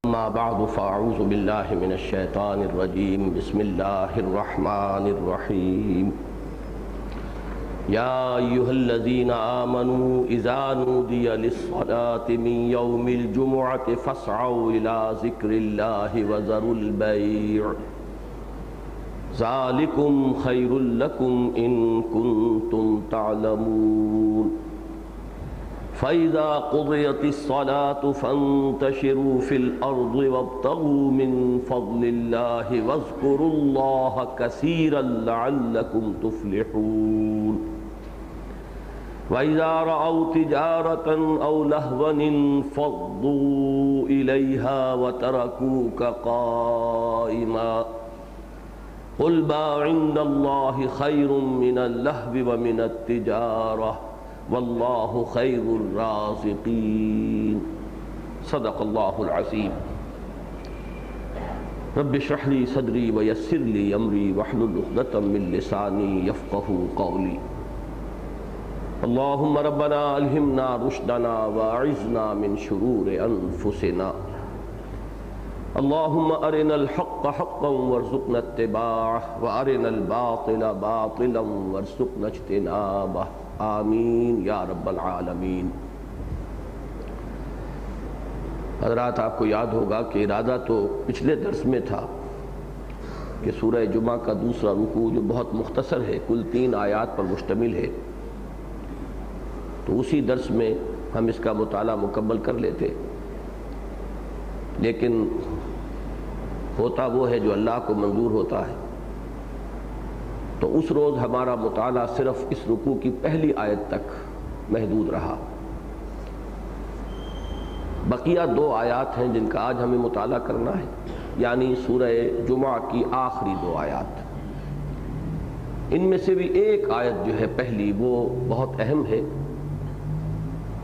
اما بعد فاعوذ باللہ من الشیطان الرجیم بسم اللہ الرحمن الرحیم یا ایہا الذین آمنوا اذا نودی للصلاة من یوم الجمعۃ فاسعوا الی ذکر اللہ وذروا البیع ذالکم خیر لکم ان کنتم تعلمون فَإِذَا قُضِيَتِ الصَّلَاةُ فَانتَشِرُوا فِي الْأَرْضِ وَابْتَغُوا مِن فَضْلِ اللَّهِ وَاذْكُرُوا اللَّهَ كَثِيرًا لَعَلَّكُمْ تُفْلِحُونَ وَإِذَا رَأَوْا تِجَارَةً أَوْ لَهْوًا انفَضُّوا إِلَيْهَا وَتَرَكُوكَ قَائِمًا قُلْ مَا عِندَ اللَّهِ خَيْرٌ مِّنَ اللَّهْوِ وَمِنَ التِّجَارَةِ واللہ خیر الرازقین صدق اللہ العظیم رب اشرح لی صدری ویسر لی امری واحلل عقدۃ من لسانی یفقہوا قولی اللہم ربنا الہمنا رشدنا واعذنا من شرور انفسنا اللہم ارنا الحق حقا وارزقنا اتباعہ وارنا الباطل باطلا وارزقنا اجتنابہ آمین یا رب العالمین۔ حضرات، آپ کو یاد ہوگا کہ ارادہ تو پچھلے درس میں تھا کہ سورہ جمعہ کا دوسرا رکوع جو بہت مختصر ہے، کل 3 آیات پر مشتمل ہے، تو اسی درس میں ہم اس کا مطالعہ مکمل کر لیتے، لیکن ہوتا وہ ہے جو اللہ کو منظور ہوتا ہے، تو اس روز ہمارا مطالعہ صرف اس رکوع کی پہلی آیت تک محدود رہا۔ بقیہ 2 آیات ہیں جن کا آج ہمیں مطالعہ کرنا ہے، یعنی سورہ جمعہ کی آخری 2 آیات۔ ان میں سے بھی ایک آیت جو ہے پہلی، وہ بہت اہم ہے،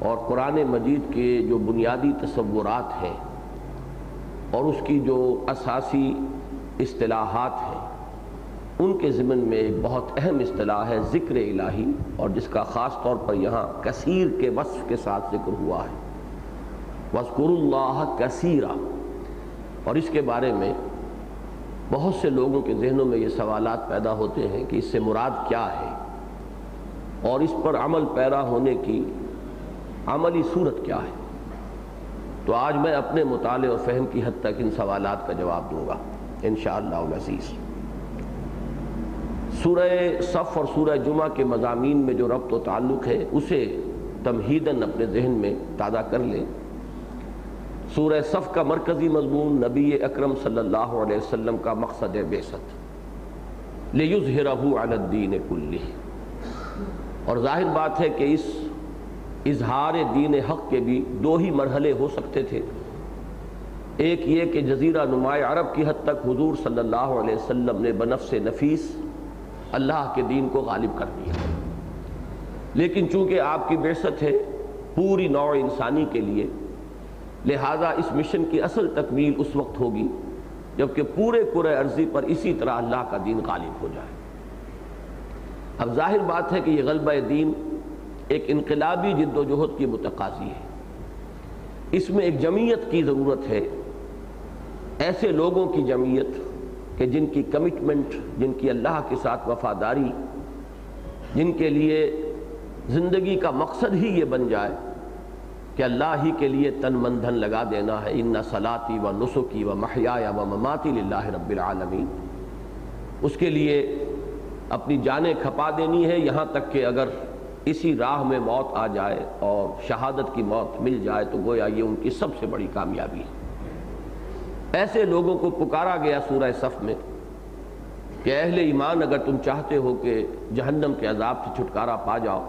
اور قرآن مجید کے جو بنیادی تصورات ہیں اور اس کی جو اساسی اصطلاحات ہیں، ان کے ضمن میں ایک بہت اہم اصطلاح ہے ذکر الہی، اور جس کا خاص طور پر یہاں کثیر کے وصف کے ساتھ ذکر ہوا ہے، وَاذْكُرُوا اللَّهَ كَثِيرًا۔ اور اس کے بارے میں بہت سے لوگوں کے ذہنوں میں یہ سوالات پیدا ہوتے ہیں کہ اس سے مراد کیا ہے، اور اس پر عمل پیرا ہونے کی عملی صورت کیا ہے۔ تو آج میں اپنے مطالعے اور فہم کی حد تک ان سوالات کا جواب دوں گا انشاءاللہ العزیز۔ سورہ صف اور سورہ جمعہ کے مضامین میں جو ربط و تعلق ہے اسے تمہیداً اپنے ذہن میں تازہ کر لیں۔ سورہ صف کا مرکزی مضمون نبی اکرم صلی اللہ علیہ وسلم کا مقصد بعثت، لِيُظْهِرَهُ عَلَى الدِّينِ كُلِّهِ، اور ظاہر بات ہے کہ اس اظہار دین حق کے بھی 2 ہی مرحلے ہو سکتے تھے۔ ایک یہ کہ جزیرہ نماء عرب کی حد تک حضور صلی اللہ علیہ وسلم نے بنفس نفیس اللہ کے دین کو غالب کر دیا، لیکن چونکہ آپ کی بعثت ہے پوری نوع انسانی کے لیے، لہذا اس مشن کی اصل تکمیل اس وقت ہوگی جبکہ پورے کرۂ ارضی پر اسی طرح اللہ کا دین غالب ہو جائے۔ اب ظاہر بات ہے کہ یہ غلبہ دین ایک انقلابی جد و جہد کی متقاضی ہے، اس میں ایک جمعیت کی ضرورت ہے، ایسے لوگوں کی جمعیت کہ جن کی کمٹمنٹ، جن کی اللہ کے ساتھ وفاداری، جن کے لیے زندگی کا مقصد ہی یہ بن جائے کہ اللہ ہی کے لیے تن من دھن لگا دینا ہے، ان صلاتی و نسکی و محیای و مماتی للہ رب العالمین، اس کے لیے اپنی جانیں کھپا دینی ہے، یہاں تک کہ اگر اسی راہ میں موت آ جائے اور شہادت کی موت مل جائے تو گویا یہ ان کی سب سے بڑی کامیابی ہے۔ ایسے لوگوں کو پکارا گیا سورہ صف میں کہ اہل ایمان، اگر تم چاہتے ہو کہ جہنم کے عذاب سے چھٹکارا پا جاؤ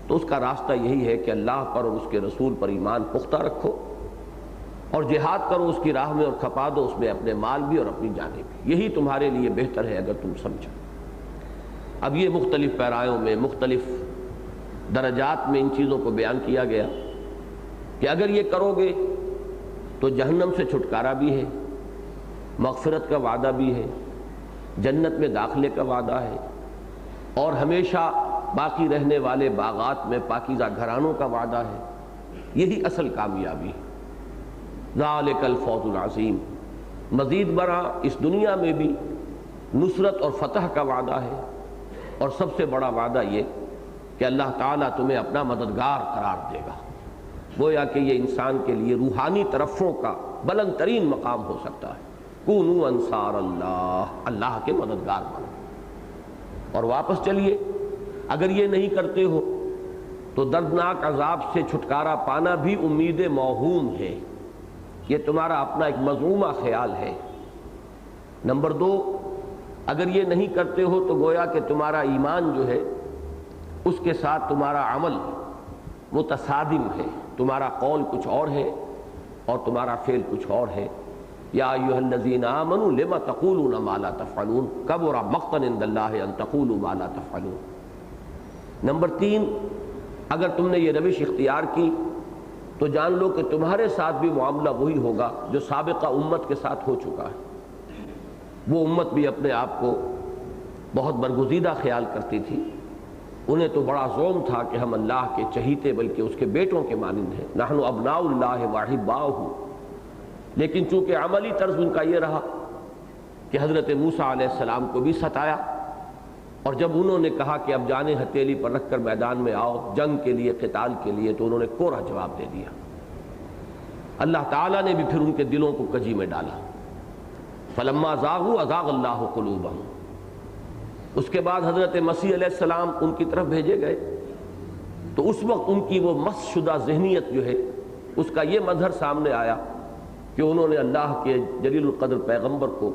تو اس کا راستہ یہی ہے کہ اللہ پر اور اس کے رسول پر ایمان پختہ رکھو اور جہاد کرو اس کی راہ میں، اور کھپا دو اس میں اپنے مال بھی اور اپنی جانیں بھی، یہی تمہارے لیے بہتر ہے اگر تم سمجھو۔ اب یہ مختلف پیرایوں میں، مختلف درجات میں ان چیزوں کو بیان کیا گیا کہ اگر یہ کرو گے تو جہنم سے چھٹکارا بھی ہے، مغفرت کا وعدہ بھی ہے، جنت میں داخلے کا وعدہ ہے، اور ہمیشہ باقی رہنے والے باغات میں پاکیزہ گھرانوں کا وعدہ ہے۔ یہی اصل کامیابی ہے۔ ذالک الفوز العظیم۔ مزید برآں اس دنیا میں بھی نصرت اور فتح کا وعدہ ہے، اور سب سے بڑا وعدہ یہ کہ اللہ تعالیٰ تمہیں اپنا مددگار قرار دے گا۔ گویا کہ یہ انسان کے لیے روحانی طرفوں کا بلند ترین مقام ہو سکتا ہے۔ کونوا انصار اللہ، اللہ کے مددگار بنو۔ اور واپس چلیے، اگر یہ نہیں کرتے ہو تو دردناک عذاب سے چھٹکارا پانا بھی امید موہوم ہے، یہ تمہارا اپنا ایک مذمومہ خیال ہے۔ نمبر 2، اگر یہ نہیں کرتے ہو تو گویا کہ تمہارا ایمان جو ہے اس کے ساتھ تمہارا عمل متصادم ہے، تمہارا قول کچھ اور ہے اور تمہارا فعل کچھ اور ہے۔ یا ایھا الذین آمنوا لم تقولون ما لا تفعلون کبر مقتا عند اللہ ان تقولوا ما لا تفعلون۔ نمبر 3، اگر تم نے یہ روش اختیار کی تو جان لو کہ تمہارے ساتھ بھی معاملہ وہی ہوگا جو سابقہ امت کے ساتھ ہو چکا ہے۔ وہ امت بھی اپنے آپ کو بہت برگزیدہ خیال کرتی تھی، انہیں تو بڑا زوم تھا کہ ہم اللہ کے چہیتے بلکہ اس کے بیٹوں کے مانند ہیں، نحن ابناء اللہ واحباؤہ۔ لیکن چونکہ عملی طرز ان کا یہ رہا کہ حضرت موسیٰ علیہ السلام کو بھی ستایا، اور جب انہوں نے کہا کہ اب جانیں ہتھیلی پر رکھ کر میدان میں آؤ جنگ کے لیے، قتال کے لیے، تو انہوں نے کوڑا جواب دے دیا۔ اللہ تعالیٰ نے بھی پھر ان کے دلوں کو کجی میں ڈالا۔ فلما زاغوا ازاغ اللہ قلوبہم۔ اس کے بعد حضرت مسیح علیہ السلام ان کی طرف بھیجے گئے تو اس وقت ان کی وہ مس شدہ ذہنیت جو ہے اس کا یہ مظہر سامنے آیا کہ انہوں نے اللہ کے جلیل القدر پیغمبر کو،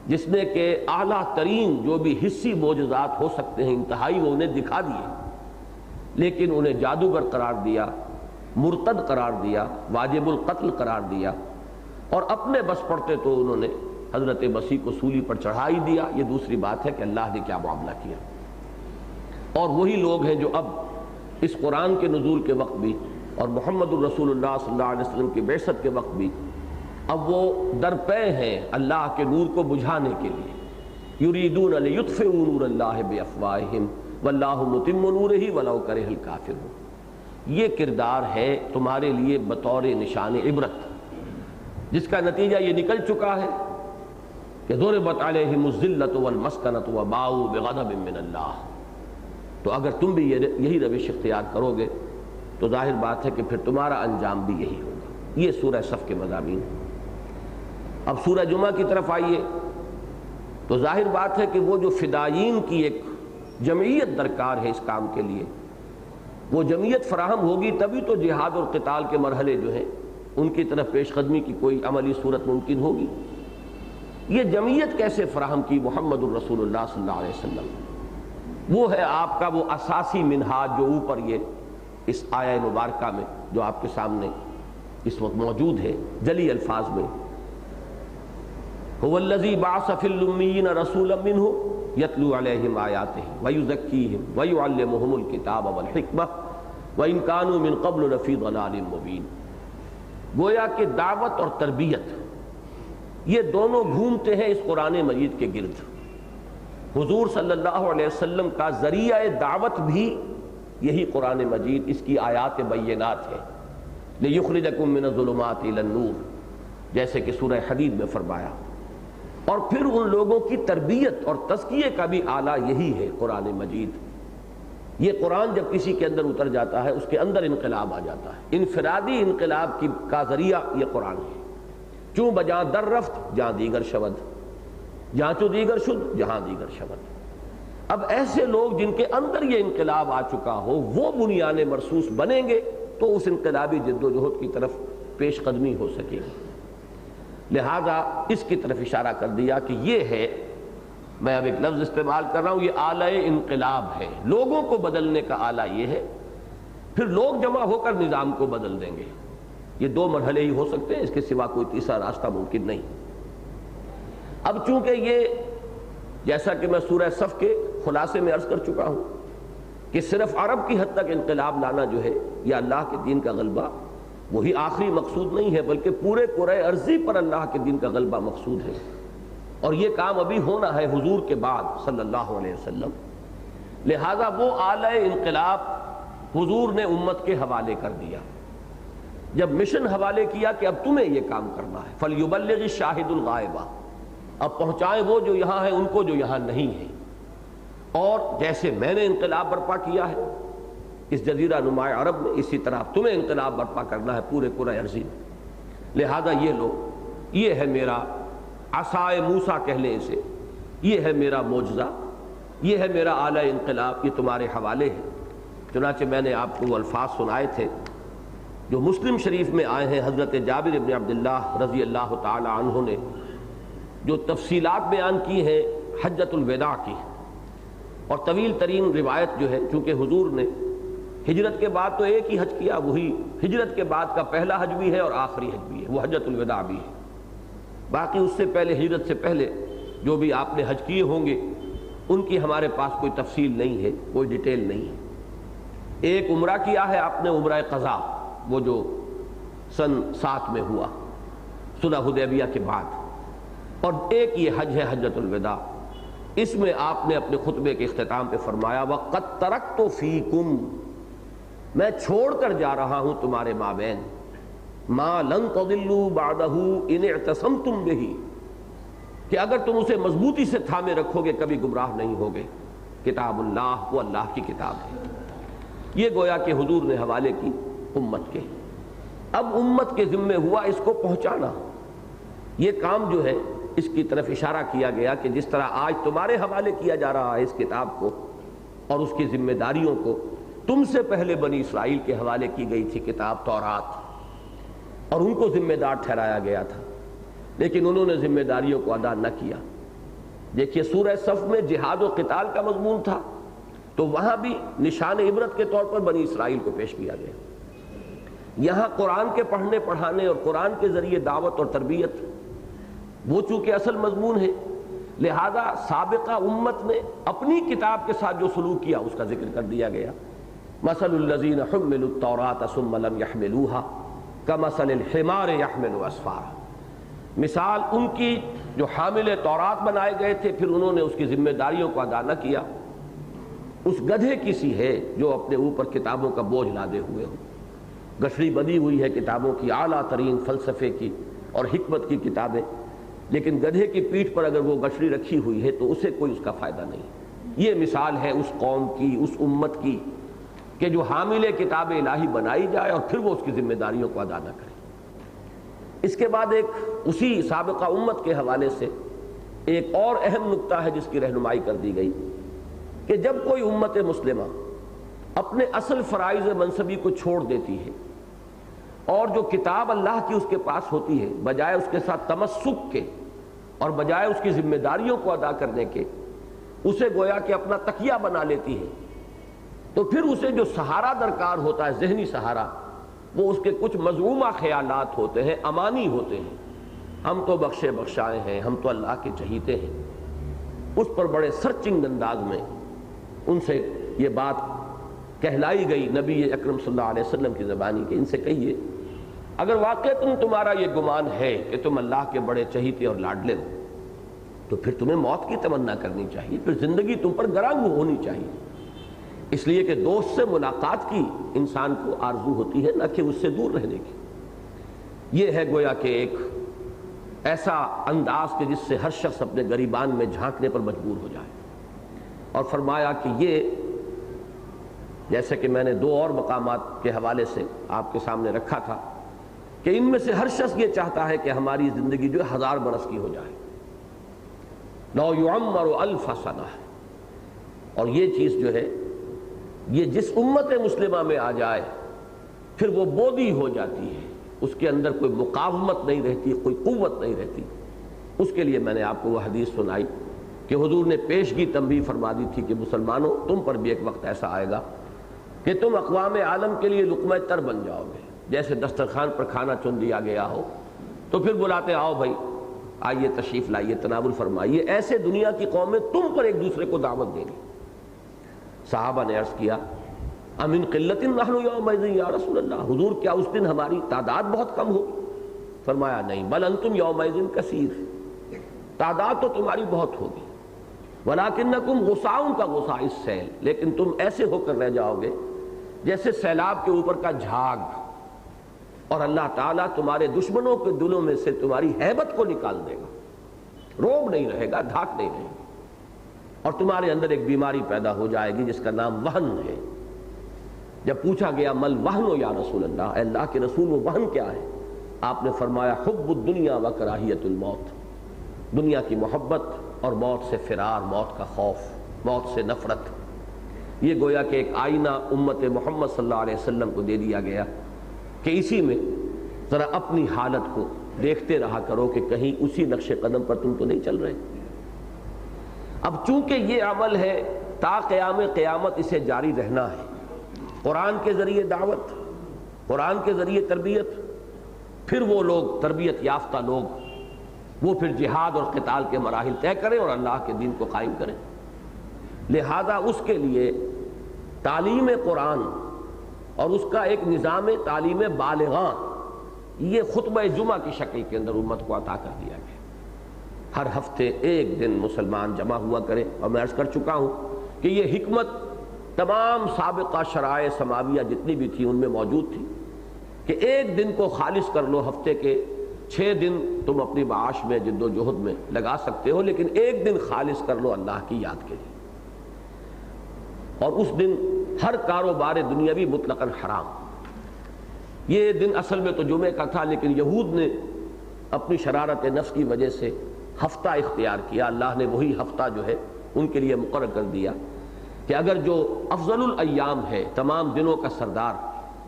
جس نے کہ اعلیٰ ترین جو بھی حسی معجزات ہو سکتے ہیں انتہائی وہ انہیں دکھا دیے، لیکن انہیں جادوگر قرار دیا، مرتد قرار دیا، واجب القتل قرار دیا، اور اپنے بس پڑتے تو انہوں نے حضرت مسیح کو سولی پر چڑھا ہی دیا۔ یہ دوسری بات ہے کہ اللہ نے کیا معاملہ کیا۔ اور وہی لوگ ہیں جو اب اس قرآن کے نزول کے وقت بھی اور محمد الرسول اللہ صلی اللہ علیہ وسلم کی بعثت کے وقت بھی اب وہ درپے ہیں اللہ کے نور کو بجھانے کے لیے۔ یریدون لیطفئوا نور اللہ بافواہہم واللہ متم نورہ ولو کرہ الکافرون۔ یہ کردار ہے تمہارے لیے بطور نشان عبرت، جس کا نتیجہ یہ نکل چکا ہے کہ ضربت علیہم الذلۃ والمسکنۃ وباؤوا بغضب من اللہ۔ تو اگر تم بھی یہی روش اختیار کرو گے تو ظاہر بات ہے کہ پھر تمہارا انجام بھی یہی ہوگا۔ یہ سورہ صف کے مضامین۔ اب سورہ جمعہ کی طرف آئیے تو ظاہر بات ہے کہ وہ جو فدائین کی ایک جمعیت درکار ہے اس کام کے لیے، وہ جمعیت فراہم ہوگی تبھی تو جہاد اور قتال کے مرحلے جو ہیں ان کی طرف پیش قدمی کی کوئی عملی صورت ممکن ہوگی۔ یہ جمعیت کیسے فراہم کی محمد الرسول اللہ صلی اللہ علیہ وسلم؟ وہ ہے آپ کا وہ اساسی منہاج جو اوپر یہ اس آیہ مبارکہ میں جو آپ کے سامنے اس وقت موجود ہے جلی الفاظ میں، هو الذی بعث فی الامیین رسولا منہم یتلو علیہم آیاتہ ویزکیہم ویعلمہم الکتاب والحکمہ وان کانوا من قبل لفی ضلال مبین۔ گویا کہ دعوت اور تربیت یہ دونوں گھومتے ہیں اس قرآن مجید کے گرد۔ حضور صلی اللہ علیہ وسلم کا ذریعہ دعوت بھی یہی قرآن مجید، اس کی آیات بینات ہے، لِيُخْرِجَكُم مِّنَ الظُّلُمَاتِ إِلَى النُّورِ، جیسے کہ سورہ حدید میں فرمایا۔ اور پھر ان لوگوں کی تربیت اور تزکیے کا بھی آلہ یہی ہے قرآن مجید۔ یہ قرآن جب کسی کے اندر اتر جاتا ہے اس کے اندر انقلاب آ جاتا ہے، انفرادی انقلاب کا ذریعہ یہ قرآن ہے۔ چوں بجاں در رفت جہاں دیگر شود، جہاں چو دیگر شد جہاں دیگر شود۔ اب ایسے لوگ جن کے اندر یہ انقلاب آ چکا ہو وہ بنیان مرصوص بنیں گے تو اس انقلابی جد و جہد کی طرف پیش قدمی ہو سکے گی۔ لہذا اس کی طرف اشارہ کر دیا کہ یہ ہے، میں اب ایک لفظ استعمال کر رہا ہوں، یہ آلہ انقلاب ہے، لوگوں کو بدلنے کا آلہ یہ ہے، پھر لوگ جمع ہو کر نظام کو بدل دیں گے۔ یہ دو مرحلے ہی ہو سکتے ہیں، اس کے سوا کوئی تیسرا راستہ ممکن نہیں۔ اب چونکہ یہ جیسا کہ میں سورہ صف کے خلاصے میں عرض کر چکا ہوں کہ صرف عرب کی حد تک انقلاب لانا جو ہے یا اللہ کے دین کا غلبہ وہی آخری مقصود نہیں ہے، بلکہ پورے کرۂ ارضی پر اللہ کے دین کا غلبہ مقصود ہے، اور یہ کام ابھی ہونا ہے حضور کے بعد صلی اللہ علیہ وسلم۔ لہذا وہ آلہ انقلاب حضور نے امت کے حوالے کر دیا۔ جب مشن حوالے کیا کہ اب تمہیں یہ کام کرنا ہے، فَلْيُبَلِّغِ الشَّاهِدُ الْغَائِبَ، اب پہنچائیں وہ جو یہاں ہیں ان کو جو یہاں نہیں ہیں، اور جیسے میں نے انقلاب برپا کیا ہے اس جزیرہ نما عرب میں، اسی طرح تمہیں انقلاب برپا کرنا ہے پورے کرۂ ارضی میں۔ لہذا یہ لو، یہ ہے میرا عصائے موسیٰ کہہ لیں اسے، یہ ہے میرا معجزہ، یہ ہے میرا اعلی انقلاب، یہ تمہارے حوالے ہے۔ چنانچہ میں نے آپ کو وہ الفاظ سنائے تھے جو مسلم شریف میں آئے ہیں، حضرت جابر بن عبداللہ رضی اللہ تعالی عنہ نے جو تفصیلات بیان کی ہیں حجۃ الوداع کی، اور طویل ترین روایت جو ہے، چونکہ حضور نے ہجرت کے بعد تو ایک ہی حج کیا، وہی ہجرت کے بعد کا پہلا حج بھی ہے اور آخری حج بھی ہے، وہ حجۃ الوداع بھی ہے۔ باقی اس سے پہلے، ہجرت سے پہلے جو بھی آپ نے حج کیے ہوں گے ان کی ہمارے پاس کوئی تفصیل نہیں ہے، کوئی ڈیٹیل نہیں ہے۔ ایک عمرہ کیا ہے آپ نے، عمرہ قضا، وہ جو سن 7 میں ہوا صلح حدیبیہ کے بعد، اور ایک یہ حج ہے حجۃ الوداع۔ اس میں آپ نے اپنے خطبے کے اختتام پہ فرمایا وَقَدْ تَرَكْتُ فِيكُمْ، میں چھوڑ کر جا رہا ہوں تمہارے مابین مَا لَن تَضِلُّوا بَعْدَهُ إِنِ اعْتَصَمْتُمْ بِهِ، کہ اگر تم اسے مضبوطی سے تھامے رکھو گے کبھی گمراہ نہیں ہوگے۔ کتاب اللہ، وہ اللہ کی کتاب ہے۔ یہ گویا کہ حضور نے حوالے کی امت کے، اب امت کے ذمے ہوا اس کو پہنچانا۔ یہ کام جو ہے اس کی طرف اشارہ کیا گیا کہ جس طرح آج تمہارے حوالے کیا جا رہا ہے اس کتاب کو اور اس کی ذمہ داریوں کو، تم سے پہلے بنی اسرائیل کے حوالے کی گئی تھی کتاب تورات، اور ان کو ذمہ دار ٹھہرایا گیا تھا، لیکن انہوں نے ذمہ داریوں کو ادا نہ کیا۔ دیکھیے سورہ صف میں جہاد و قتال کا مضمون تھا، تو وہاں بھی نشان عبرت کے طور پر بنی اسرائیل کو پیش کیا گیا۔ یہاں قرآن کے پڑھنے پڑھانے اور قرآن کے ذریعے دعوت اور تربیت، وہ چونکہ اصل مضمون ہے، لہذا سابقہ امت نے اپنی کتاب کے ساتھ جو سلوک کیا اس کا ذکر کر دیا گیا۔ مثل الذین حملوا التوراۃ ثم لم يحملوها کمثل الحمار يحمل اسفارا، مثال ان کی جو حامل تورات بنائے گئے تھے پھر انہوں نے اس کی ذمہ داریوں کو ادا نہ کیا، اس گدھے کی سی ہے جو اپنے اوپر کتابوں کا بوجھ لادے ہوئے ہو۔ گٹھڑی بندھی ہوئی ہے کتابوں کی، اعلیٰ ترین فلسفے کی اور حکمت کی کتابیں، لیکن گدھے کی پیٹھ پر اگر وہ گٹھڑی رکھی ہوئی ہے تو اسے کوئی اس کا فائدہ نہیں۔ یہ مثال ہے اس قوم کی، اس امت کی، کہ جو حامل کتاب الہی بنائی جائے اور پھر وہ اس کی ذمہ داریوں کو ادا نہ کرے۔ اس کے بعد ایک اسی سابقہ امت کے حوالے سے ایک اور اہم نقطہ ہے جس کی رہنمائی کر دی گئی کہ جب کوئی امت مسلمہ اپنے اصل فرائض منصبی کو چھوڑ دیتی ہے اور جو کتاب اللہ کی اس کے پاس ہوتی ہے، بجائے اس کے ساتھ تمسک کے اور بجائے اس کی ذمہ داریوں کو ادا کرنے کے اسے گویا کہ اپنا تکیہ بنا لیتی ہے، تو پھر اسے جو سہارا درکار ہوتا ہے، ذہنی سہارا، وہ اس کے کچھ مذمومہ خیالات ہوتے ہیں، امانی ہوتے ہیں۔ ہم تو بخشے بخشائے ہیں، ہم تو اللہ کے چہیتے ہیں۔ اس پر بڑے سرچنگ انداز میں ان سے یہ بات کہلائی گئی نبی اکرم صلی اللہ علیہ وسلم کی زبانی کہ ان سے کہیے اگر واقعتاً تمہارا یہ گمان ہے کہ تم اللہ کے بڑے چہیتے اور لاڈلے ہو تو پھر تمہیں موت کی تمنا کرنی چاہیے، پھر زندگی تم پر گرانگ ہونی چاہیے، اس لیے کہ دوست سے ملاقات کی انسان کو آرزو ہوتی ہے، نہ کہ اس سے دور رہنے کی۔ یہ ہے گویا کہ ایک ایسا انداز کہ جس سے ہر شخص اپنے گریبان میں جھانکنے پر مجبور ہو جائے، اور فرمایا کہ یہ جیسے کہ میں نے 2 اور مقامات کے حوالے سے آپ کے سامنے رکھا تھا کہ ان میں سے ہر شخص یہ چاہتا ہے کہ ہماری زندگی جو ہے 1000 برس کی ہو جائے، لو یعمر 1000 سنہ، اور یہ چیز جو ہے یہ جس امت مسلمہ میں آ جائے پھر وہ بودی ہو جاتی ہے، اس کے اندر کوئی مقاومت نہیں رہتی، کوئی قوت نہیں رہتی۔ اس کے لیے میں نے آپ کو وہ حدیث سنائی کہ حضور نے پیشگی تنبیہ فرما دی تھی کہ مسلمانوں تم پر بھی ایک وقت ایسا آئے گا کہ تم اقوام عالم کے لیے لقمہ تر بن جاؤ گے، جیسے دسترخوان پر کھانا چن دیا گیا ہو تو پھر بلاتے آؤ بھائی آئیے تشریف لائیے تناول فرمائیے، ایسے دنیا کی قومیں تم پر ایک دوسرے کو دعوت دیں گی۔ صحابہ نے عرض کیا امن قلت نحن یومئذ یا رسول اللہ، حضور کیا اس دن ہماری تعداد بہت کم ہوگی؟ فرمایا نہیں، بل انتم یومئذ کثیر، تعداد تو تمہاری بہت ہوگی، ولکنکم غصاء کا غصاء السیل، لیکن تم ایسے ہو کر رہ جاؤ گے جیسے سیلاب کے اوپر کا جھاگ، اور اللہ تعالیٰ تمہارے دشمنوں کے دلوں میں سے تمہاری ہیبت کو نکال دے گا، روب نہیں رہے گا، دھاک نہیں رہے گی، اور تمہارے اندر ایک بیماری پیدا ہو جائے گی جس کا نام وہن ہے۔ جب پوچھا گیا مل وہن یا رسول اللہ، اے اللہ کے رسول وہ وہن کیا ہے؟ آپ نے فرمایا حب الدنیا و کراہیت الموت، دنیا کی محبت اور موت سے فرار، موت کا خوف، موت سے نفرت۔ یہ گویا کہ ایک آئینہ امت محمد صلی اللہ علیہ وسلم کو دے دیا گیا کہ اسی میں ذرا اپنی حالت کو دیکھتے رہا کرو کہ کہیں اسی نقش قدم پر تم تو نہیں چل رہے۔ اب چونکہ یہ عمل ہے تا قیام قیامت اسے جاری رہنا ہے، قرآن کے ذریعے دعوت، قرآن کے ذریعے تربیت، پھر وہ لوگ تربیت یافتہ لوگ وہ پھر جہاد اور قتال کے مراحل طے کریں اور اللہ کے دین کو قائم کریں۔ لہذا اس کے لیے تعلیم قرآن اور اس کا ایک نظام تعلیم بالغاں یہ خطبہ جمعہ کی شکل کے اندر امت کو عطا کر دیا گیا۔ ہر ہفتے ایک دن مسلمان جمع ہوا کرے، اور میں عرض کر چکا ہوں کہ یہ حکمت تمام سابقہ شرائع سماویہ جتنی بھی تھی ان میں موجود تھی کہ ایک دن کو خالص کر لو، ہفتے کے 6 دن تم اپنی معاش میں جد و جہد میں لگا سکتے ہو، لیکن ایک دن خالص کر لو اللہ کی یاد کے لیے۔ اور اس دن ہر کاروبار دنیاوی مطلقاً حرام۔ یہ دن اصل میں تو جمعے کا تھا، لیکن یہود نے اپنی شرارت نفس کی وجہ سے ہفتہ اختیار کیا۔ اللہ نے وہی ہفتہ جو ہے ان کے لیے مقرر کر دیا کہ اگر جو افضل الایام ہے، تمام دنوں کا سردار،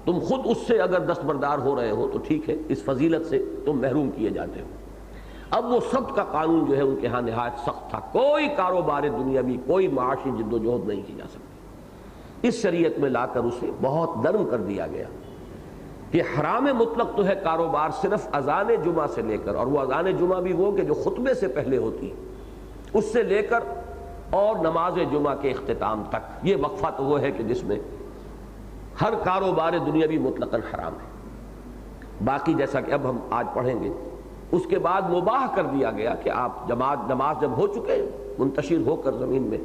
تم خود اس سے اگر دستبردار ہو رہے ہو تو ٹھیک ہے، اس فضیلت سے تم محروم کیے جاتے ہو۔ اب وہ سب کا قانون جو ہے ان کے ہاں نہایت سخت تھا، کوئی کاروبار دنیاوی، کوئی معاشی جد و جہد نہیں کی جا سکتی۔ اس شریعت میں لا کر اسے بہت نرم کر دیا گیا کہ حرام مطلق تو ہے کاروبار صرف اذان جمعہ سے لے کر، اور وہ اذان جمعہ بھی وہ کہ جو خطبے سے پہلے ہوتی ہے، اس سے لے کر اور نماز جمعہ کے اختتام تک، یہ وقفہ تو وہ ہے کہ جس میں ہر کاروبار دنیاوی مطلقاً حرام ہے۔ باقی جیسا کہ اب ہم آج پڑھیں گے، اس کے بعد مباح کر دیا گیا کہ آپ نماز جب ہو چکے منتشر ہو کر زمین میں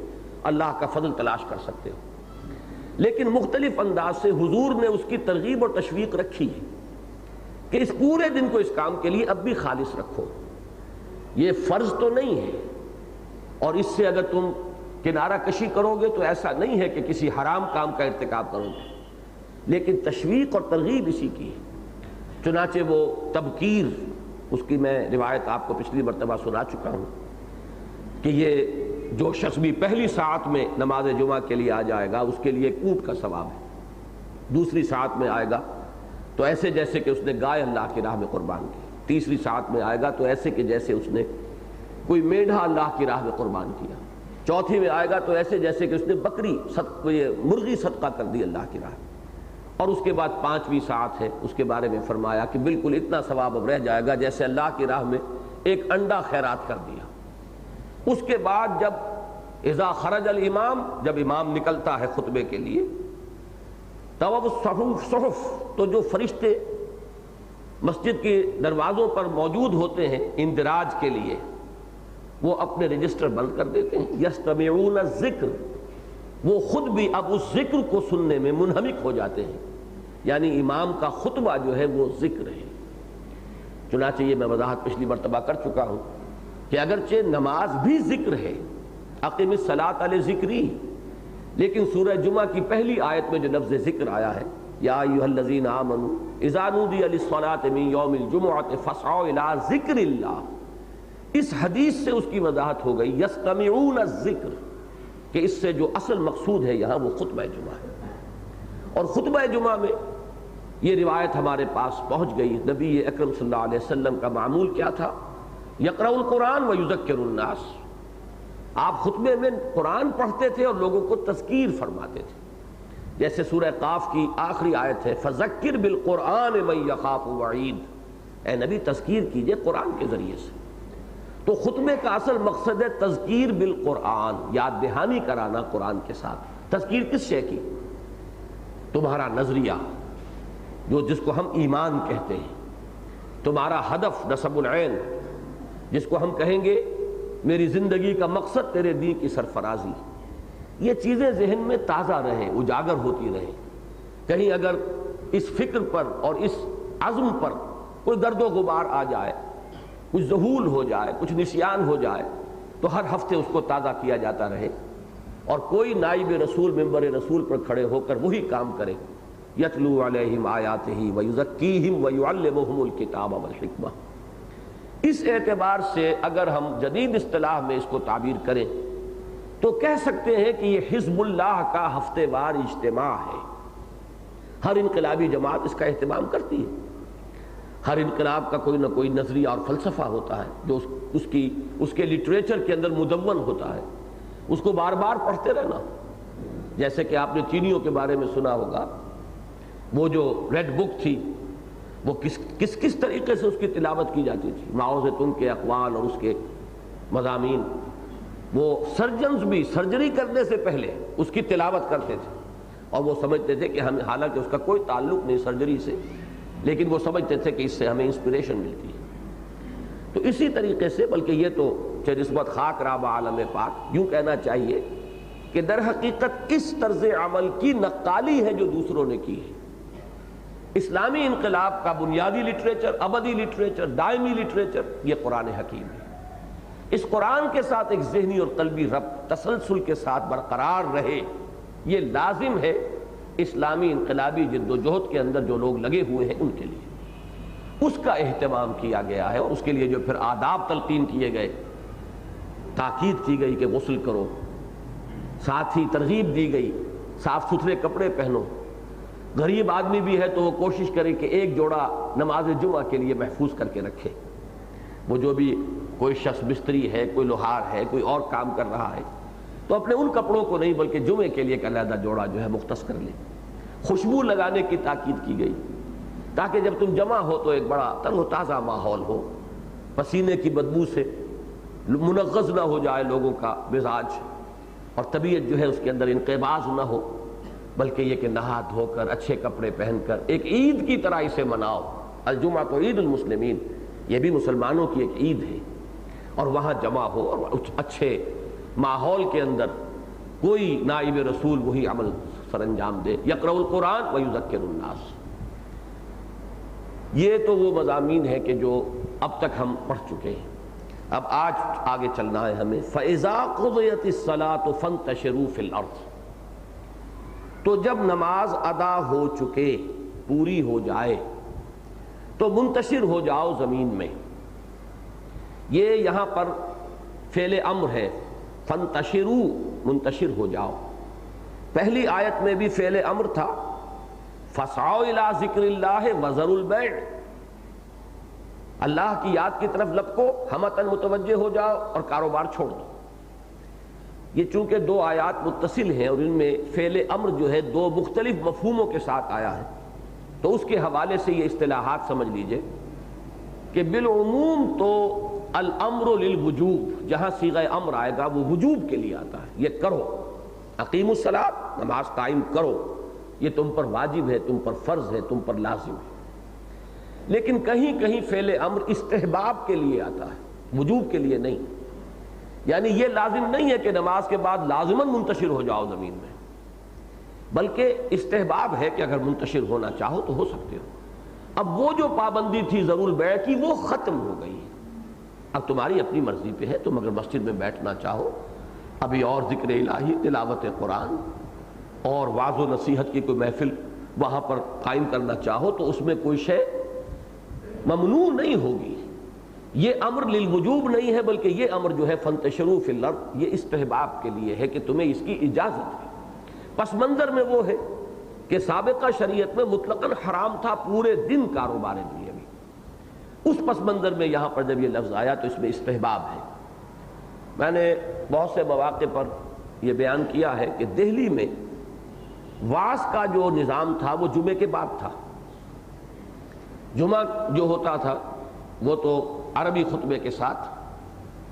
اللہ کا فضل تلاش کر سکتے ہو، لیکن مختلف انداز سے حضور نے اس کی ترغیب اور تشویق رکھی ہے کہ اس پورے دن کو اس کام کے لیے اب بھی خالص رکھو۔ یہ فرض تو نہیں ہے، اور اس سے اگر تم کنارہ کشی کرو گے تو ایسا نہیں ہے کہ کسی حرام کام کا ارتکاب کرو گے، لیکن تشویق اور ترغیب اسی کی ہے۔ چنانچہ وہ تبکیر، اس کی میں روایت آپ کو پچھلی مرتبہ سنا چکا ہوں کہ یہ جو شخص بھی پہلی ساعت میں نماز جمعہ کے لیے آ جائے گا اس کے لیے اونٹ کا ثواب ہے، دوسری ساعت میں آئے گا تو ایسے جیسے کہ اس نے گائے اللہ کی راہ میں قربان کی، تیسری ساعت میں آئے گا تو ایسے کہ جیسے اس نے کوئی میڈھا اللہ کی راہ میں قربان کیا، چوتھی میں آئے گا تو ایسے جیسے کہ اس نے بکری مرغی صدقہ کر دی اللہ کی راہ میں، اور اس کے بعد 5ویں ساعت ہے، اس کے بارے میں فرمایا کہ بالکل اتنا ثواب اب رہ جائے گا جیسے اللہ کی راہ میں ایک انڈا خیرات کر دیا۔ اس کے بعد جب اذا خرج الامام، جب امام نکلتا ہے خطبے کے لیے، توب الصحف، تو جو فرشتے مسجد کے دروازوں پر موجود ہوتے ہیں اندراج کے لیے، وہ اپنے رجسٹر بند کر دیتے ہیں۔ یستمعون الذکر، وہ خود بھی اب اس ذکر کو سننے میں منہمک ہو جاتے ہیں، یعنی امام کا خطبہ جو ہے وہ ذکر ہے۔ چنانچہ یہ میں وضاحت پچھلی مرتبہ کر چکا ہوں کہ اگرچہ نماز بھی ذکر ہے، اقم الصلاۃ لذکری، لیکن سورہ جمعہ کی پہلی آیت میں جو لفظ ذکر آیا ہے، یا ایھا الذین آمنوا اذا نودی للصلاۃ من یوم الجمعۃ فاسعوا الی ذکر اللہ، اس حدیث سے اس کی وضاحت ہو گئی یستمعون الذکر، کہ اس سے جو اصل مقصود ہے یہاں وہ خطبہ جمعہ ہے۔ اور خطبہ جمعہ میں یہ روایت ہمارے پاس پہنچ گئی، نبی اکرم صلی اللہ علیہ وسلم کا معمول کیا تھا؟ یقرأ القرآن ویذکر الناس، آپ خطبے میں قرآن پڑھتے تھے اور لوگوں کو تذکیر فرماتے تھے، جیسے سورہ قاف کی آخری آیت ہے فذکر بالقرآن من یخاف وعید، اے نبی تذکیر کیجئے قرآن کے ذریعے سے۔ تو خطبے کا اصل مقصد ہے تذکیر بالقرآن، یاد دہانی کرانا قرآن کے ساتھ۔ تذکیر کس شے کی؟ تمہارا نظریہ، جس کو ہم ایمان کہتے ہیں، تمہارا ہدف نصب العین، جس کو ہم کہیں گے میری زندگی کا مقصد تیرے دین کی سرفرازی، یہ چیزیں ذہن میں تازہ رہیں، اجاگر ہوتی رہیں۔ کہیں اگر اس فکر پر اور اس عزم پر کوئی گرد و غبار آ جائے، کچھ ذہول ہو جائے، کچھ نسیان ہو جائے، تو ہر ہفتے اس کو تازہ کیا جاتا رہے، اور کوئی نائب رسول ممبر رسول پر کھڑے ہو کر وہی کام کرے، یتلو علیہم آیاتہ ویزکیہم ویعلمہم الکتاب والحکمہ۔ اس اعتبار سے اگر ہم جدید اصطلاح میں اس کو تعبیر کریں تو کہہ سکتے ہیں کہ یہ حزب اللہ کا ہفتے وار اجتماع ہے۔ ہر انقلابی جماعت اس کا اہتمام کرتی ہے، ہر انقلاب کا کوئی نہ کوئی نظریہ اور فلسفہ ہوتا ہے جو اس کے لٹریچر کے اندر مدون ہوتا ہے، اس کو بار بار پڑھتے رہنا۔ جیسے کہ آپ نے چینیوں کے بارے میں سنا ہوگا، وہ جو ریڈ بک تھی وہ کس طریقے سے اس کی تلاوت کی جاتی تھی، ماؤ زیتون کے اقوال اور اس کے مضامین، وہ سرجنز بھی سرجری کرنے سے پہلے اس کی تلاوت کرتے تھے، اور وہ سمجھتے تھے کہ ہمیں، حالانکہ اس کا کوئی تعلق نہیں سرجری سے، لیکن وہ سمجھتے تھے کہ اس سے ہمیں انسپریشن ملتی ہے۔ تو اسی طریقے سے، بلکہ یہ تو نسبت خاک رابع عالم پاک، یوں کہنا چاہیے کہ در حقیقت اس طرز عمل کی نقالی ہے جو دوسروں نے کی ہے۔ اسلامی انقلاب کا بنیادی لٹریچر، ابدی لٹریچر، دائمی لٹریچر یہ قرآن حکیم ہے۔ اس قرآن کے ساتھ ایک ذہنی اور قلبی ربط تسلسل کے ساتھ برقرار رہے، یہ لازم ہے اسلامی انقلابی جد و جہد کے اندر جو لوگ لگے ہوئے ہیں ان کے لیے۔ اس کا اہتمام کیا گیا ہے، اور اس کے لیے جو پھر آداب تلقین کیے گئے، تاکید کی گئی کہ غسل کرو، ساتھ ہی ترغیب دی گئی صاف ستھرے کپڑے پہنو، غریب آدمی بھی ہے تو وہ کوشش کرے کہ ایک جوڑا نماز جمعہ کے لیے محفوظ کر کے رکھے، وہ جو بھی کوئی شخص مستری ہے، کوئی لوہار ہے، کوئی اور کام کر رہا ہے تو اپنے ان کپڑوں کو نہیں بلکہ جمعے کے لیے ایک علیحدہ جوڑا جو ہے مختص کر لے۔ خوشبو لگانے کی تاکید کی گئی تاکہ جب تم جمع ہو تو ایک بڑا تر و تازہ ماحول ہو، پسینے کی بدبو سے منغص نہ ہو جائے لوگوں کا مزاج، اور طبیعت جو ہے اس کے اندر انقباض نہ ہو، بلکہ یہ کہ نہا دھو کر اچھے کپڑے پہن کر ایک عید کی طرح اسے مناؤ۔ الجمعہ تو عید المسلمین، یہ بھی مسلمانوں کی ایک عید ہے، اور وہاں جمع ہو اور اچھے ماحول کے اندر کوئی نائب رسول وہی عمل سر انجام دے، یقرأ القرآن ویذکر الناس۔ یہ تو وہ مضامین ہیں کہ جو اب تک ہم پڑھ چکے ہیں۔ اب آج آگے چلنا ہے ہمیں۔ فَإِذَا قُضِيَتِ الصَّلَاةُ فَانتَشِرُوا فِي الْأَرْضِ، تو جب نماز ادا ہو چکے، پوری ہو جائے، تو منتشر ہو جاؤ زمین میں۔ یہ یہاں پر فعل امر ہے، فانتشروا، منتشر ہو جاؤ۔ پہلی آیت میں بھی فعل امر تھا، فسعوا الی ذکر اللہ وذروا البیع، اللہ کی یاد کی طرف لپکو، ہمتاً متوجہ ہو جاؤ اور کاروبار چھوڑ دو۔ یہ چونکہ دو آیات متصل ہیں اور ان میں فعل امر جو ہے دو مختلف مفہوموں کے ساتھ آیا ہے، تو اس کے حوالے سے یہ اصطلاحات سمجھ لیجئے کہ بالعموم تو الامر للوجوب، جہاں صیغہ امر آئے گا وہ وجوب کے لیے آتا ہے، یہ کرو، اقیموا الصلاۃ، نماز قائم کرو، یہ تم پر واجب ہے، تم پر فرض ہے، تم پر لازم ہے۔ لیکن کہیں کہیں فعل امر استحباب کے لیے آتا ہے، وجوب کے لیے نہیں، یعنی یہ لازم نہیں ہے کہ نماز کے بعد لازماً منتشر ہو جاؤ زمین میں، بلکہ استحباب ہے کہ اگر منتشر ہونا چاہو تو ہو سکتے ہو۔ اب وہ جو پابندی تھی ضرور البیع کی وہ ختم ہو گئی، اب تمہاری اپنی مرضی پہ ہے، تم اگر مسجد میں بیٹھنا چاہو، ابھی اور ذکر الہی، تلاوت قرآن اور وعظ و نصیحت کی کوئی محفل وہاں پر قائم کرنا چاہو تو اس میں کوئی شے ممنوع نہیں ہوگی۔ یہ امر للوجوب نہیں ہے، بلکہ یہ امر جو ہے فانتشروا فی الارض، یہ استحباب کے لیے ہے کہ تمہیں اس کی اجازت ہے۔ پس منظر میں وہ ہے کہ سابقہ شریعت میں مطلقاً حرام تھا پورے دن کاروبار دنیاوی، اس پس منظر میں یہاں پر جب یہ لفظ آیا تو اس میں استحباب ہے۔ میں نے بہت سے مواقع پر یہ بیان کیا ہے کہ دہلی میں وعظ کا جو نظام تھا وہ جمعے کے بعد تھا۔ جمعہ جو ہوتا تھا وہ تو عربی خطبے کے ساتھ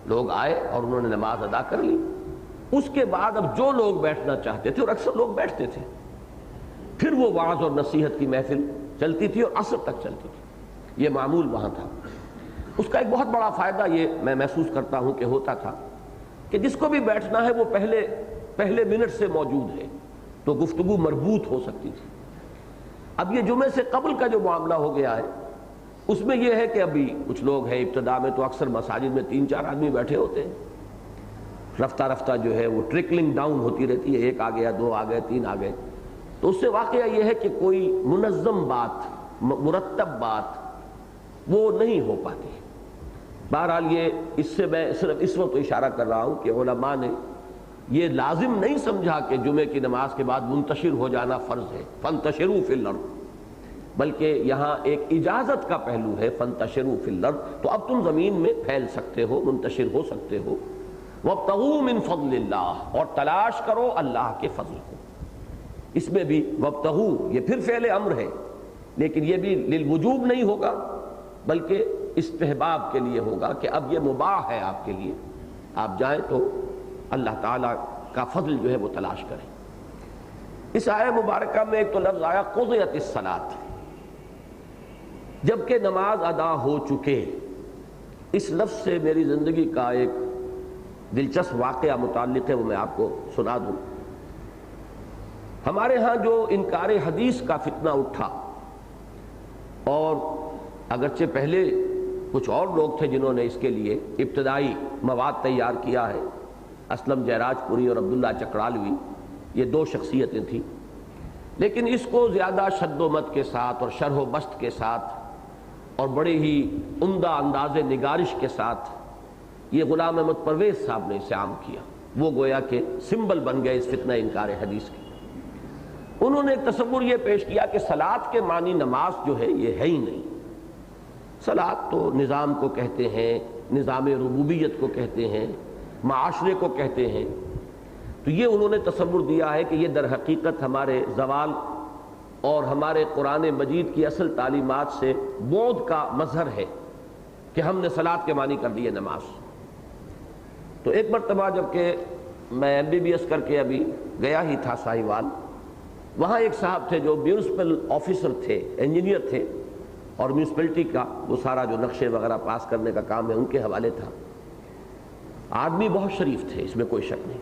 لوگ آئے اور انہوں نے نماز ادا کر لی، اس کے بعد اب جو لوگ بیٹھنا چاہتے تھے، اور اکثر لوگ بیٹھتے تھے، پھر وہ وعظ اور نصیحت کی محفل چلتی تھی اور عصر تک چلتی تھی، یہ معمول وہاں تھا۔ اس کا ایک بہت بڑا فائدہ یہ میں محسوس کرتا ہوں کہ ہوتا تھا کہ جس کو بھی بیٹھنا ہے وہ پہلے منٹ سے موجود ہے، تو گفتگو مربوط ہو سکتی تھی۔ اب یہ جمعے سے قبل کا جو معاملہ ہو گیا ہے اس میں یہ ہے کہ ابھی کچھ لوگ ہیں ابتدا میں تو اکثر مساجد میں 3-4 آدمی بیٹھے ہوتے ہیں، رفتہ رفتہ جو ہے وہ ٹرکلنگ ڈاؤن ہوتی رہتی ہے، 1 آ گیا، 2 آ گئے، 3 آ گئے، تو اس سے واقعہ یہ ہے کہ کوئی منظم بات، مرتب بات وہ نہیں ہو پاتی۔ بہرحال یہ اس سے میں صرف اس وقت اشارہ کر رہا ہوں کہ علماء نے یہ لازم نہیں سمجھا کہ جمعے کی نماز کے بعد منتشر ہو جانا فرض ہے، فانتشروا فی الارض، بلکہ یہاں ایک اجازت کا پہلو ہے، فانتشروا فی الارض، تو اب تم زمین میں پھیل سکتے ہو، منتشر ہو سکتے ہو، وابتغوا من فضل اللہ، اور تلاش کرو اللہ کے فضل کو۔ اس میں بھی وابتغوا یہ پھر فعل امر ہے، لیکن یہ بھی للوجوب نہیں ہوگا بلکہ استحباب کے لیے ہوگا کہ اب یہ مباح ہے آپ کے لیے، آپ جائیں تو اللہ تعالیٰ کا فضل جو ہے وہ تلاش کریں۔ اس آیہ مبارکہ میں ایک تو لفظ آیا قضیت الصلاۃ، جبکہ نماز ادا ہو چکے۔ اس لفظ سے میری زندگی کا ایک دلچسپ واقعہ متعلق ہے، وہ میں آپ کو سنا دوں۔ ہمارے ہاں جو انکار حدیث کا فتنہ اٹھا، اور اگرچہ پہلے کچھ اور لوگ تھے جنہوں نے اس کے لیے ابتدائی مواد تیار کیا ہے، اسلم جیراج پوری اور عبداللہ چکرالوی، یہ 2 شخصیتیں تھیں، لیکن اس کو زیادہ شد و مت کے ساتھ اور شرح و بسط کے ساتھ اور بڑے ہی عمدہ انداز نگارش کے ساتھ یہ غلام احمد پرویز صاحب نے اسے عام کیا۔ وہ گویا کہ سمبل بن گئے اس فتنہ انکار حدیث کے۔ انہوں نے ایک تصور یہ پیش کیا کہ صلاۃ کے معنی نماز جو ہے یہ ہے ہی نہیں، صلاۃ تو نظام کو کہتے ہیں، نظام ربوبیت کو کہتے ہیں، معاشرے کو کہتے ہیں، تو یہ انہوں نے تصور دیا ہے کہ یہ در حقیقت ہمارے زوال اور ہمارے قرآن مجید کی اصل تعلیمات سے بعد کا مظہر ہے کہ ہم نے صلاۃ کے معنی کر دیے نماز۔ تو ایک مرتبہ جب کہ میں MBBS کر کے ابھی گیا ہی تھا ساہیوال، وہاں ایک صاحب تھے جو میونسپل آفیسر تھے، انجینئر تھے، اور میونسپلٹی کا وہ سارا جو نقشے وغیرہ پاس کرنے کا کام ہے ان کے حوالے تھا۔ آدمی بہت شریف تھے، اس میں کوئی شک نہیں،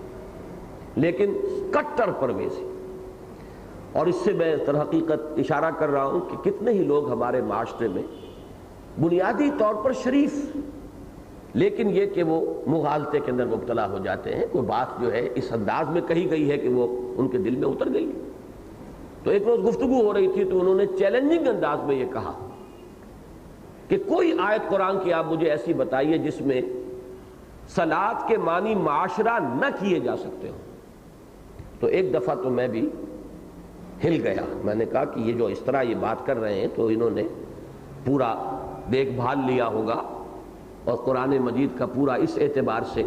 لیکن کٹر پرویزی۔ اور اس سے میں در حقیقت اشارہ کر رہا ہوں کہ کتنے ہی لوگ ہمارے معاشرے میں بنیادی طور پر شریف، لیکن یہ کہ وہ مغالطے کے اندر مبتلا ہو جاتے ہیں، کوئی بات جو ہے اس انداز میں کہی گئی ہے کہ وہ ان کے دل میں اتر گئی۔ تو ایک روز گفتگو ہو رہی تھی تو انہوں نے چیلنجنگ انداز میں یہ کہا کہ کوئی آیت قرآن کی آپ مجھے ایسی بتائیے جس میں صلاۃ کے معنی معاشرہ نہ کیے جا سکتے ہوں۔ تو ایک دفعہ تو میں بھی ہل گیا، میں نے کہا کہ یہ جو اس طرح یہ بات کر رہے ہیں تو انہوں نے پورا دیکھ بھال لیا ہوگا، اور قرآن مجید کا پورا اس اعتبار سے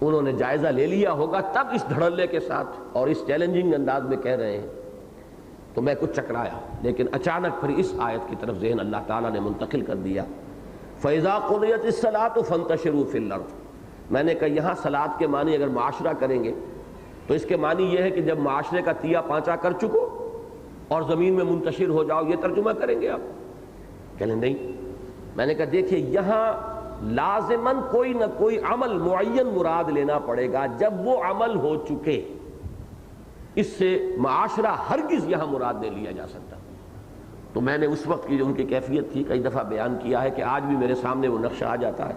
انہوں نے جائزہ لے لیا ہوگا، تب اس دھڑلے کے ساتھ اور اس چیلنجنگ انداز میں کہہ رہے ہیں۔ تو میں کچھ چکرایا، لیکن اچانک پھر اس آیت کی طرف ذہن اللہ تعالیٰ نے منتقل کر دیا، فَإِذَا قُضِيَتِ الصَّلَاةُ فَانتَشِرُوا فِي الْأَرْضِ۔ میں نے کہا یہاں صلاۃ کے معنی اگر معاشرہ کریں گے تو اس کے معنی یہ ہے کہ جب معاشرے کا تیا پانچا کر چکو اور زمین میں منتشر ہو جاؤ، یہ ترجمہ کریں گے آپ؟ کہنے نہیں۔ میں نے کہا دیکھیے یہاں لازماً کوئی نہ کوئی عمل معین مراد لینا پڑے گا، جب وہ عمل ہو چکے، اس سے معاشرہ ہرگز یہاں مراد نہیں لیا جا سکتا۔ تو میں نے اس وقت کی جو ان کی کیفیت تھی کئی دفعہ بیان کیا ہے کہ آج بھی میرے سامنے وہ نقشہ آ جاتا ہے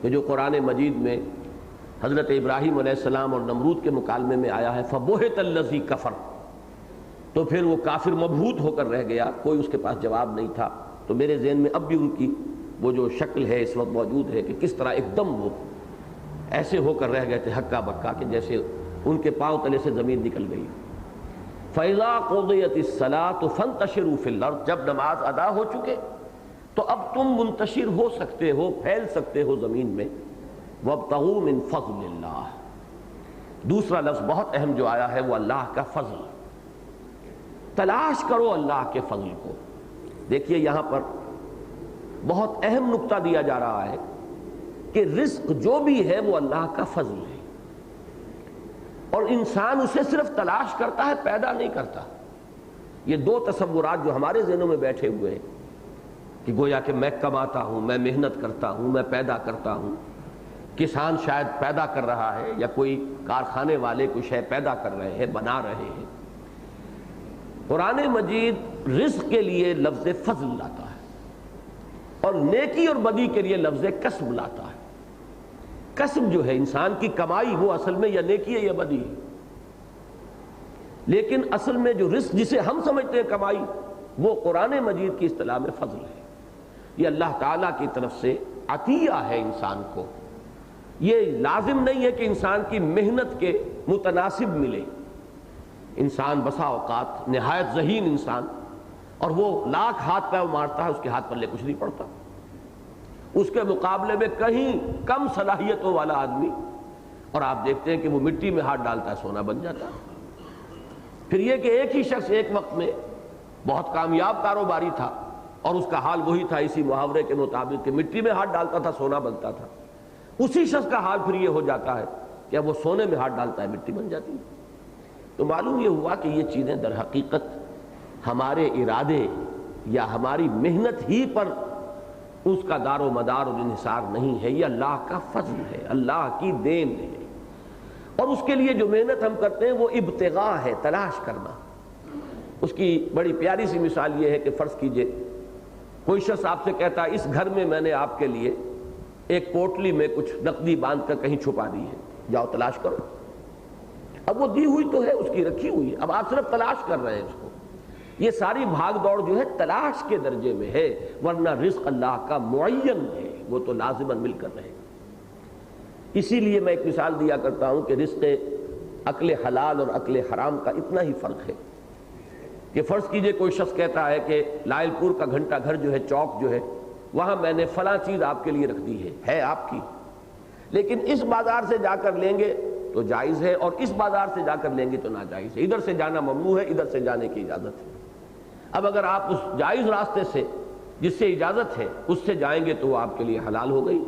کہ جو قرآن مجید میں حضرت ابراہیم علیہ السلام اور نمرود کے مکالمے میں آیا ہے، فَبُہِتَ الَّذِي كَفَرَ، تو پھر وہ کافر مبہوت ہو کر رہ گیا، کوئی اس کے پاس جواب نہیں تھا۔ تو میرے ذہن میں اب بھی ان کی وہ جو شکل ہے اس وقت موجود ہے کہ کس طرح ایک دم وہ ایسے ہو کر رہ گئے تھے ہکا بکا کہ جیسے ان کے پاؤں تلے سے زمین نکل گئی۔ فَإِذَا قُضِيَتِ الصَّلَاةُ فَانتَشِرُوا فِي الْأَرْضِ، جب نماز ادا ہو چکے تو اب تم منتشر ہو سکتے ہو، پھیل سکتے ہو زمین میں۔ وَابْتَغُوا مِن فَضْلِ اللَّهِ، دوسرا لفظ بہت اہم جو آیا ہے وہ اللہ کا فضل، تلاش کرو اللہ کے فضل کو۔ دیکھیے یہاں پر بہت اہم نقطہ دیا جا رہا ہے کہ رزق جو بھی ہے وہ اللہ کا فضل ہے، اور انسان اسے صرف تلاش کرتا ہے، پیدا نہیں کرتا۔ یہ دو تصورات جو ہمارے ذہنوں میں بیٹھے ہوئے ہیں کہ گویا کہ میں کماتا ہوں، میں محنت کرتا ہوں، میں پیدا کرتا ہوں، کسان شاید پیدا کر رہا ہے یا کوئی کارخانے والے کوئی شے پیدا کر رہے ہیں، بنا رہے ہیں، قرآن مجید رزق کے لیے لفظ فضل لاتا ہے اور نیکی اور بدی کے لیے لفظ کسب لاتا ہے۔ کسب جو ہے انسان کی کمائی، وہ اصل میں یا نیکی ہے یا بدی ہے، لیکن اصل میں جو رزق جسے ہم سمجھتے ہیں کمائی، وہ قرآن مجید کی اصطلاح میں فضل ہے۔ یہ اللہ تعالیٰ کی طرف سے عطیہ ہے انسان کو۔ یہ لازم نہیں ہے کہ انسان کی محنت کے متناسب ملے۔ انسان بسا اوقات نہایت ذہین انسان، اور وہ لاکھ ہاتھ پہ مارتا ہے، اس کے ہاتھ پلے کچھ نہیں پڑتا۔ اس کے مقابلے میں کہیں کم صلاحیتوں والا آدمی، اور آپ دیکھتے ہیں کہ وہ مٹی میں ہاتھ ڈالتا ہے سونا بن جاتا ہے۔ پھر یہ کہ ایک ہی شخص ایک وقت میں بہت کامیاب کاروباری تھا، اور اس کا حال وہی تھا اسی محاورے کے مطابق کہ مٹی میں ہاتھ ڈالتا تھا سونا بنتا تھا۔ اسی شخص کا حال پھر یہ ہو جاتا ہے کہ اب وہ سونے میں ہاتھ ڈالتا ہے مٹی بن جاتی ہے۔ تو معلوم یہ ہوا کہ یہ چیزیں در حقیقت ہمارے ارادے یا ہماری محنت ہی پر اس کا دار و مدار اور انحصار نہیں ہے، یہ اللہ کا فضل ہے، اللہ کی دین ہے۔ اور اس کے لیے جو محنت ہم کرتے ہیں وہ ابتغاء ہے، تلاش کرنا۔ اس کی بڑی پیاری سی مثال یہ ہے کہ فرض کیجئے کوئی شخص آپ سے کہتا ہے اس گھر میں نے آپ کے لیے ایک پوٹلی میں کچھ نقدی باندھ کر کہیں چھپا دی ہے، جاؤ تلاش کرو۔ اب وہ دی ہوئی تو ہے، اس کی رکھی ہوئی ہے، اب آپ صرف تلاش کر رہے ہیں اس کو۔ یہ ساری بھاگ دوڑ جو ہے تلاش کے درجے میں ہے، ورنہ رزق اللہ کا معین ہے، وہ تو لازماً مل کر رہے گا۔ اسی لیے میں ایک مثال دیا کرتا ہوں کہ رزق اکل حلال اور اکل حرام کا اتنا ہی فرق ہے کہ فرض کیجئے کوئی شخص کہتا ہے کہ لائل پور کا گھنٹہ گھر جو ہے، چوک جو ہے، وہاں میں نے فلاں چیز آپ کے لیے رکھ دی ہے آپ کی، لیکن اس بازار سے جا کر لیں گے تو جائز ہے، اور اس بازار سے جا کر لیں گے تو ناجائز ہے۔ ادھر سے جانا ممنوع ہے، ادھر سے جانے کی اجازت ہے۔ اب اگر آپ اس جائز راستے سے جس سے اجازت ہے اس سے جائیں گے تو وہ آپ کے لیے حلال ہو گئی،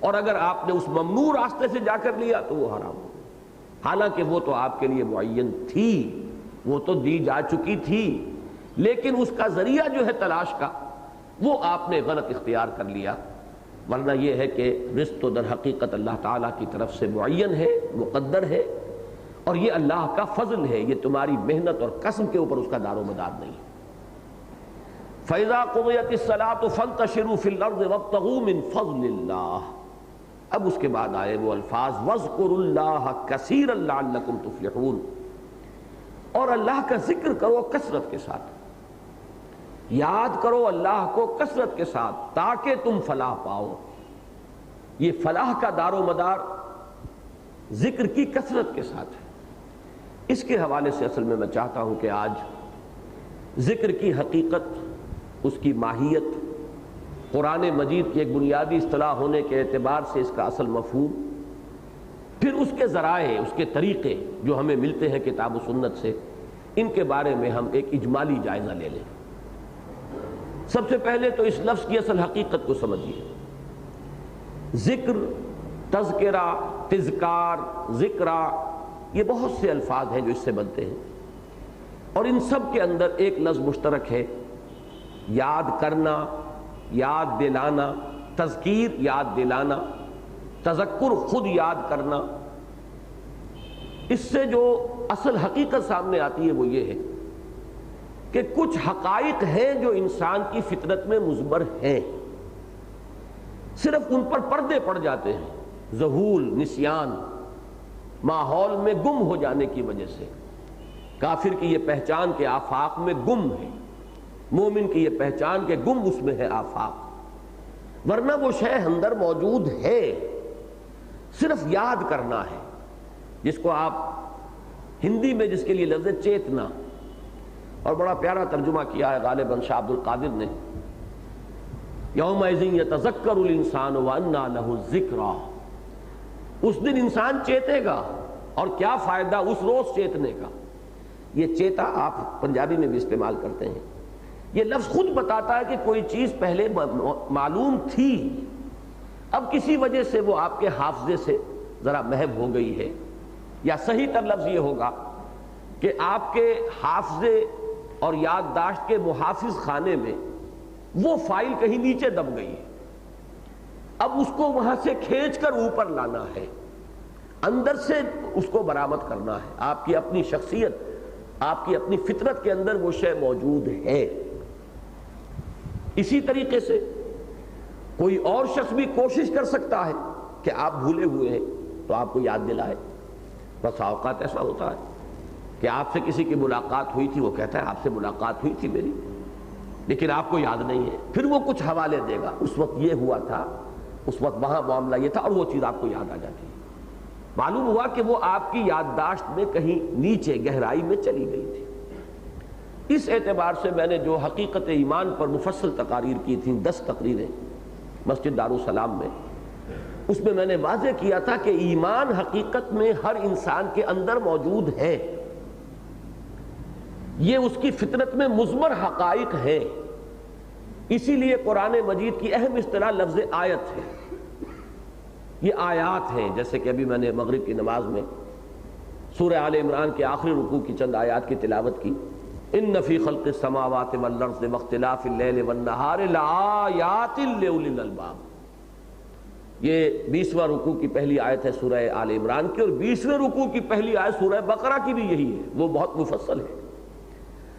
اور اگر آپ نے اس ممنوع راستے سے جا کر لیا تو وہ حرام ہو گئی، حالانکہ وہ تو آپ کے لیے معین تھی، وہ تو دی جا چکی تھی، لیکن اس کا ذریعہ جو ہے تلاش کا وہ آپ نے غلط اختیار کر لیا۔ ورنہ یہ ہے کہ رزق تو در حقیقت اللہ تعالیٰ کی طرف سے معین ہے، مقدر ہے، اور یہ اللہ کا فضل ہے، یہ تمہاری محنت اور کسب کے اوپر اس کا دار و مدار نہیں۔ فَإِذَا قُضِيَتِ الصَّلَاةُ فَانتَشِرُوا فِي الْأَرْضِ وَابْتَغُوا مِنْ فَضْلِ اللَّهِ۔ اب اس کے بعد آئے وہ الفاظ وَاذْكُرُوا اللَّهَ كَثِيرًا لَعَلَّكُمْ تُفْلِحُونَ، اور اللہ کا ذکر کرو کثرت کے ساتھ، یاد کرو اللہ کو کثرت کے ساتھ تاکہ تم فلاح پاؤ۔ یہ فلاح کا دار و مدار ذکر کی کثرت کے ساتھ ہے۔ اس کے حوالے سے اصل میں میں چاہتا ہوں کہ آج ذکر کی حقیقت، اس کی ماہیت، قرآن مجید کی ایک بنیادی اصطلاح ہونے کے اعتبار سے اس کا اصل مفہوم، پھر اس کے ذرائع، اس کے طریقے جو ہمیں ملتے ہیں کتاب و سنت سے، ان کے بارے میں ہم ایک اجمالی جائزہ لے لیں۔ سب سے پہلے تو اس لفظ کی اصل حقیقت کو سمجھیے۔ ذکر، تذکرہ، تذکار، ذکرہ، یہ بہت سے الفاظ ہیں جو اس سے بنتے ہیں، اور ان سب کے اندر ایک لفظ مشترک ہے، یاد کرنا، یاد دلانا، تذکیر یاد دلانا، تذکر خود یاد کرنا۔ اس سے جو اصل حقیقت سامنے آتی ہے وہ یہ ہے کہ کچھ حقائق ہیں جو انسان کی فطرت میں مضمر ہیں، صرف ان پر پردے پڑ جاتے ہیں، ذہول، نسیان، ماحول میں گم ہو جانے کی وجہ سے۔ کافر کی یہ پہچان کہ آفاق میں گم ہے، مومن کی یہ پہچان کہ گم اس میں ہے آفاق، ورنہ وہ شے اندر موجود ہے، صرف یاد کرنا ہے، جس کو آپ ہندی میں جس کے لیے لفظ چیتنا، اور بڑا پیارا ترجمہ کیا ہے غالباً شاہ عبد القادر نے، یومئذ یتذکر الانسان وانیٰ لہ الذکریٰ، اس دن انسان چیتے گا، اور کیا فائدہ اس روز چیتنے کا۔ یہ چیتا آپ پنجابی میں بھی استعمال کرتے ہیں، یہ لفظ خود بتاتا ہے کہ کوئی چیز پہلے معلوم تھی، اب کسی وجہ سے وہ آپ کے حافظے سے ذرا محو ہو گئی ہے، یا صحیح تر لفظ یہ ہوگا کہ آپ کے حافظے اور یادداشت کے محافظ خانے میں وہ فائل کہیں نیچے دب گئی ہے، اب اس کو وہاں سے کھینچ کر اوپر لانا ہے، اندر سے اس کو برآمد کرنا ہے۔ آپ کی اپنی شخصیت آپ کی اپنی فطرت کے اندر وہ شے موجود ہے۔ اسی طریقے سے کوئی اور شخص بھی کوشش کر سکتا ہے کہ آپ بھولے ہوئے ہیں تو آپ کو یاد دلائے۔ بس اوقات ایسا ہوتا ہے کہ آپ سے کسی کی ملاقات ہوئی تھی، وہ کہتا ہے آپ سے ملاقات ہوئی تھی میری، لیکن آپ کو یاد نہیں ہے، پھر وہ کچھ حوالے دے گا، اس وقت یہ ہوا تھا، اس وقت وہاں معاملہ یہ تھا، اور وہ چیز آپ کو یاد آ جاتی ہے۔ معلوم ہوا کہ وہ آپ کی یادداشت میں کہیں نیچے گہرائی میں چلی گئی تھی۔ اس اعتبار سے میں نے جو حقیقت ایمان پر مفصل تقاریر کی تھیں، 10 تقریریں مسجد دارالسلام میں، اس میں نے واضح کیا تھا کہ ایمان حقیقت میں ہر انسان کے اندر موجود ہے، یہ اس کی فطرت میں مضمر حقائق ہے۔ اسی لیے قرآن مجید کی اہم اصطلاح لفظ آیت ہے۔ یہ آیات ہیں، جیسے کہ ابھی میں نے مغرب کی نماز میں سورہ آل عمران کے آخری رکوع کی چند آیات کی تلاوت کی، ان فی خلق السماوات والارض واختلاف اللیل والنہار لآیات لأولی الالباب۔ یہ 20واں رکوع کی پہلی آیت ہے سورہ آل عمران کی، اور 20ویں رکوع کی پہلی آیت سورہ بقرہ کی بھی یہی ہے، وہ بہت مفصل ہے۔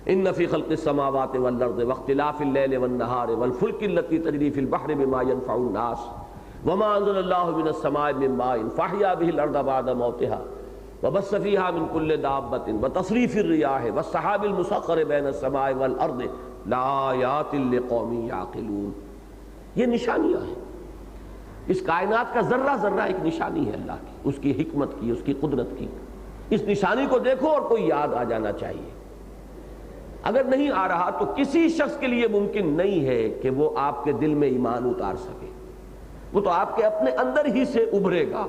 ان فی خلق السماوات والارض واختلاف اللیل والنہار والفلک التی تجری فی البحر بما ينفع الناس وما انزل اللہ من السماء من ماء فاحیا به الارض بعد موتها وبث فیہا من کل دابۃ وتصریف الریاح والسحاب المسخر بین السماء والارض لآیات لقوم یعقلون۔ یہ نشانیاں ہیں، اس کائنات کا ذرہ ذرہ ایک نشانی ہے اللہ کی، اس کی حکمت کی، اس کی قدرت کی۔ اس نشانی کو دیکھو اور کوئی یاد آ جانا چاہیے۔ اگر نہیں آ رہا تو کسی شخص کے لیے ممکن نہیں ہے کہ وہ آپ کے دل میں ایمان اتار سکے، وہ تو آپ کے اپنے اندر ہی سے ابھرے گا،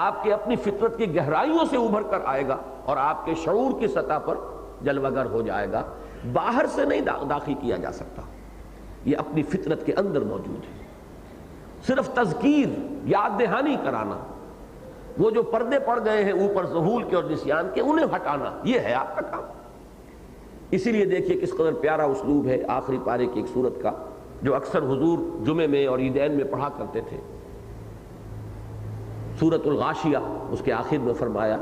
آپ کے اپنی فطرت کی گہرائیوں سے ابھر کر آئے گا اور آپ کے شعور کی سطح پر جلوہ گر ہو جائے گا، باہر سے نہیں داخل کیا جا سکتا، یہ اپنی فطرت کے اندر موجود ہے۔ صرف تذکیر، یاد دہانی کرانا، وہ جو پردے پڑ گئے ہیں اوپر ذہول کے اور نسیان کے، انہیں ہٹانا، یہ ہے آپ کا کام۔ اسی لیے دیکھیے کس قدر پیارا اسلوب ہے آخری پارے کی ایک سورت کا، جو اکثر حضور جمعے میں اور عیدین میں پڑھا کرتے تھے۔ سورۃ الغاشیہ، اس کے آخر میں فرمایا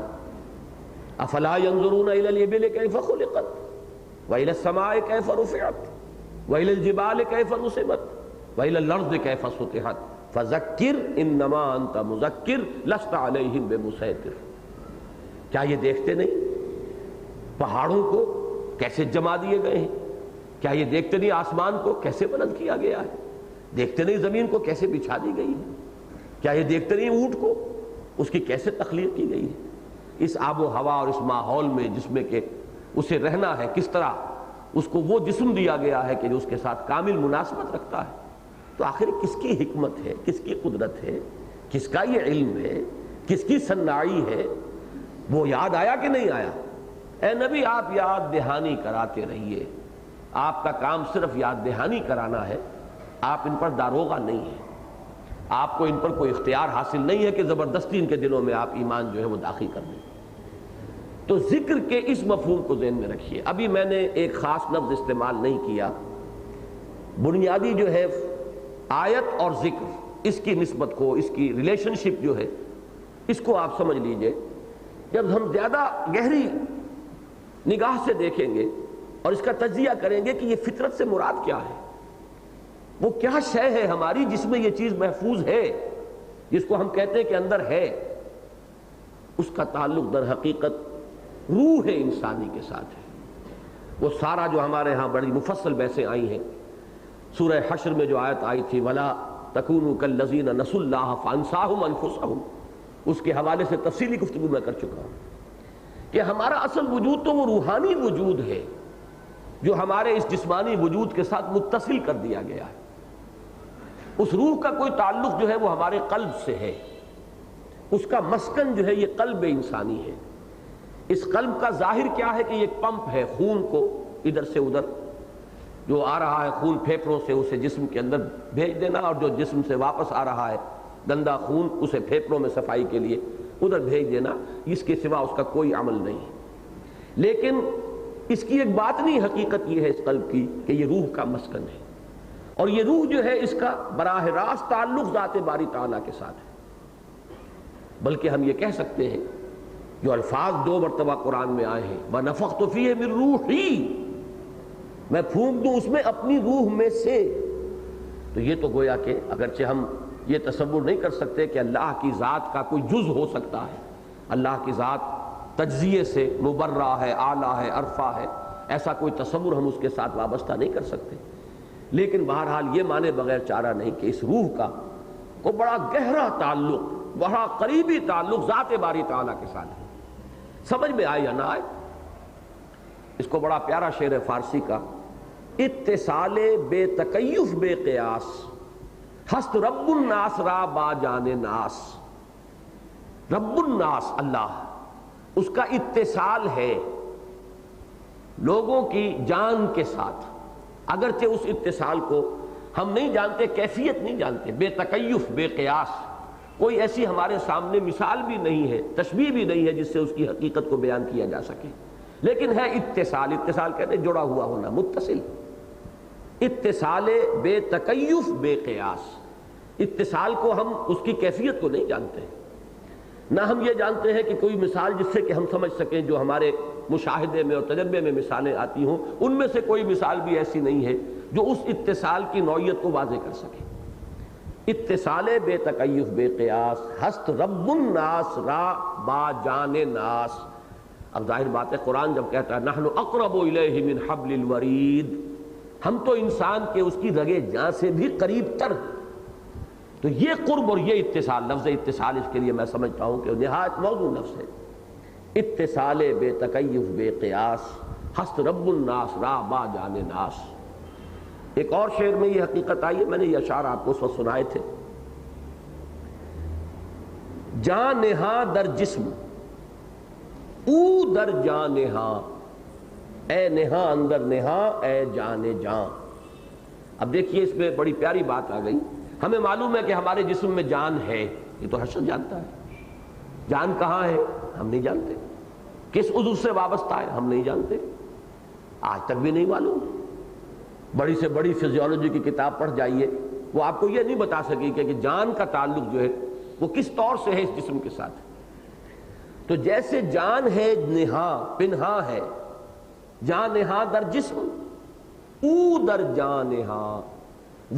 افلا ينظرون الى الابل كيف خلقت والى السماء كيف رفعت والى الجبال كيف نصبت والى الارض كيف سطحت فذكر انما انت مذكر لست عليهم بمسيطر۔ کیا یہ دیکھتے نہیں پہاڑوں کو کیسے جما دیے گئے ہیں؟ کیا یہ دیکھتے نہیں آسمان کو کیسے بلند کیا گیا ہے؟ دیکھتے نہیں زمین کو کیسے بچھا دی گئی ہے؟ کیا یہ دیکھتے نہیں اونٹ کو اس کی کیسے تخلیق کی گئی ہے؟ اس آب و ہوا اور اس ماحول میں جس میں کہ اسے رہنا ہے، کس طرح اس کو وہ جسم دیا گیا ہے کہ جو اس کے ساتھ کامل مناسبت رکھتا ہے۔ تو آخر کس کی حکمت ہے، کس کی قدرت ہے، کس کا یہ علم ہے، کس کی صناعی ہے، وہ یاد آیا کہ نہیں آیا؟ اے نبی، آپ یاد دہانی کراتے رہیے، آپ کا کام صرف یاد دہانی کرانا ہے، آپ ان پر داروغہ نہیں ہیں، آپ کو ان پر کوئی اختیار حاصل نہیں ہے کہ زبردستی ان کے دلوں میں آپ ایمان جو ہے وہ داخل کر دیں۔ تو ذکر کے اس مفہوم کو ذہن میں رکھیے۔ ابھی میں نے ایک خاص لفظ استعمال نہیں کیا، بنیادی جو ہے آیت اور ذکر، اس کی نسبت کو، اس کی ریلیشن شپ جو ہے، اس کو آپ سمجھ لیجئے۔ جب ہم زیادہ گہری نگاہ سے دیکھیں گے اور اس کا تجزیہ کریں گے کہ یہ فطرت سے مراد کیا ہے، وہ کیا شے ہے ہماری جس میں یہ چیز محفوظ ہے، جس کو ہم کہتے ہیں کہ اندر ہے، اس کا تعلق در حقیقت روح انسانی کے ساتھ ہے۔ وہ سارا جو ہمارے ہاں بڑی مفصل بحثیں آئی ہیں، سورہ حشر میں جو آیت آئی تھی وَلَا تَكُونُوا كَالَّذِينَ نَسُوا اللَّهَ فَأَنسَاهُمْ أَنفُسَهُمْ، اس کے حوالے سے تفصیلی گفتگو میں کر چکا ہوں کہ ہمارا اصل وجود تو وہ روحانی وجود ہے جو ہمارے اس جسمانی وجود کے ساتھ متصل کر دیا گیا ہے۔ اس روح کا کوئی تعلق جو ہے وہ ہمارے قلب سے ہے، اس کا مسکن جو ہے یہ قلب انسانی ہے۔ اس قلب کا ظاہر کیا ہے کہ یہ پمپ ہے، خون کو ادھر سے ادھر جو آ رہا ہے، خون پھیپھڑوں سے اسے جسم کے اندر بھیج دینا، اور جو جسم سے واپس آ رہا ہے گندا خون اسے پھیپھڑوں میں صفائی کے لیے ادھر بھیج دینا، اس کے سوا اس کا کوئی عمل نہیں۔ لیکن اس کی ایک باطنی حقیقت یہ ہے اس قلب کی کہ یہ روح کا مسکن ہے، اور یہ روح جو ہے اس کا براہ راست تعلق ذات باری تعالیٰ کے ساتھ ہے۔ بلکہ ہم یہ کہہ سکتے ہیں جو الفاظ 2 مرتبہ قرآن میں آئے ہیں وَنَفَخْتُ فِيهِ مِن رُوحِي، میں پھونک دوں اس میں اپنی روح میں سے، تو یہ تو گویا کہ اگرچہ ہم یہ تصور نہیں کر سکتے کہ اللہ کی ذات کا کوئی جز ہو سکتا ہے، اللہ کی ذات تجزیے سے مبرہ ہے، اعلیٰ ہے، ارفع ہے، ایسا کوئی تصور ہم اس کے ساتھ وابستہ نہیں کر سکتے، لیکن بہرحال یہ مانے بغیر چارہ نہیں کہ اس روح کا کو بڑا گہرا تعلق، بڑا قریبی تعلق ذات باری تعالیٰ کے ساتھ ہے۔ سمجھ میں آئے یا نہ آئے، اس کو بڑا پیارا شعر فارسی کا اتصال بے تکیف بے قیاس ہست رب الناس را با جان ناس، رب الناس اللہ، اس کا اتصال ہے لوگوں کی جان کے ساتھ، اگرچہ اس اتصال کو ہم نہیں جانتے، کیفیت نہیں جانتے، بے تکیف بے قیاس، کوئی ایسی ہمارے سامنے مثال بھی نہیں ہے، تشبیہ بھی نہیں ہے جس سے اس کی حقیقت کو بیان کیا جا سکے، لیکن ہے اتصال، اتصال کہتے ہیں جڑا ہوا ہونا، متصل، اتصال بے تکیف بے قیاس، اتصال کو ہم اس کی کیفیت کو نہیں جانتے، نہ ہم یہ جانتے ہیں کہ کوئی مثال جس سے کہ ہم سمجھ سکیں، جو ہمارے مشاہدے میں اور تجربے میں مثالیں آتی ہوں ان میں سے کوئی مثال بھی ایسی نہیں ہے جو اس اتصال کی نوعیت کو واضح کر سکے۔ اتصال بے تکیف بے قیاس ہست رب الناس را با جان ناس۔ اب ظاہر بات ہے قرآن جب کہتا ہے نحن اقرب الیہ من حبل الورید، ہم تو انسان کے اس کی رگے جاں سے بھی قریب تر، تو یہ قرب اور یہ اتصال، لفظ اتصال اس کے لیے میں سمجھتا ہوں کہ نہایت موضوع لفظ ہے۔ اتصال بے تکیف بے قیاس ہست رب الناس را با جان ناس۔ ایک اور شعر میں یہ حقیقت آئی ہے، میں نے یہ اشعار آپ کو اس وقت سنائے تھے، جان نہاں در جسم او در جان نہاں، اے نہاں اندر نہاں اے جان جان۔ اب دیکھیے اس میں بڑی پیاری بات آ گئی، ہمیں معلوم ہے کہ ہمارے جسم میں جان ہے، یہ تو ہر شخص جانتا ہے، جان کہاں ہے ہم نہیں جانتے، کس عضو سے وابستہ ہے ہم نہیں جانتے، آج تک بھی نہیں معلوم۔ بڑی سے بڑی فزیولوجی کی کتاب پڑھ جائیے، وہ آپ کو یہ نہیں بتا سکے کہ جان کا تعلق جو ہے وہ کس طور سے ہے اس جسم کے ساتھ۔ تو جیسے جان ہے نہاں پنہاں ہے، جان نہاں در جسم او در جان نہاں،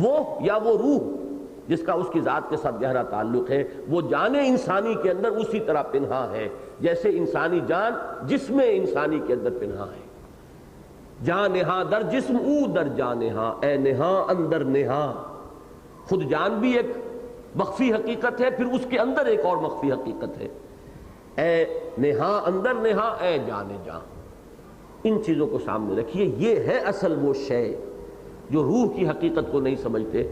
وہ یا وہ روح جس کا اس کی ذات کے ساتھ گہرا تعلق ہے، وہ جان انسانی کے اندر اسی طرح پنہاں ہے جیسے انسانی جان جسم انسانی کے اندر پنہاں ہے۔ جان نہاں در جسم او در جان نہاں، اے نہاں اندر نہاں، خود جان بھی ایک مخفی حقیقت ہے، پھر اس کے اندر ایک اور مخفی حقیقت ہے، اے نہاں اندر نہاں اے جان جان۔ ان چیزوں کو سامنے رکھیے، یہ ہے اصل وہ شے جو روح کی حقیقت کو نہیں سمجھتے،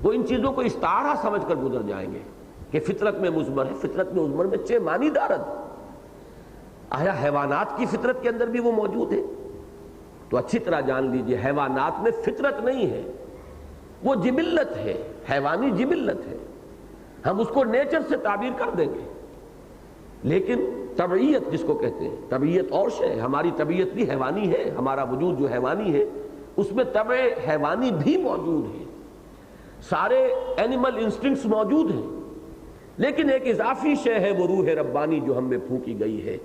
وہ ان چیزوں کو استعارہ سمجھ کر گزر جائیں گے کہ فطرت میں مضمر ہے، فطرت میں مضمر میں چے مانی دارد، آیا حیوانات کی فطرت کے اندر بھی وہ موجود ہے؟ تو اچھی طرح جان لیجئے حیوانات میں فطرت نہیں ہے، وہ جبلت ہے، حیوانی جبلت ہے، ہم اس کو نیچر سے تعبیر کر دیں گے، لیکن طبعیت جس کو کہتے ہیں، طبعیت اور شے ہے، ہماری طبیعت بھی حیوانی ہے، ہمارا وجود جو حیوانی ہے اس میں طبع حیوانی بھی موجود ہے، سارے اینیمل انسٹنکٹس موجود ہیں، لیکن ایک اضافی شے ہے وہ روح ربانی جو ہم میں پھونکی گئی ہے،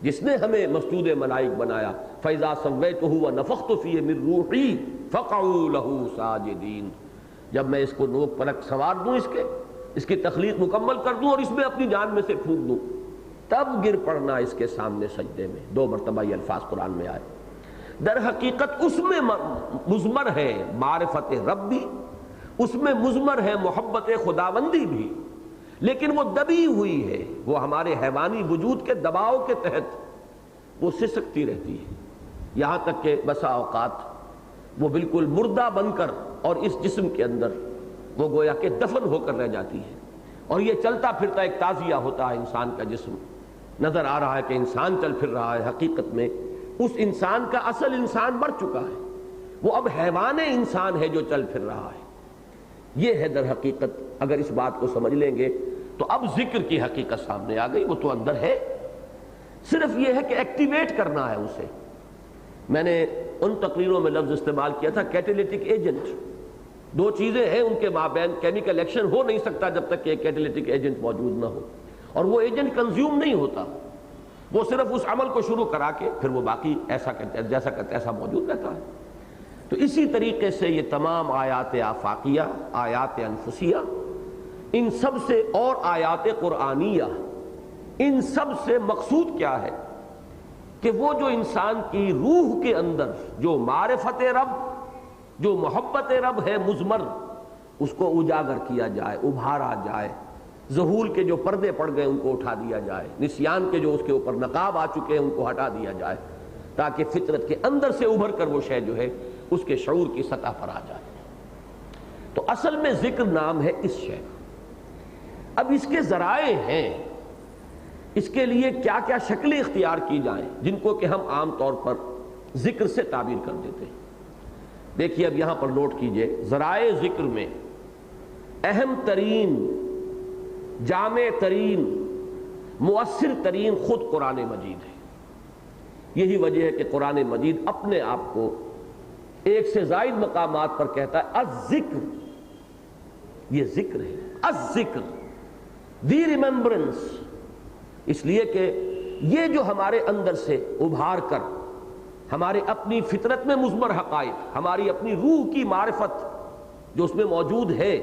جس نے ہمیں مسجود ملائک بنایا، فَإِذَا سَوَّيْتُهُ وَنَفَخْتُ فِيهِ مِن رُوحِي فَقَعُوا لَهُ سَاجِدِينَ۔ جب میں اس کو نوک پلک سنوار دوں، اس کی تخلیق مکمل کر دوں اور اس میں اپنی جان میں سے پھونک دوں، تب گر پڑنا اس کے سامنے سجدے میں۔ 2 مرتبہ یہ الفاظ قرآن میں آئے۔ در حقیقت اس میں مضمر ہے معرفت رب بھی، اس میں مضمر ہے محبت خداوندی بھی، لیکن وہ دبی ہوئی ہے، وہ ہمارے حیوانی وجود کے دباؤ کے تحت وہ سسکتی رہتی ہے، یہاں تک کہ بسا اوقات وہ بالکل مردہ بن کر اور اس جسم کے اندر وہ گویا کہ دفن ہو کر رہ جاتی ہے، اور یہ چلتا پھرتا ایک تازیہ ہوتا ہے انسان کا جسم، نظر آ رہا ہے کہ انسان چل پھر رہا ہے، حقیقت میں اس انسان کا اصل انسان مر چکا ہے، وہ اب حیوان انسان ہے جو چل پھر رہا ہے۔ یہ ہے در حقیقت، اگر اس بات کو سمجھ لیں گے تو اب ذکر کی حقیقت سامنے آ گئی، وہ تو اندر ہے، صرف یہ ہے کہ ایکٹیویٹ کرنا ہے اسے۔ میں نے ان تقریروں میں لفظ استعمال کیا تھا کیٹلیٹک ایجنٹ، 2 چیزیں ہیں ان کے مابین، کیمیکل ایکشن ہو نہیں سکتا جب تک کہ ایک کیٹلیٹک ایجنٹ موجود نہ ہو، اور وہ ایجنٹ کنزیوم نہیں ہوتا، وہ صرف اس عمل کو شروع کرا کے پھر وہ باقی ایسا کرتے جیسا کرتے ایسا موجود رہتا ہے۔ تو اسی طریقے سے یہ تمام آیات آفاقیہ، آیات انفسیہ، ان سب سے اور آیات قرآنیہ، ان سب سے مقصود کیا ہے کہ وہ جو انسان کی روح کے اندر جو معرفت رب، جو محبت رب ہے مضمر، اس کو اجاگر کیا جائے، ابھارا جائے، ظہور کے جو پردے پڑ گئے ان کو اٹھا دیا جائے، نسیان کے جو اس کے اوپر نقاب آ چکے ہیں ان کو ہٹا دیا جائے، تاکہ فطرت کے اندر سے ابھر کر وہ شے جو ہے اس کے شعور کی سطح پر آ جائے۔ تو اصل میں ذکر نام ہے اس شے۔ اب اس کے ذرائع ہیں، اس کے لیے کیا کیا شکلیں اختیار کی جائیں جن کو کہ ہم عام طور پر ذکر سے تعبیر کر دیتے ہیں۔ دیکھیے اب یہاں پر نوٹ کیجئے، ذرائع ذکر میں اہم ترین، جامع ترین، مؤثر ترین خود قرآن مجید ہے۔ یہی وجہ ہے کہ قرآن مجید اپنے آپ کو ایک سے زائد مقامات پر کہتا ہے الذکر، یہ ذکر ہے، الذکر، دی ریممبرنس، اس لیے کہ یہ جو ہمارے اندر سے ابھار کر ہمارے اپنی فطرت میں مضمر حقائق، ہماری اپنی روح کی معرفت جو اس میں موجود ہے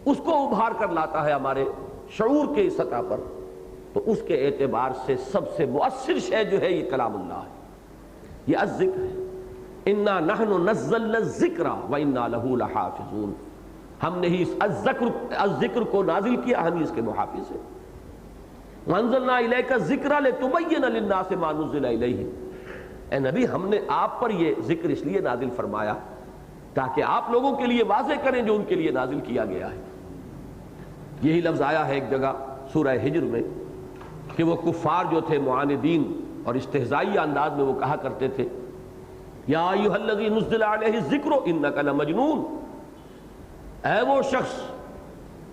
اس کو ابھار کر لاتا ہے ہمارے شعور کے سطح پر، تو اس کے اعتبار سے سب سے مؤثر شے جو ہے یہ کلام اللہ ہے، یہ الذکر ہے۔ انا نحن نزلنا الذکر وانا لہ لحافظون، ہم نے ہی اس الذکر کو نازل کیا، ہم ہی اس کے محافظ ہیں۔ وانزلنا الیک الذکر لتبین للناس ما نزل الیہم، اے نبی ہم نے آپ پر یہ ذکر اس لیے نازل فرمایا تاکہ آپ لوگوں کے لیے واضح کریں جو ان کے لیے نازل کیا گیا ہے۔ یہی لفظ آیا ہے ایک جگہ سورہ ہجر میں کہ وہ کفار جو تھے معاندین اور استہزائی انداز میں وہ کہا کرتے تھے یا ایھا الذی نزل علیہ الذکر انک لمجنون، اے وہ شخص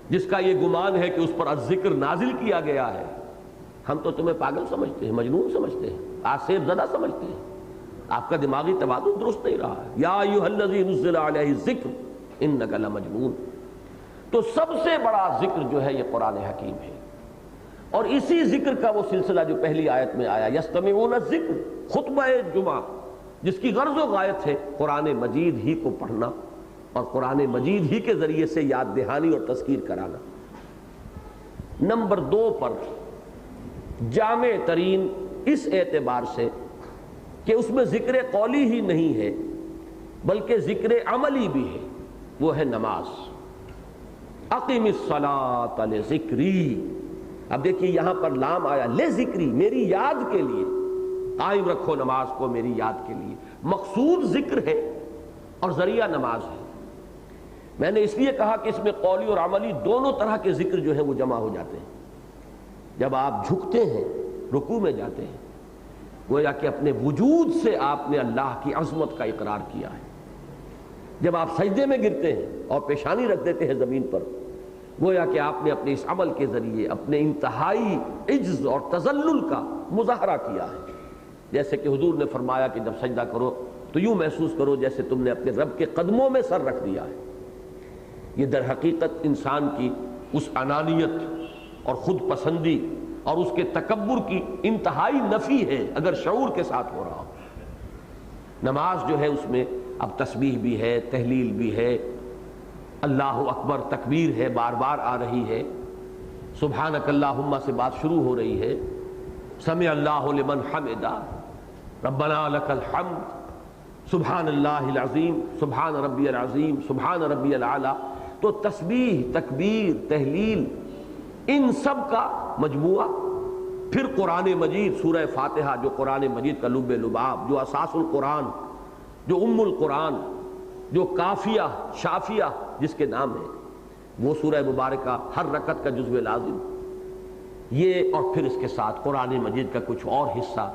جس کا یہ گمان ہے کہ اس پر الذکر نازل کیا گیا ہے، ہم تو تمہیں پاگل سمجھتے ہیں، مجنون سمجھتے ہیں، آسیب زدہ سمجھتے ہیں، آپ کا دماغی توازن درست نہیں رہا ہے۔ یا ایھا الذی نزل علیہ الذکر انک لمجنون۔ تو سب سے بڑا ذکر جو ہے یہ قرآن حکیم ہے، اور اسی ذکر کا وہ سلسلہ جو پہلی آیت میں آیا یستمعون الذکر، خطبہ جمعہ جس کی غرض و غایت ہے قرآن مجید ہی کو پڑھنا اور قرآن مجید ہی کے ذریعے سے یاد دہانی اور تذکیر کرانا۔ نمبر 2 پر جامع ترین اس اعتبار سے کہ اس میں ذکر قولی ہی نہیں ہے بلکہ ذکر عملی بھی ہے، وہ ہے نماز۔ اقم الصلاۃ لذکری، اب دیکھیے یہاں پر لام آیا لذکری، میری یاد کے لیے، قائم رکھو نماز کو میری یاد کے لیے۔ مقصود ذکر ہے اور ذریعہ نماز ہے۔ میں نے اس لیے کہا کہ اس میں قولی اور عملی دونوں طرح کے ذکر جو ہیں وہ جمع ہو جاتے ہیں۔ جب آپ جھکتے ہیں، رکوع میں جاتے ہیں، گویا کہ اپنے وجود سے آپ نے اللہ کی عظمت کا اقرار کیا ہے۔ جب آپ سجدے میں گرتے ہیں اور پیشانی رکھ دیتے ہیں زمین پر، گویا کہ آپ نے اپنے اس عمل کے ذریعے اپنے انتہائی عجز اور تذلل کا مظاہرہ کیا ہے۔ جیسے کہ حضور نے فرمایا کہ جب سجدہ کرو تو یوں محسوس کرو جیسے تم نے اپنے رب کے قدموں میں سر رکھ دیا ہے۔ یہ در حقیقت انسان کی اس انانیت اور خود پسندی اور اس کے تکبر کی انتہائی نفی ہے اگر شعور کے ساتھ ہو رہا ہو۔ نماز جو ہے اس میں اب تسبیح بھی ہے، تہلیل بھی ہے، اللہ اکبر تکبیر ہے، بار بار آ رہی ہے، سبحانک اللہم سے بات شروع ہو رہی ہے، سمع اللہ لمن حمدہ، ربنا لک الحمد، سبحان اللہ العظیم، سبحان ربی العظیم، سبحان ربی الاعلی۔ تو تسبیح، تکبیر، تہلیل، ان سب کا مجموعہ۔ پھر قرآن مجید، سورہ فاتحہ جو قرآن مجید کا لب لباب، جو اساس القرآن، جو ام القرآن، جو کافیہ شافیہ جس کے نام ہے، وہ سورہ مبارکہ ہر رکعت کا جزو لازم، یہ اور پھر اس کے ساتھ قرآن مجید کا کچھ اور حصہ۔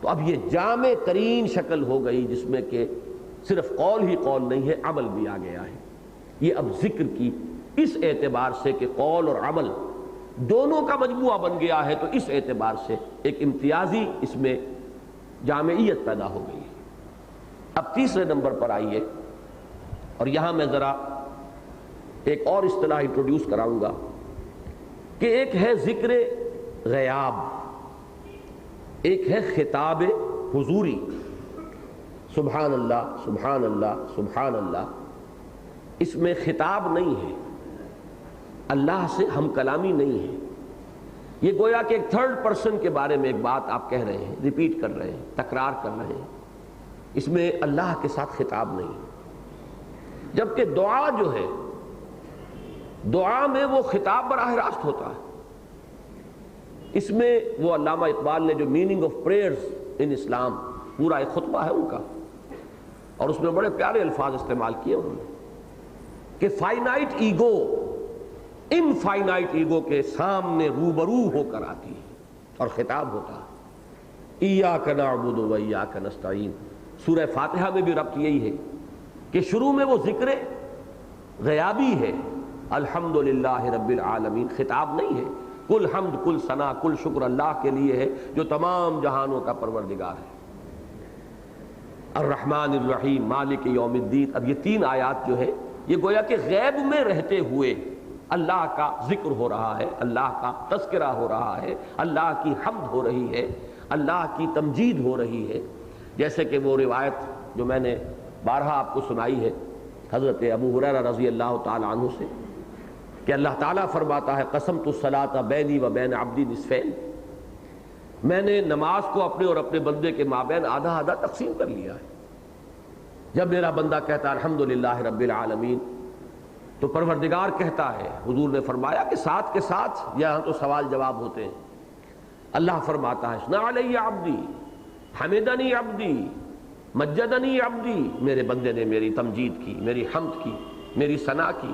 تو اب یہ جامع ترین شکل ہو گئی جس میں کہ صرف قول ہی قول نہیں ہے، عمل بھی آ گیا ہے۔ یہ اب ذکر کی اس اعتبار سے کہ قول اور عمل دونوں کا مجموعہ بن گیا ہے، تو اس اعتبار سے ایک امتیازی اس میں جامعیت پیدا ہو گئی ہے۔ اب تیسرے نمبر پر آئیے، اور یہاں میں ذرا ایک اور اصطلاح انٹروڈیوس کراؤں گا کہ ایک ہے ذکر غیاب، ایک ہے خطاب حضوری، سبحان اللہ سبحان اللہ سبحان اللہ، اس میں خطاب نہیں ہے، اللہ سے ہم کلامی نہیں ہے، یہ گویا کہ ایک تھرڈ پرسن کے بارے میں ایک بات آپ کہہ رہے ہیں، ریپیٹ کر رہے ہیں، تکرار کر رہے ہیں، اس میں اللہ کے ساتھ خطاب نہیں ہے۔ جبکہ دعا جو ہے، دعا میں وہ خطاب براہ راست ہوتا ہے، اس میں وہ علامہ اقبال نے جو میننگ آف پریئرز ان اسلام پورا ایک خطبہ ہے ان کا، اور اس میں بڑے پیارے الفاظ استعمال کیے انہوں نے کہ فائنائٹ ایگو انفائنائٹ ایگو کے سامنے روبرو ہو کر آتی ہے اور خطاب ہوتا ہے، ایاک نعبد و ایاک نستعین۔ سورہ فاتحہ میں بھی ربط یہی ہے کہ شروع میں وہ ذکر غیابی ہے، الحمدللہ رب العالمین، خطاب نہیں ہے، کل حمد کل ثنا کل شکر اللہ کے لیے ہے جو تمام جہانوں کا پروردگار ہے، الرحمن الرحیم مالک یوم الدین۔ اب یہ تین آیات جو ہے یہ گویا کہ غیب میں رہتے ہوئے اللہ کا ذکر ہو رہا ہے، اللہ کا تذکرہ ہو رہا ہے، اللہ کی حمد ہو رہی ہے، اللہ کی تمجید ہو رہی ہے۔ جیسے کہ وہ روایت جو میں نے بارہا آپ کو سنائی ہے حضرت ابو ہریرہ رضی اللہ تعالی عنہ سے کہ اللہ تعالیٰ فرماتا ہے قسمت الصلاۃ بینی و بین عبدی نصفین، میں نے نماز کو اپنے اور اپنے بندے کے مابین آدھا آدھا تقسیم کر لیا ہے۔ جب میرا بندہ کہتا ہے الحمدللہ رب العالمین تو پروردگار کہتا ہے، حضور نے فرمایا کہ ساتھ کے ساتھ یہاں تو سوال جواب ہوتے ہیں، اللہ فرماتا ہے ثنا علی عبدی حمدنی عبدی مجدنی عبدی، میرے بندے نے میری تمجید کی، میری حمد کی، میری ثنا کی۔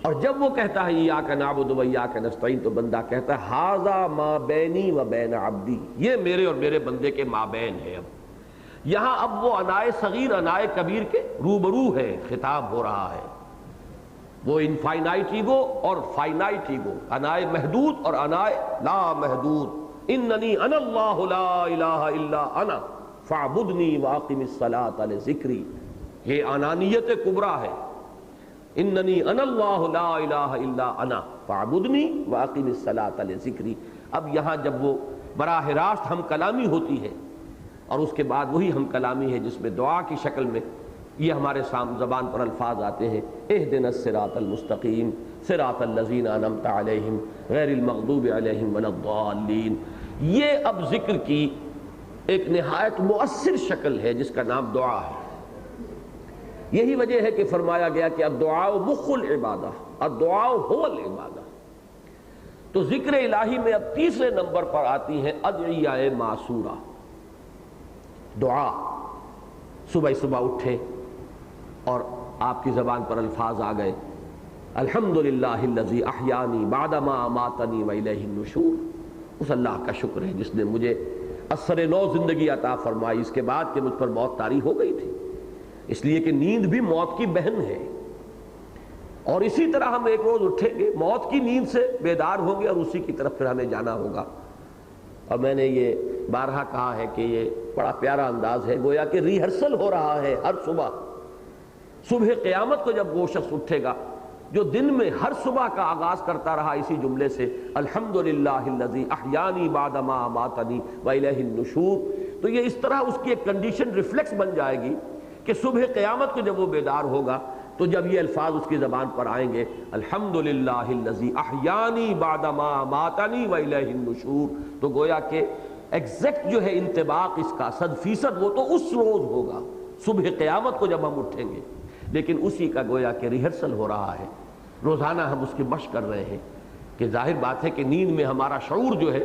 اور جب وہ کہتا ہے ایاک نعبد و ایاک نستعین تو بندہ کہتا ہے ھذا ما بینی و بین عبدی، یہ میرے اور میرے بندے کے مابین ہے۔ اب یہاں اب وہ انائے صغیر انائے کبیر کے روبرو ہے، خطاب ہو رہا ہے، وہ انفائنائٹ ایگو اور فائنائٹ ایگو، انائے محدود اور انائے لا محدود، اننی انا اللہ لا الہ الا انا فاعبدنی واقم الصلاۃ لذکری، یہ انانیت کبریٰ ہے، اننی انا اللہ لا الہ الا انا فاعبدنی واقم الصلاۃ لذکری۔ اب یہاں جب وہ براہ راست ہم کلامی ہوتی ہے اور اس کے بعد وہی ہم کلامی ہے جس میں دعا کی شکل میں یہ ہمارے زبان پر الفاظ آتے ہیں اہدنا الصراط المستقیم صراط الذین انعمت علیہم غیر المغضوب علیہم ولا الضالین۔ یہ اب ذکر کی ایک نہایت مؤثر شکل ہے جس کا نام دعا ہے۔ یہی وجہ ہے کہ فرمایا گیا کہ الدعاء مخ العبادہ، الدعاء هو العبادہ۔ تو ذکر الہی میں اب تیسرے نمبر پر آتی ہیں ادعیہ معصورہ، دعا۔ صبح صبح اٹھے اور آپ کی زبان پر الفاظ آ گئے الحمدللہ الذی احیانی بعد ما اماتنی والیہ النشور، اس اللہ کا شکر ہے جس نے مجھے اثر نو زندگی عطا فرمائی، اس کے بعد کہ مجھ پر موت طاری ہو گئی تھی، اس لیے کہ نیند بھی موت کی بہن ہے، اور اسی طرح ہم ایک روز اٹھیں گے، موت کی نیند سے بیدار ہوں گے اور اسی کی طرف پھر ہمیں جانا ہوگا۔ اور میں نے یہ بارہا کہا ہے کہ یہ بڑا پیارا انداز ہے، گویا کہ ریہرسل ہو رہا ہے ہر صبح۔ صبح قیامت کو جب وہ شخص اٹھے گا جو دن میں ہر صبح کا آغاز کرتا رہا اسی جملے سے الحمدللہ الذی احیانی بعد ما اماتنی والیہ النشور، تو یہ اس طرح اس کی ایک کنڈیشن ریفلیکس بن جائے گی کہ صبح قیامت کو جب وہ بیدار ہوگا تو جب یہ الفاظ اس کی زبان پر آئیں گے الحمدللہ الذی احیانی بعد ما اماتنی والیہ النشور، تو گویا کہ ایگزیکٹ جو ہے انطباق اس کا 100% وہ تو اس روز ہوگا صبح قیامت کو جب ہم اٹھیں گے، لیکن اسی کا گویا کہ ریہرسل ہو رہا ہے، روزانہ ہم اس کی مشق کر رہے ہیں کہ ظاہر بات ہے کہ نیند میں ہمارا شعور جو ہے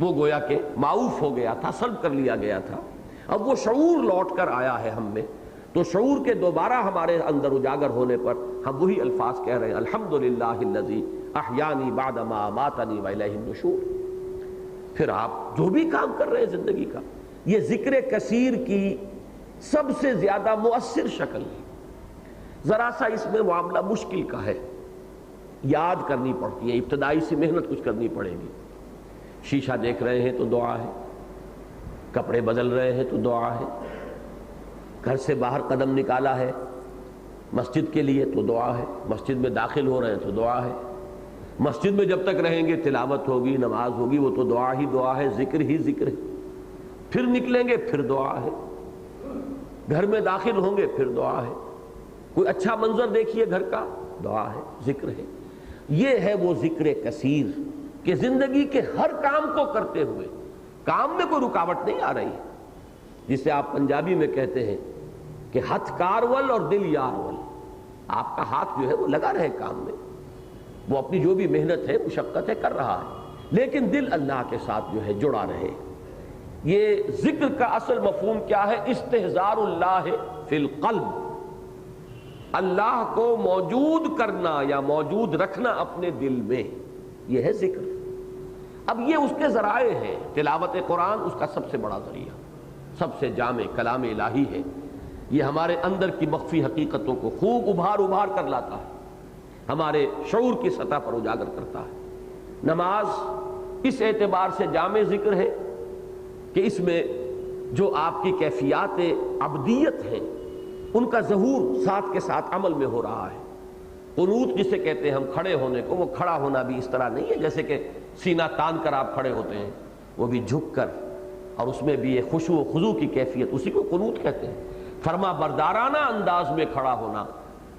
وہ گویا کہ معوف ہو گیا تھا، سلب کر لیا گیا تھا، اب وہ شعور لوٹ کر آیا ہے ہم میں، تو شعور کے دوبارہ ہمارے اندر اجاگر ہونے پر ہم وہی الفاظ کہہ رہے ہیں الحمدللہ الذی احیانی بعد ما اماتنی والیہ النشور۔ پھر آپ جو بھی کام کر رہے ہیں زندگی کا، یہ ذکر کثیر کی سب سے زیادہ مؤثر شکل ہے۔ ذرا سا اس میں معاملہ مشکل کا ہے، یاد کرنی پڑتی ہے، ابتدائی سی محنت کچھ کرنی پڑے گی۔ شیشہ دیکھ رہے ہیں تو دعا ہے، کپڑے بدل رہے ہیں تو دعا ہے، گھر سے باہر قدم نکالا ہے مسجد کے لیے تو دعا ہے، مسجد میں داخل ہو رہے ہیں تو دعا ہے، مسجد میں جب تک رہیں گے تلاوت ہوگی، نماز ہوگی، وہ تو دعا ہی دعا ہے، ذکر ہی ذکر ہے. پھر نکلیں گے پھر دعا ہے، گھر میں داخل ہوں گے پھر دعا ہے، کوئی اچھا منظر دیکھیے گھر کا، دعا ہے، ذکر ہے. یہ ہے وہ ذکر کثیر کہ زندگی کے ہر کام کو کرتے ہوئے کام میں کوئی رکاوٹ نہیں آ رہی ہے، جسے آپ پنجابی میں کہتے ہیں کہ ہتھ کارول اور دل یارول. آپ کا ہاتھ جو ہے وہ لگا رہے کام میں، وہ اپنی جو بھی محنت ہے مشقت ہے کر رہا ہے، لیکن دل اللہ کے ساتھ جو ہے جڑا رہے. یہ ذکر کا اصل مفہوم کیا ہے؟ استحضار اللہ فی القلب، اللہ کو موجود کرنا یا موجود رکھنا اپنے دل میں، یہ ہے ذکر. اب یہ اس کے ذرائع ہیں. تلاوت قرآن اس کا سب سے بڑا ذریعہ، سب سے جامع کلام الہی ہے. یہ ہمارے اندر کی مخفی حقیقتوں کو خوب ابھار ابھار کر لاتا ہے، ہمارے شعور کی سطح پر اجاگر کرتا ہے. نماز اس اعتبار سے جامع ذکر ہے کہ اس میں جو آپ کی کیفیات عبدیت ہیں ان کا ظہور ساتھ کے ساتھ عمل میں ہو رہا ہے. قنوت جسے کہتے ہیں ہم کھڑے ہونے کو، وہ کھڑا ہونا بھی اس طرح نہیں ہے جیسے کہ سینہ تان کر آپ کھڑے ہوتے ہیں، وہ بھی جھک کر، اور اس میں بھی یہ خشوع و خضوع کی کیفیت، اسی کو قنوت کہتے ہیں. فرما بردارانہ انداز میں کھڑا ہونا،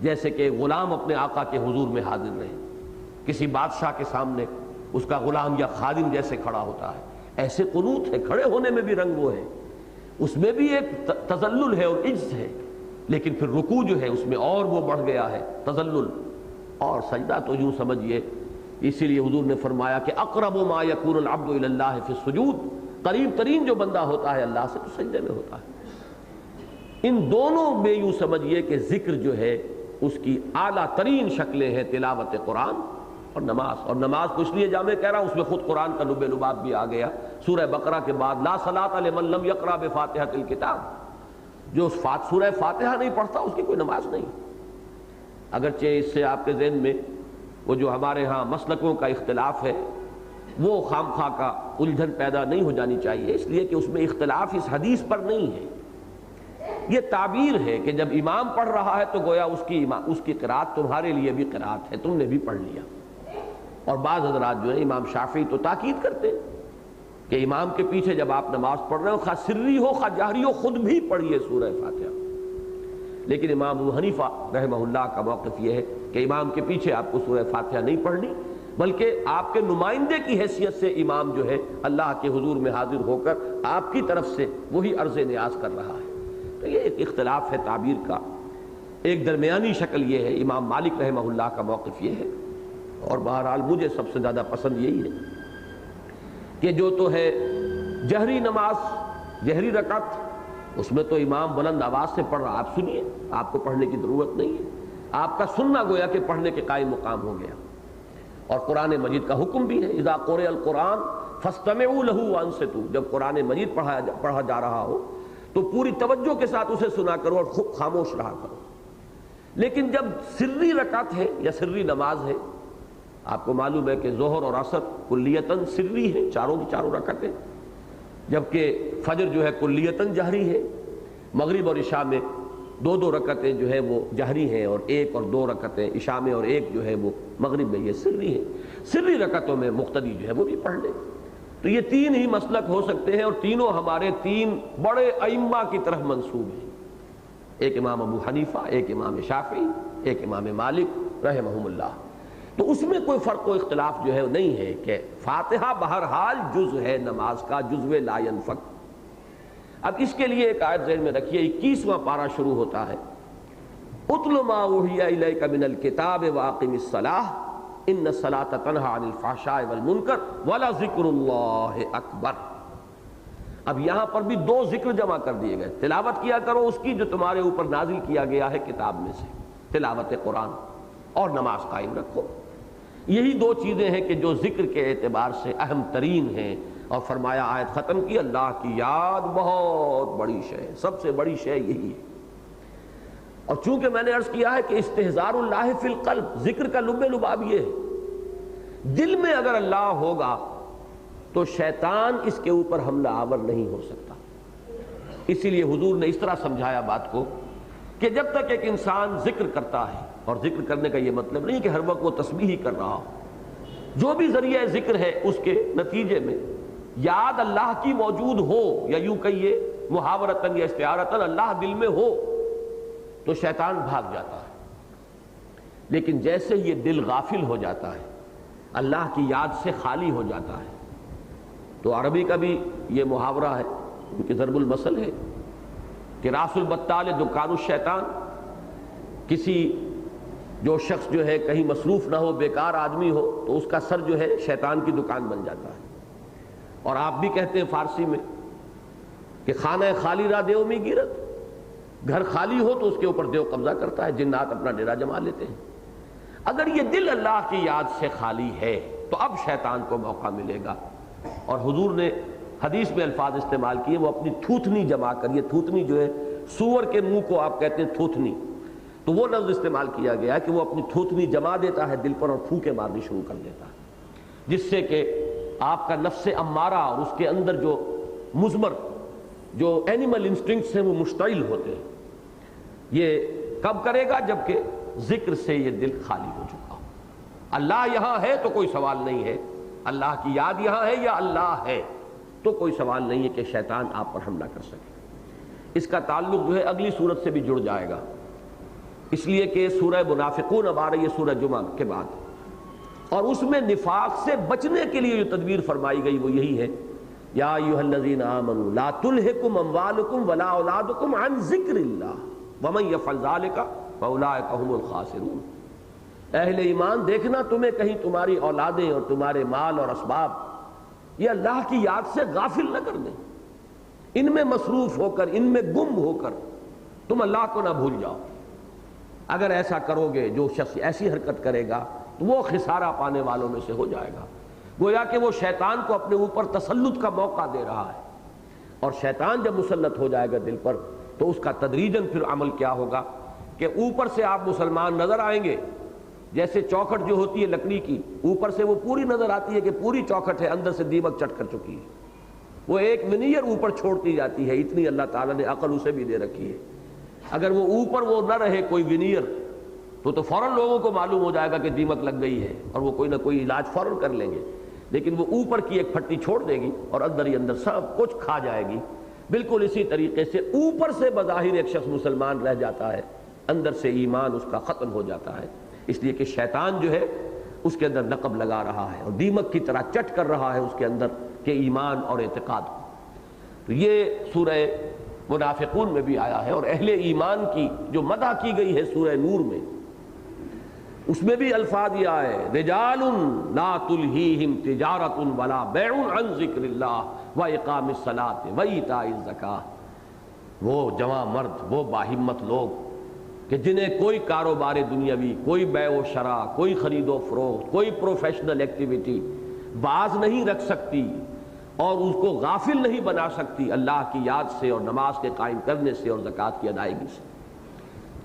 جیسے کہ غلام اپنے آقا کے حضور میں حاضر رہے، کسی بادشاہ کے سامنے اس کا غلام یا خادم جیسے کھڑا ہوتا ہے، ایسے قنوت ہے. کھڑے ہونے میں بھی رنگ وہ ہے، اس میں بھی ایک تذلل ہے اور عجز ہے، لیکن پھر رکوع جو ہے اس میں اور وہ بڑھ گیا ہے تذلل. اور سجدہ تو یوں سمجھیے، اسی لیے حضور نے فرمایا کہ اقرب ما یکون العبد الی اللہ فی السجود، قریب ترین جو بندہ ہوتا ہے اللہ سے تو سجدے میں ہوتا ہے. ان دونوں میں یوں سمجھیے کہ ذکر جو ہے اس کی اعلیٰ ترین شکلیں ہیں تلاوت قرآن اور نماز. اور نماز کو اس لیے جامع کہہ رہا ہوں، اس میں خود قرآن کا لب لباب بھی آ گیا. سورہ بقرہ کے بعد لا صلاۃ لمن لم یقرأ بفاتحۃ الکتاب، جو سورہ فاتحہ نہیں پڑھتا اس کی کوئی نماز نہیں. اگرچہ اس سے آپ کے ذہن میں وہ جو ہمارے ہاں مسلکوں کا اختلاف ہے وہ خام خواہ کا الجھن پیدا نہیں ہو جانی چاہیے، اس لیے کہ اس میں اختلاف اس حدیث پر نہیں ہے. یہ تعبیر ہے کہ جب امام پڑھ رہا ہے تو گویا اس کی قرات تمہارے لیے بھی قرات ہے، تم نے بھی پڑھ لیا. اور بعض حضرات جو ہے امام شافعی تو تاکید کرتے کہ امام کے پیچھے جب آپ نماز پڑھ رہے ہو، خواہ سری ہو خواہ جہری ہو، خود بھی پڑھیے سورہ فاتحہ. لیکن امام ابو حنیفہ رحمہ اللہ کا موقف یہ ہے کہ امام کے پیچھے آپ کو سورہ فاتحہ نہیں پڑھنی، بلکہ آپ کے نمائندے کی حیثیت سے امام جو ہے اللہ کے حضور میں حاضر ہو کر آپ کی طرف سے وہی عرض نیاز کر رہا ہے. تو یہ ایک اختلاف ہے تعبیر کا. ایک درمیانی شکل یہ ہے، امام مالک رحمہ اللہ کا موقف یہ ہے، اور بہرحال مجھے سب سے زیادہ پسند یہی ہے کہ جو تو ہے جہری نماز، جہری رکعت، اس میں تو امام بلند آواز سے پڑھ رہا، آپ سنیے، آپ کو پڑھنے کی ضرورت نہیں ہے. آپ کا سننا گویا کہ پڑھنے کے قائم مقام ہو گیا. اور قرآن مجید کا حکم بھی ہے اذا قرئ القرآن فاستمعوا له وانصتوا، جب قرآن مجید پڑھا جا رہا ہو تو پوری توجہ کے ساتھ اسے سنا کرو اور خود خاموش رہا کرو. لیکن جب سری رکعت ہے یا سری نماز ہے، آپ کو معلوم ہے کہ ظہر اور عصر کلیتاً سری ہے، چاروں کی چاروں رکعتیں، جبکہ فجر جو ہے کلیتاً جہری ہے. مغرب اور عشاء میں دو دو رکعتیں جو ہے وہ جہری ہیں، اور ایک اور دو رکعتیں عشاء میں، اور ایک جو ہے وہ مغرب میں، یہ سری ہے. سری رکعتوں میں مقتدی جو ہے وہ بھی پڑھ لے. تو یہ تین ہی مسلک ہو سکتے ہیں، اور تینوں ہمارے تین بڑے ائمہ کی طرف منسوب ہیں، ایک امام ابو حنیفہ، ایک امام شافعی، ایک امام مالک رحمہم اللہ. تو اس میں کوئی فرق و اختلاف جو ہے نہیں ہے کہ فاتحہ بہرحال جز ہے نماز کا، جزو لا ینفک. اب اس کے لیے ایک آیت ذہن میں رکھیے، 21واں پارہ شروع ہوتا ہے اتل ما اوحی الیک من الکتاب واقم الصلاۃ ان الصلاۃ تنہی عن الفحشاء والمنکر ولذکر اللہ اکبر. اب یہاں پر بھی دو ذکر جمع کر دیے گئے. تلاوت کیا کرو اس کی جو تمہارے اوپر نازل کیا گیا ہے کتاب میں سے، تلاوت قرآن، اور نماز قائم رکھو. یہی دو چیزیں ہیں کہ جو ذکر کے اعتبار سے اہم ترین ہیں. اور فرمایا آیت ختم کی، اللہ کی یاد بہت بڑی شے، سب سے بڑی شے یہی ہے. اور چونکہ میں نے عرض کیا ہے کہ استحضار اللہ فی القلب، ذکر کا لب لباب یہ ہے، دل میں اگر اللہ ہوگا تو شیطان اس کے اوپر حملہ آور نہیں ہو سکتا. اسی لیے حضور نے اس طرح سمجھایا بات کو کہ جب تک ایک انسان ذکر کرتا ہے، اور ذکر کرنے کا یہ مطلب نہیں کہ ہر وقت وہ تسبیح ہی کر رہا ہو، جو بھی ذریعہ ذکر ہے اس کے نتیجے میں یاد اللہ کی موجود ہو، یا یوں کہیے محاورتاً یا استعارتاً اللہ دل میں ہو تو شیطان بھاگ جاتا ہے۔ لیکن جیسے یہ دل غافل ہو جاتا ہے، اللہ کی یاد سے خالی ہو جاتا ہے، تو عربی کا بھی یہ محاورہ ہے، ان کی ضرب المثل ہے کہ راس البطال دکان الشیطان، کسی جو شخص جو ہے کہیں مصروف نہ ہو، بیکار آدمی ہو، تو اس کا سر جو ہے شیطان کی دکان بن جاتا ہے۔ اور آپ بھی کہتے ہیں فارسی میں کہ خانہ خالی را دیو میں گیرت، گھر خالی ہو تو اس کے اوپر دیو قبضہ کرتا ہے، جنات اپنا ڈیرا جما لیتے ہیں۔ اگر یہ دل اللہ کی یاد سے خالی ہے تو اب شیطان کو موقع ملے گا۔ اور حضور نے حدیث میں الفاظ استعمال کیے، وہ اپنی تھوتنی جما کر، یہ تھوتنی جو ہے سور کے منہ کو آپ کہتے ہیں تھوتنی، تو وہ لفظ استعمال کیا گیا کہ وہ اپنی تھوتنی جما دیتا ہے دل پر اور پھونکے مارنی شروع کر دیتا ہے، جس سے کہ آپ کا نفس امارہ اور اس کے اندر جو مضمر جو اینیمل انسٹنکٹس ہیں وہ مشتعل ہوتے ہیں۔ یہ کب کرے گا؟ جبکہ ذکر سے یہ دل خالی ہو چکا ہو۔ اللہ یہاں ہے تو کوئی سوال نہیں ہے، اللہ کی یاد یہاں ہے یا اللہ ہے تو کوئی سوال نہیں ہے کہ شیطان آپ پر حملہ کر سکے۔ اس کا تعلق جو ہے اگلی صورت سے بھی جڑ جائے گا، اس لیے کہ سورہ منافقون اب آ رہی ہے سورہ جمعہ کے بعد، اور اس میں نفاق سے بچنے کے لیے جو تدبیر فرمائی گئی وہ یہی ہے، یا ایھا الذین آمنوا لا تلھکم اموالکم ولا اولادکم عن ذکر اللہ ومن یفعل ذلک فاولئک هم الخاسرون۔ اہل ایمان دیکھنا تمہیں کہیں تمہاری اولادیں اور تمہارے مال اور اسباب یہ اللہ کی یاد سے غافل نہ کر دیں، ان میں مصروف ہو کر، ان میں گم ہو کر تم اللہ کو نہ بھول جاؤ۔ اگر ایسا کرو گے، جو شخص ایسی حرکت کرے گا تو وہ خسارہ پانے والوں میں سے ہو جائے گا۔ گویا کہ وہ شیطان کو اپنے اوپر تسلط کا موقع دے رہا ہے، اور شیطان جب مسلط ہو جائے گا دل پر تو اس کا تدریجاً پھر عمل کیا ہوگا کہ اوپر سے آپ مسلمان نظر آئیں گے، جیسے چوکھٹ جو ہوتی ہے لکڑی کی، اوپر سے وہ پوری نظر آتی ہے کہ پوری چوکھٹ ہے، اندر سے دیمک چٹ کر چکی ہے، وہ ایک ونیئر اوپر چھوڑتی جاتی ہے، اتنی اللہ تعالیٰ نے عقل اسے بھی دے رکھی ہے۔ اگر وہ اوپر وہ نہ رہے کوئی ونیئر تو فوراً لوگوں کو معلوم ہو جائے گا کہ دیمک لگ گئی ہے، اور وہ کوئی نہ کوئی علاج فوراً کر لیں گے، لیکن وہ اوپر کی ایک پھٹی چھوڑ دے گی اور اندر ہی اندر سب کچھ کھا جائے گی۔ بالکل اسی طریقے سے اوپر سے بظاہر ایک شخص مسلمان رہ جاتا ہے، اندر سے ایمان اس کا ختم ہو جاتا ہے، اس لیے کہ شیطان جو ہے اس کے اندر نقب لگا رہا ہے اور دیمک کی طرح چٹ کر رہا ہے اس کے اندر کہ ایمان اور اعتقاد کو۔ تو یہ سورہ منافقون میں بھی آیا ہے، اور اہل ایمان کی جو مدح کی گئی ہے سورہ نور میں، اس میں بھی الفاظ یہ آئے، رجال لا تلہیہم تجارت ولا بیع عن ذکر اللہ واقام الصلاۃ وایتاء الزکاۃ۔ وہ جواں مرد، وہ باہمت لوگ کہ جنہیں کوئی کاروبار دنیاوی، کوئی بیع و شراء، کوئی خرید و فروخت، کوئی پروفیشنل ایکٹیویٹی باز نہیں رکھ سکتی اور اس کو غافل نہیں بنا سکتی اللہ کی یاد سے اور نماز کے قائم کرنے سے اور زکوٰۃ کی ادائیگی سے۔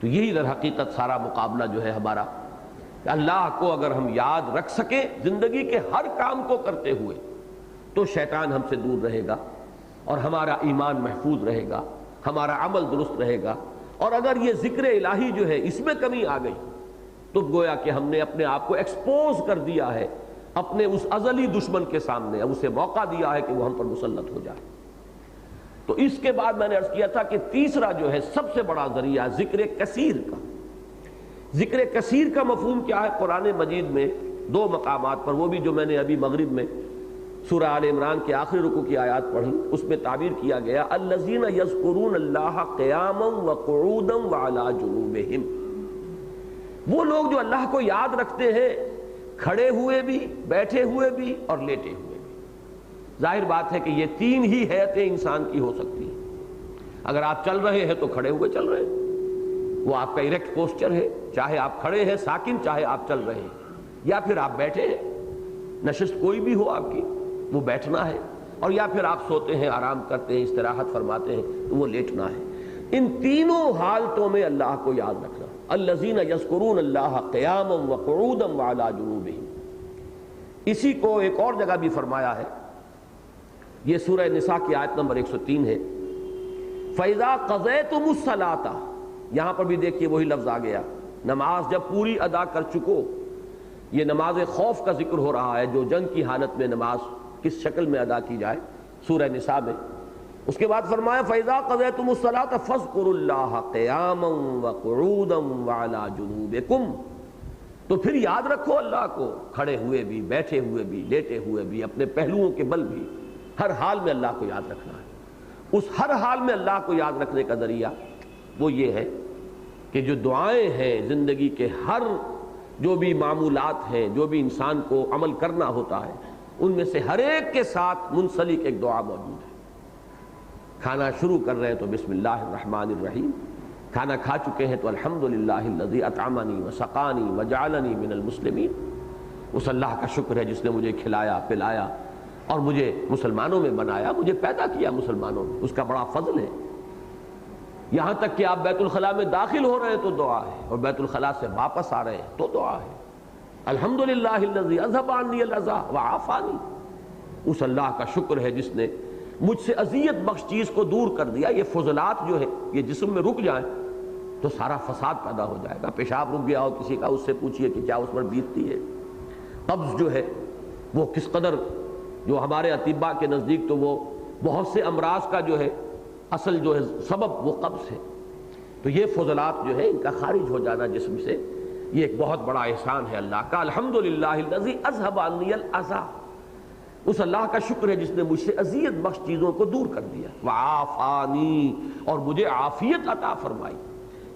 تو یہی در حقیقت سارا مقابلہ جو ہے ہمارا، کہ اللہ کو اگر ہم یاد رکھ سکیں زندگی کے ہر کام کو کرتے ہوئے تو شیطان ہم سے دور رہے گا اور ہمارا ایمان محفوظ رہے گا، ہمارا عمل درست رہے گا۔ اور اگر یہ ذکر الہی جو ہے اس میں کمی آ گئی تو گویا کہ ہم نے اپنے آپ کو ایکسپوز کر دیا ہے اپنے اس ازلی دشمن کے سامنے، اب اسے موقع دیا ہے کہ وہ ہم پر مسلط ہو جائے۔ تو اس کے بعد میں نے عرض کیا تھا کہ تیسرا جو ہے سب سے بڑا ذریعہ ذکر کثیر کا۔ ذکر کثیر کا مفہوم کیا ہے؟ قرآن مجید میں دو مقامات پر، وہ بھی جو میں نے ابھی مغرب میں سورہ آل عمران کے آخری رکوع کی آیات پڑھی، اس میں تعبیر کیا گیا الذین یذکرون اللہ قیاما وقعودا وعلی جنوبہم۔ وہ لوگ جو اللہ کو یاد رکھتے ہیں کھڑے ہوئے بھی، بیٹھے ہوئے بھی اور لیٹے ہوئے بھی۔ ظاہر بات ہے کہ یہ تین ہی حیتیں انسان کی ہو سکتی ہیں۔ اگر آپ چل رہے ہیں تو کھڑے ہوئے چل رہے ہیں، وہ آپ کا ایریکٹ پوسچر ہے، چاہے آپ کھڑے ہیں ساکن، چاہے آپ چل رہے ہیں، یا پھر آپ بیٹھے ہیں، نشست کوئی بھی ہو آپ کی وہ بیٹھنا ہے، اور یا پھر آپ سوتے ہیں، آرام کرتے ہیں، استراحت فرماتے ہیں تو وہ لیٹنا ہے۔ ان تینوں حالتوں میں اللہ کو یاد رکھنا۔ الذین یذکرون اللہ قیاما وقعودا وعلی جنوبہم، اسی کو ایک اور جگہ بھی فرمایا ہے، یہ سورہ نساء کی آیت نمبر 103 ہے، فَإِذَا قَضَيْتُمُ الصَّلَاةَ، یہاں پر بھی دیکھیے وہی لفظ آ گیا، نماز جب پوری ادا کر چکو یہ نماز خوف کا ذکر ہو رہا ہے، جو جنگ کی حالت میں نماز کس شکل میں ادا کی جائے، سورہ نساء میں۔ اس کے بعد فرمایا فَإِذَا قَضَيْتُمُ الصَّلَاةَ فَاذْكُرُوا اللَّهَ قِيَامًا وَقُعُودًا وَعَلَىٰ جُنُوبِكُمْ، تو پھر یاد رکھو اللہ کو کھڑے ہوئے بھی، بیٹھے ہوئے بھی، لیٹے ہوئے بھی، اپنے پہلوؤں کے بل بھی، ہر حال میں اللہ کو یاد رکھنا ہے۔ اس ہر حال میں اللہ کو یاد رکھنے کا ذریعہ وہ یہ ہے کہ جو دعائیں ہیں زندگی کے ہر جو بھی معمولات ہیں، جو بھی انسان کو عمل کرنا ہوتا ہے، ان میں سے ہر ایک کے ساتھ منسلک ایک دعا موجود ہے۔ کھانا شروع کر رہے ہیں تو بسم اللہ الرحمن الرحیم، کھانا کھا چکے ہیں تو الحمدللہ الذی اطعمنی وسقانی وجعلنی من المسلمین، اس اللہ کا شکر ہے جس نے مجھے کھلایا پلایا اور مجھے مسلمانوں میں بنایا، مجھے پیدا کیا مسلمانوں میں، اس کا بڑا فضل ہے۔ یہاں تک کہ آپ بیت الخلاء میں داخل ہو رہے ہیں تو دعا ہے، اور بیت الخلاء سے واپس آ رہے ہیں تو دعا ہے۔ الحمدللہ الذی اذھب عنی الاذی وعافانی، اس اللہ کا شکر ہے جس نے مجھ سے اذیت بخش چیز کو دور کر دیا۔ یہ فضلات جو ہے یہ جسم میں رک جائیں تو سارا فساد پیدا ہو جائے گا۔ پیشاب رک گیا ہو کسی کا، اس سے پوچھئے کہ کیا اس پر بیتتی ہے۔ قبض جو ہے وہ کس قدر، جو ہمارے اطباء کے نزدیک تو وہ بہت سے امراض کا جو ہے اصل جو ہے سبب وہ قبض ہے۔ تو یہ فضلات جو ہے ان کا خارج ہو جانا جسم سے، یہ ایک بہت بڑا احسان ہے اللہ کا۔ الحمدللہ الذی اذھب عنی الاذی، اس اللہ کا شکر ہے جس نے مجھ سے اذیت بخش چیزوں کو دور کر دیا۔ وعافانی، اور مجھے عافیت عطا فرمائی،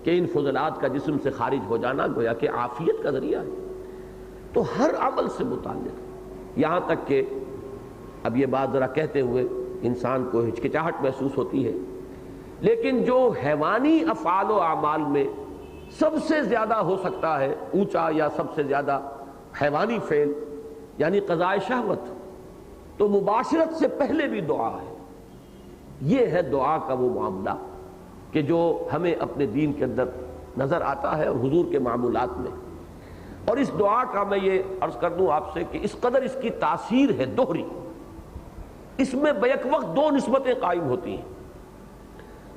کہ ان فضلات کا جسم سے خارج ہو جانا گویا کہ عافیت کا ذریعہ ہے۔ تو ہر عمل سے متعلق، یہاں تک کہ اب یہ بات ذرا کہتے ہوئے انسان کو ہچکچاہٹ محسوس ہوتی ہے، لیکن جو حیوانی افعال و اعمال میں سب سے زیادہ ہو سکتا ہے اونچا یا سب سے زیادہ حیوانی فعل یعنی قضاء شہوت، تو مباشرت سے پہلے بھی دعا ہے۔ یہ ہے دعا کا وہ معاملہ کہ جو ہمیں اپنے دین کے اندر نظر آتا ہے اور حضور کے معمولات میں۔ اور اس دعا کا میں یہ عرض کر دوں آپ سے کہ اس قدر اس کی تاثیر ہے دوہری، اس میں بیک وقت دو نسبتیں قائم ہوتی ہیں۔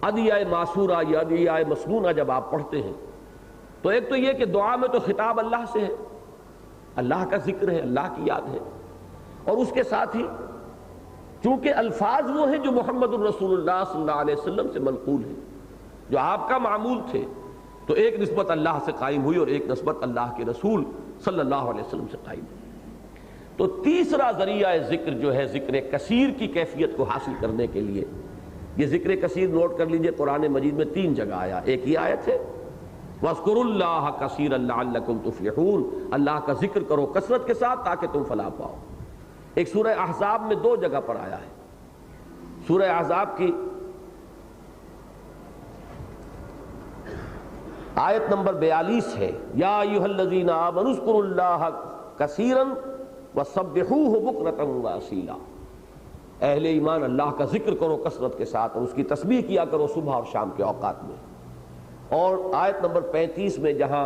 ادعیہ معصورہ یا ادعیہ مسنونہ جب آپ پڑھتے ہیں تو ایک تو یہ کہ دعا میں تو خطاب اللہ سے ہے، اللہ کا ذکر ہے، اللہ کی یاد ہے، اور اس کے ساتھ ہی چونکہ الفاظ وہ ہیں جو محمد الرسول اللہ صلی اللہ علیہ وسلم سے منقول ہیں، جو آپ کا معمول تھے، تو ایک نسبت اللہ سے قائم ہوئی اور ایک نسبت اللہ کے رسول صلی اللہ علیہ وسلم سے قائم ہوئی۔ تو تیسرا ذریعہ ذکر جو ہے ذکر کثیر کی کیفیت کو حاصل کرنے کے لیے، یہ ذکر کثیر نوٹ کر لیجئے، قرآن مجید میں 3 جگہ آیا، ایک ہی آیت ہے وَاذْكُرُوا اللَّهَ كَثِيرًا لَعَلَّكُمْ تُفْلِحُونَ، اللہ کا ذکر کرو کثرت کے ساتھ تاکہ تم فلاح پاؤ۔ ایک سورہ احزاب میں 2 جگہ پر آیا ہے، سورہ احزاب کی آیت نمبر 42 ہے، یا ایھا الذین آمنوا اذکروا اللہ کثیرا وسبحوہ بکرۃ واصیلا، اہل ایمان اللہ کا ذکر کرو کثرت کے ساتھ اور اس کی تسبیح کیا کرو صبح اور شام کے اوقات میں۔ اور آیت نمبر 35 میں جہاں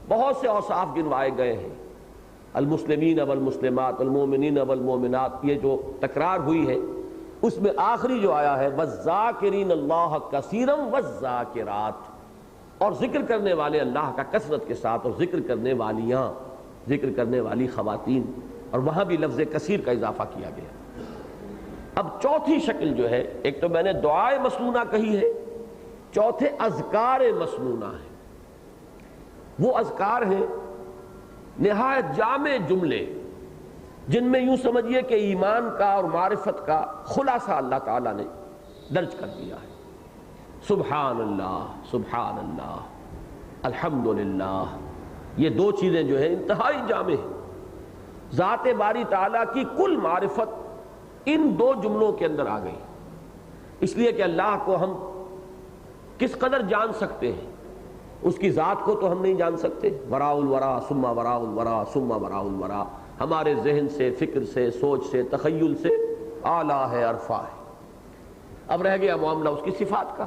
بہت سے اوصاف گنوائے گئے ہیں، المسلمین والمسلمات والمؤمنین والمؤمنات، یہ جو تکرار ہوئی ہے، اس میں آخری جو آیا ہے والذاکرین اللہ کثیرا والذاکرات، اور ذکر کرنے والے اللہ کا کثرت کے ساتھ، اور ذکر کرنے والیاں، ذکر کرنے والی خواتین، اور وہاں بھی لفظ کثیر کا اضافہ کیا گیا۔ اب چوتھی شکل جو ہے، ایک تو میں نے دعائے مسنونہ کہی ہے، چوتھے اذکار مسنونہ ہیں۔ وہ اذکار ہیں نہایت جامع جملے جن میں یوں سمجھیے کہ ایمان کا اور معرفت کا خلاصہ اللہ تعالیٰ نے درج کر دیا ہے۔ سبحان اللہ، الحمدللہ، یہ 2 چیزیں جو ہیں انتہائی جامع ہیں۔ ذات باری تعالیٰ کی کل معرفت ان 2 جملوں کے اندر آ گئی، اس لیے کہ اللہ کو ہم کس قدر جان سکتے ہیں، اس کی ذات کو تو ہم نہیں جان سکتے، وراء الورا ثم وراء الورا ثم وراء الورا، ہمارے ذہن سے، فکر سے، سوچ سے، تخیل سے اعلیٰ ہے، عرفہ ہے۔ اب رہ گیا معاملہ اس کی صفات کا،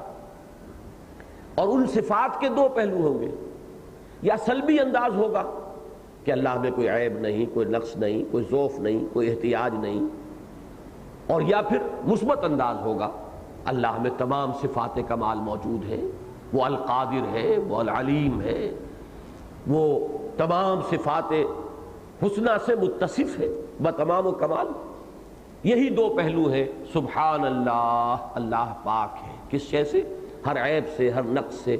اور ان صفات کے 2 پہلو ہوں گے، یا سلبی انداز ہوگا کہ اللہ میں کوئی عیب نہیں، کوئی نقص نہیں، کوئی ضعف نہیں، کوئی احتیاج نہیں، اور یا پھر مثبت انداز ہوگا اللہ میں تمام صفات کمال موجود ہیں، وہ القادر ہے، وہ العلیم ہے، وہ تمام صفات حسنہ سے متصف ہے بتمام و کمال. یہی دو پہلو ہیں. سبحان اللہ، اللہ پاک ہے کس شے سے؟ ہر عیب سے، ہر نقص سے،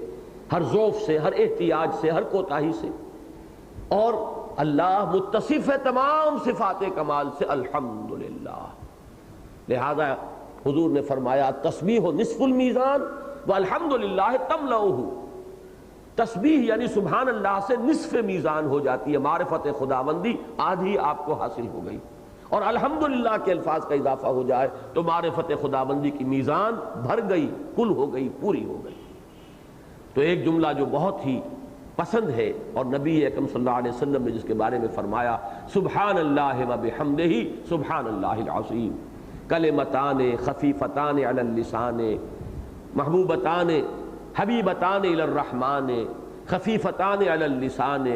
ہر ضعف سے، ہر احتیاج سے، ہر کوتاہی سے. اور اللہ متصف ہے تمام صفات کمال سے. الحمدللہ. لہذا حضور نے فرمایا تسبیح نصف المیزان والحمدللہ تملؤہ. تسبیح یعنی سبحان اللہ سے نصف میزان ہو جاتی ہے، معرفت خداوندی آدھی آپ کو حاصل ہو گئی، اور الحمدللہ کے الفاظ کا اضافہ ہو جائے تو معرفت خداوندی کی میزان بھر گئی، کل ہو گئی، پوری ہو گئی. تو ایک جملہ جو بہت ہی پسند ہے اور نبی اکرم صلی اللہ علیہ وسلم نے جس کے بارے میں فرمایا سبحان اللہ و بحمدہ سبحان اللہ العظیم، کلمتان خفیفتان علی اللسان محبوبتان حبیبتان الی الرحمن خفیفتان علی اللسان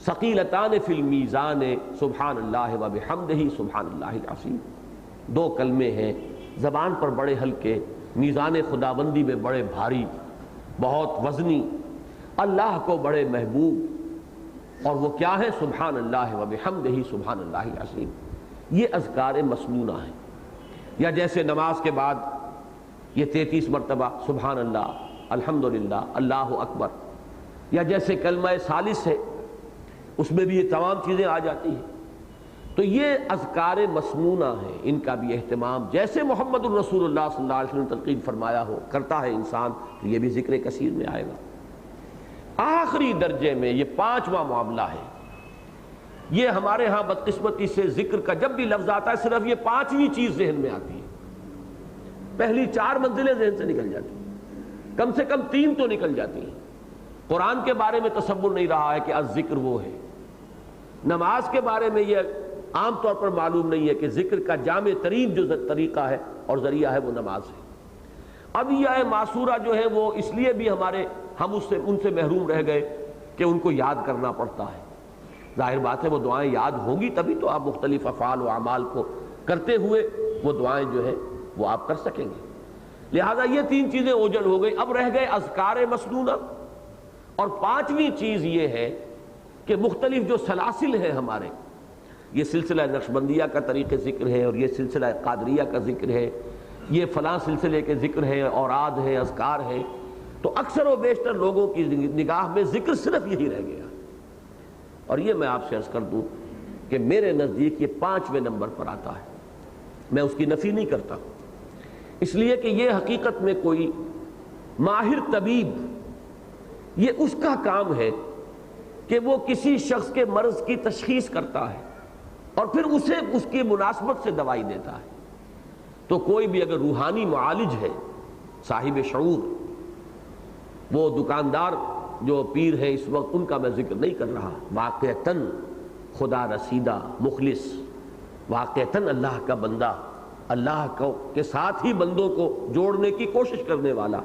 ثقیلتان فی المیزان سبحان اللہ و بحمدہ سبحان اللہ العظیم. دو کلمے ہیں زبان پر بڑے ہلکے، میزان خداوندی میں بڑے بھاری، بہت وزنی، اللہ کو بڑے محبوب. اور وہ کیا ہے؟ سبحان اللہ و بحمدہ سبحان اللہ العظیم. یہ اذکار مسنونہ ہیں. یا جیسے نماز کے بعد یہ 33 مرتبہ سبحان اللہ، الحمدللہ، اللہ اکبر، یا جیسے کلمہ ثالث ہے اس میں بھی یہ تمام چیزیں آ جاتی ہیں. تو یہ اذکار مسنونہ ہیں، ان کا بھی اہتمام جیسے محمد الرسول اللہ صلی اللہ علیہ وسلم نے تلقین فرمایا ہو کرتا ہے انسان، تو یہ بھی ذکر کثیر میں آئے گا. آخری درجے میں یہ 5واں معاملہ ہے. یہ ہمارے ہاں بدقسمتی سے ذکر کا جب بھی لفظ آتا ہے صرف یہ 5ویں چیز ذہن میں آتی ہے. پہلی 4 منزلیں ذہن سے نکل جاتی ہیں، کم سے کم 3 تو نکل جاتی ہیں. قرآن کے بارے میں تصور نہیں رہا ہے کہ الذکر وہ ہے. نماز کے بارے میں یہ عام طور پر معلوم نہیں ہے کہ ذکر کا جامع ترین جو طریقہ ہے اور ذریعہ ہے وہ نماز ہے. اب یہ معصورہ جو ہے وہ اس لیے بھی ہم ان سے محروم رہ گئے کہ ان کو یاد کرنا پڑتا ہے. ظاہر بات ہے وہ دعائیں یاد ہوں گی تبھی تو آپ مختلف افعال و اعمال کو کرتے ہوئے وہ دعائیں جو ہے وہ آپ کر سکیں گے. لہذا یہ 3 چیزیں اوجل ہو گئی. اب رہ گئے اذکار مسنونہ. اور 5ویں چیز یہ ہے کہ مختلف جو سلاسل ہیں ہمارے، یہ سلسلہ نقشبندیہ کا طریق ذکر ہے، اور یہ سلسلہ قادریہ کا ذکر ہے، یہ فلاں سلسلے کے ذکر ہے، اوراد ہے، اذکار ہے. تو اکثر و بیشتر لوگوں کی نگاہ میں ذکر صرف یہی رہ گیا. اور یہ میں آپ سے عرض کر دوں کہ میرے نزدیک یہ 5ویں نمبر پر آتا ہے. میں اس کی نفی نہیں کرتا، اس لیے کہ یہ حقیقت میں کوئی ماہر طبیب، یہ اس کا کام ہے کہ وہ کسی شخص کے مرض کی تشخیص کرتا ہے اور پھر اسے اس کی مناسبت سے دوائی دیتا ہے. تو کوئی بھی اگر روحانی معالج ہے، صاحب شعور، وہ دکاندار جو پیر ہے اس وقت ان کا میں ذکر نہیں کر رہا، واقعتاً خدا رسیدہ مخلص، واقعتاً اللہ کا بندہ، اللہ کے ساتھ ہی بندوں کو جوڑنے کی کوشش کرنے والا،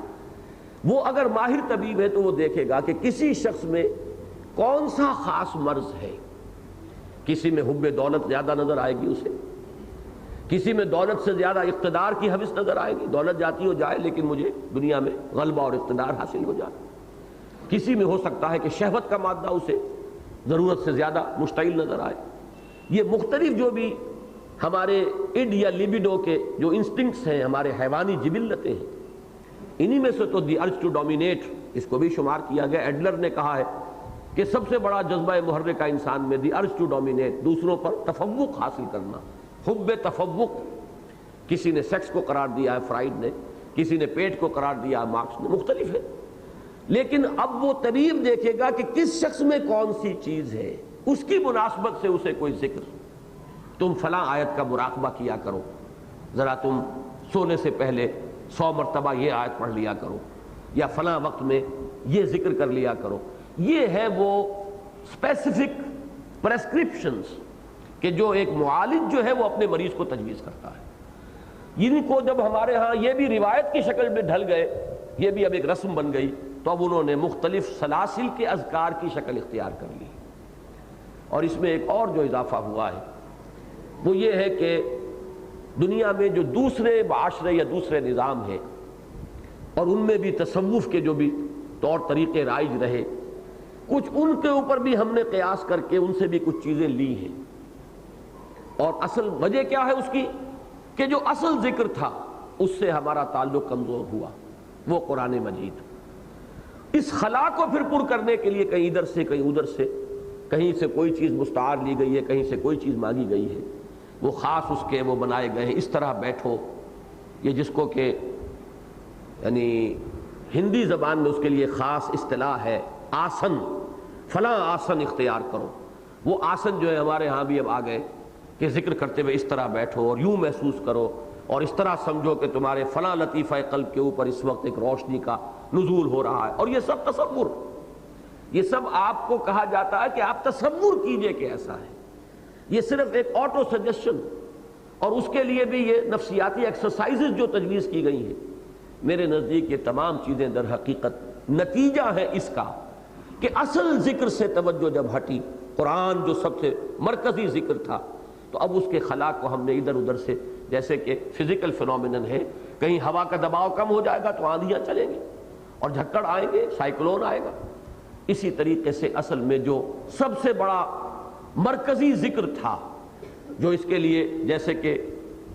وہ اگر ماہر طبیب ہے تو وہ دیکھے گا کہ کسی شخص میں کون سا خاص مرض ہے. کسی میں حب دولت زیادہ نظر آئے گی اسے، کسی میں دولت سے زیادہ اقتدار کی حوث نظر آئے گی، دولت جاتی ہو جائے لیکن مجھے دنیا میں غلبہ اور اقتدار حاصل ہو جائے. کسی میں ہو سکتا ہے کہ شہوت کا مادہ اسے ضرورت سے زیادہ مشتعل نظر آئے. یہ مختلف جو بھی ہمارے اڈ یا لیبیڈو کے جو انسٹنکٹس ہیں، ہمارے حیوانی جبلتیں ہیں، انہی میں سے تو دی ارج ٹو ڈومینیٹ اس کو بھی شمار کیا گیا. ایڈلر نے کہا ہے کہ سب سے بڑا جذبہ محرکہ انسان میں دی ارج ٹو ڈومینیٹ، دوسروں پر تفوق حاصل کرنا، حب تفوق. کسی نے سیکس کو قرار دیا ہے فرائڈ نے، کسی نے پیٹ کو قرار دیا ہے مارکس نے، مختلف ہے. لیکن اب وہ طبیب دیکھے گا کہ کس شخص میں کون سی چیز ہے، اس کی مناسبت سے اسے کوئی ذکر. تم فلاں آیت کا مراقبہ کیا کرو، ذرا تم سونے سے پہلے 100 مرتبہ یہ آیت پڑھ لیا کرو، یا فلاں وقت میں یہ ذکر کر لیا کرو. یہ ہے وہ اسپیسیفک پریسکرپشنز کہ جو ایک معالج جو ہے وہ اپنے مریض کو تجویز کرتا ہے. ان کو جب ہمارے ہاں یہ بھی روایت کی شکل میں ڈھل گئے، یہ بھی اب ایک رسم بن گئی، تو اب انہوں نے مختلف سلاسل کے اذکار کی شکل اختیار کر لی. اور اس میں ایک اور جو اضافہ ہوا ہے وہ یہ ہے کہ دنیا میں جو دوسرے معاشرے یا دوسرے نظام ہیں، اور ان میں بھی تصوف کے جو بھی طور طریقے رائج رہے، کچھ ان کے اوپر بھی ہم نے قیاس کر کے ان سے بھی کچھ چیزیں لی ہیں، اور اصل وجہ کیا ہے اس کی کہ جو اصل ذکر تھا اس سے ہمارا تعلق کمزور ہوا، وہ قرآن مجید۔ اس خلا کو پھر پر کرنے کے لیے کہیں ادھر سے کہیں ادھر سے، کہیں سے کوئی چیز مستعار لی گئی ہے، کہیں سے کوئی چیز مانگی گئی ہے، وہ خاص اس کے وہ بنائے گئے ہیں، اس طرح بیٹھو، یہ جس کو کہ یعنی ہندی زبان میں اس کے لیے خاص اصطلاح ہے آسن، فلاں آسن اختیار کرو۔ وہ آسن جو ہے ہمارے ہاں بھی اب آ گئے کہ ذکر کرتے ہوئے اس طرح بیٹھو اور یوں محسوس کرو اور اس طرح سمجھو کہ تمہارے فلاں لطیفہ قلب کے اوپر اس وقت ایک روشنی کا نزول ہو رہا ہے، اور یہ سب تصور، یہ سب آپ کو کہا جاتا ہے کہ آپ تصور کیجئے کہ ایسا ہے۔ یہ صرف ایک آٹو سجیشن، اور اس کے لیے بھی یہ نفسیاتی ایکسرسائزز جو تجویز کی گئی ہیں، میرے نزدیک یہ تمام چیزیں در حقیقت نتیجہ ہے اس کا کہ اصل ذکر سے توجہ جب ہٹی، قرآن جو سب سے مرکزی ذکر تھا، تو اب اس کے خلا کو ہم نے ادھر ادھر سے، جیسے کہ فزیکل فینومینن ہے، کہیں ہوا کا دباؤ کم ہو جائے گا تو آندھیاں چلیں گی اور جھکڑ آئیں گے، سائیکلون آئے گا، اسی طریقے سے اصل میں جو سب سے بڑا مرکزی ذکر تھا، جو اس کے لیے جیسے کہ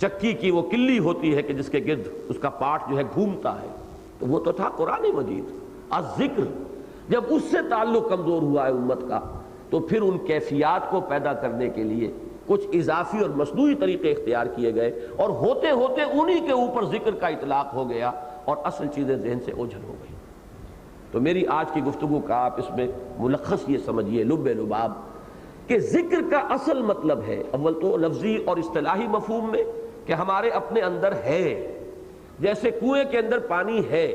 چکی کی وہ کلی ہوتی ہے کہ جس کے گرد اس کا پاٹ جو ہے گھومتا ہے، تو وہ تو تھا قرآن مجید، الذکر۔ جب اس سے تعلق کمزور ہوا ہے امت کا، تو پھر ان کیفیات کو پیدا کرنے کے لیے کچھ اضافی اور مصنوعی طریقے اختیار کیے گئے، اور ہوتے ہوتے انہی کے اوپر ذکر کا اطلاق ہو گیا اور اصل چیزیں ذہن سے اوجھل ہو گئی۔ تو میری آج کی گفتگو کا آپ اس میں ملخص یہ سمجھیے، لب لباب، کہ ذکر کا اصل مطلب ہے اول تو لفظی اور اصطلاحی مفہوم میں کہ ہمارے اپنے اندر ہے، جیسے کنویں کے اندر پانی ہے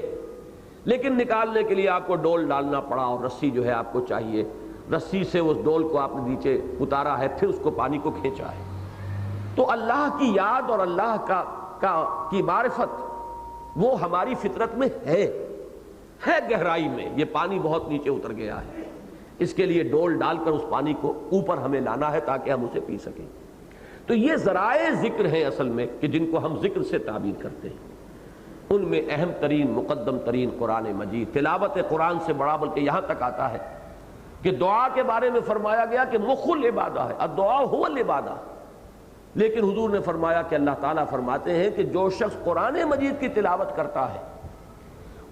لیکن نکالنے کے لیے آپ کو ڈول ڈالنا پڑا اور رسی جو ہے آپ کو چاہیے، رسی سے اس ڈول کو آپ نے نیچے اتارا ہے، پھر اس کو پانی کو کھینچا ہے۔ تو اللہ کی یاد اور اللہ کی معرفت وہ ہماری فطرت میں ہے گہرائی میں، یہ پانی بہت نیچے اتر گیا ہے، اس کے لیے ڈول ڈال کر اس پانی کو اوپر ہمیں لانا ہے تاکہ ہم اسے پی سکیں۔ تو یہ ذرائع ذکر ہیں اصل میں کہ جن کو ہم ذکر سے تعبیر کرتے ہیں، ان میں اہم ترین مقدم ترین قرآن مجید، تلاوت قرآن سے بڑا، بلکہ یہاں تک آتا ہے کہ دعا کے بارے میں فرمایا گیا کہ مخ العبادہ ہے، الدعاء هو العبادہ، لیکن حضور نے فرمایا کہ اللہ تعالیٰ فرماتے ہیں کہ جو شخص قرآن مجید کی تلاوت کرتا ہے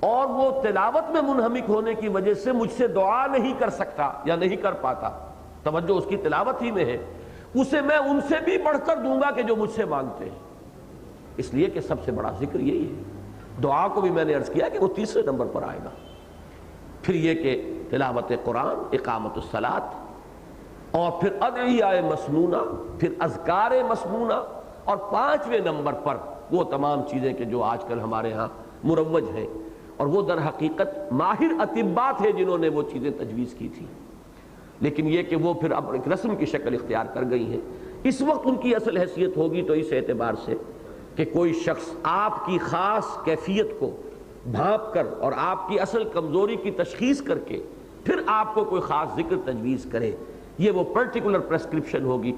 اور وہ تلاوت میں منہمک ہونے کی وجہ سے مجھ سے دعا نہیں کر سکتا یا نہیں کر پاتا، توجہ اس کی تلاوت ہی میں ہے، اسے میں ان سے بھی بڑھ کر دوں گا کہ جو مجھ سے مانگتے ہیں۔ اس لیے کہ سب سے بڑا ذکر یہی ہے۔ دعا کو بھی میں نے عرض کیا کہ وہ تیسرے نمبر پر آئے گا، پھر یہ کہ تلاوت قرآن، اقامت الصلاۃ، اور پھر ادعیہ مسنونہ، پھر اذکار مسنونہ، اور پانچویں نمبر پر وہ تمام چیزیں کہ جو آج کل ہمارے ہاں مروج ہیں، اور وہ در حقیقت ماہر اطباء تھے جنہوں نے وہ چیزیں تجویز کی تھی، لیکن یہ کہ وہ پھر اب ایک رسم کی شکل اختیار کر گئی ہیں۔ اس وقت ان کی اصل حیثیت ہوگی تو اس اعتبار سے کہ کوئی شخص آپ کی خاص کیفیت کو بھانپ کر اور آپ کی اصل کمزوری کی تشخیص کر کے پھر آپ کو کوئی خاص ذکر تجویز کرے، یہ وہ پرٹیکولر پریسکرپشن ہوگی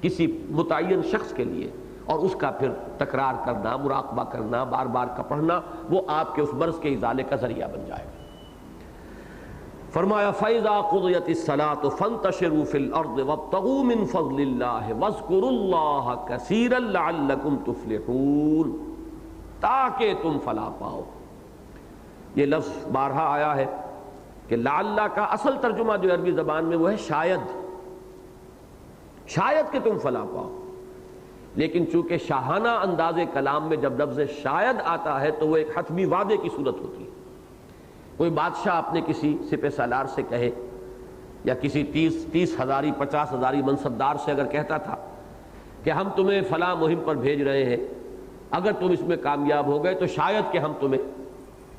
کسی متعین شخص کے لیے، اور اس کا پھر تکرار کرنا، مراقبہ کرنا، بار بار کا پڑھنا، وہ آپ کے اس مرض کے ازالے کا ذریعہ بن جائے گا۔ فرمایا فَإِذَا قُضِيَتِ الصَّلَاةُ فَانتَشِرُوا فِي الْأَرْضِ وَابْتَغُوا مِنْ فَضْلِ اللَّهِ وَاذْكُرُوا اللَّهَ كَثِيرًا لَعَلَّكُمْ تُفْلِحُونَ، تاکہ تم فلاح پاؤ۔ یہ لفظ بارہا آیا ہے کہ لعلہ کا اصل ترجمہ جو عربی زبان میں وہ ہے شاید، شاید کہ تم فلاح پاؤ، لیکن چونکہ شاہانہ انداز کلام میں جب لفظ شاید آتا ہے تو وہ ایک حتمی وعدے کی صورت ہوتی ہے۔ کوئی بادشاہ اپنے کسی سپہ سالار سے کہے یا کسی 30 ہزاری 50 ہزاری منصبدار سے اگر کہتا تھا کہ ہم تمہیں فلاں مہم پر بھیج رہے ہیں، اگر تم اس میں کامیاب ہو گئے تو شاید کہ ہم تمہیں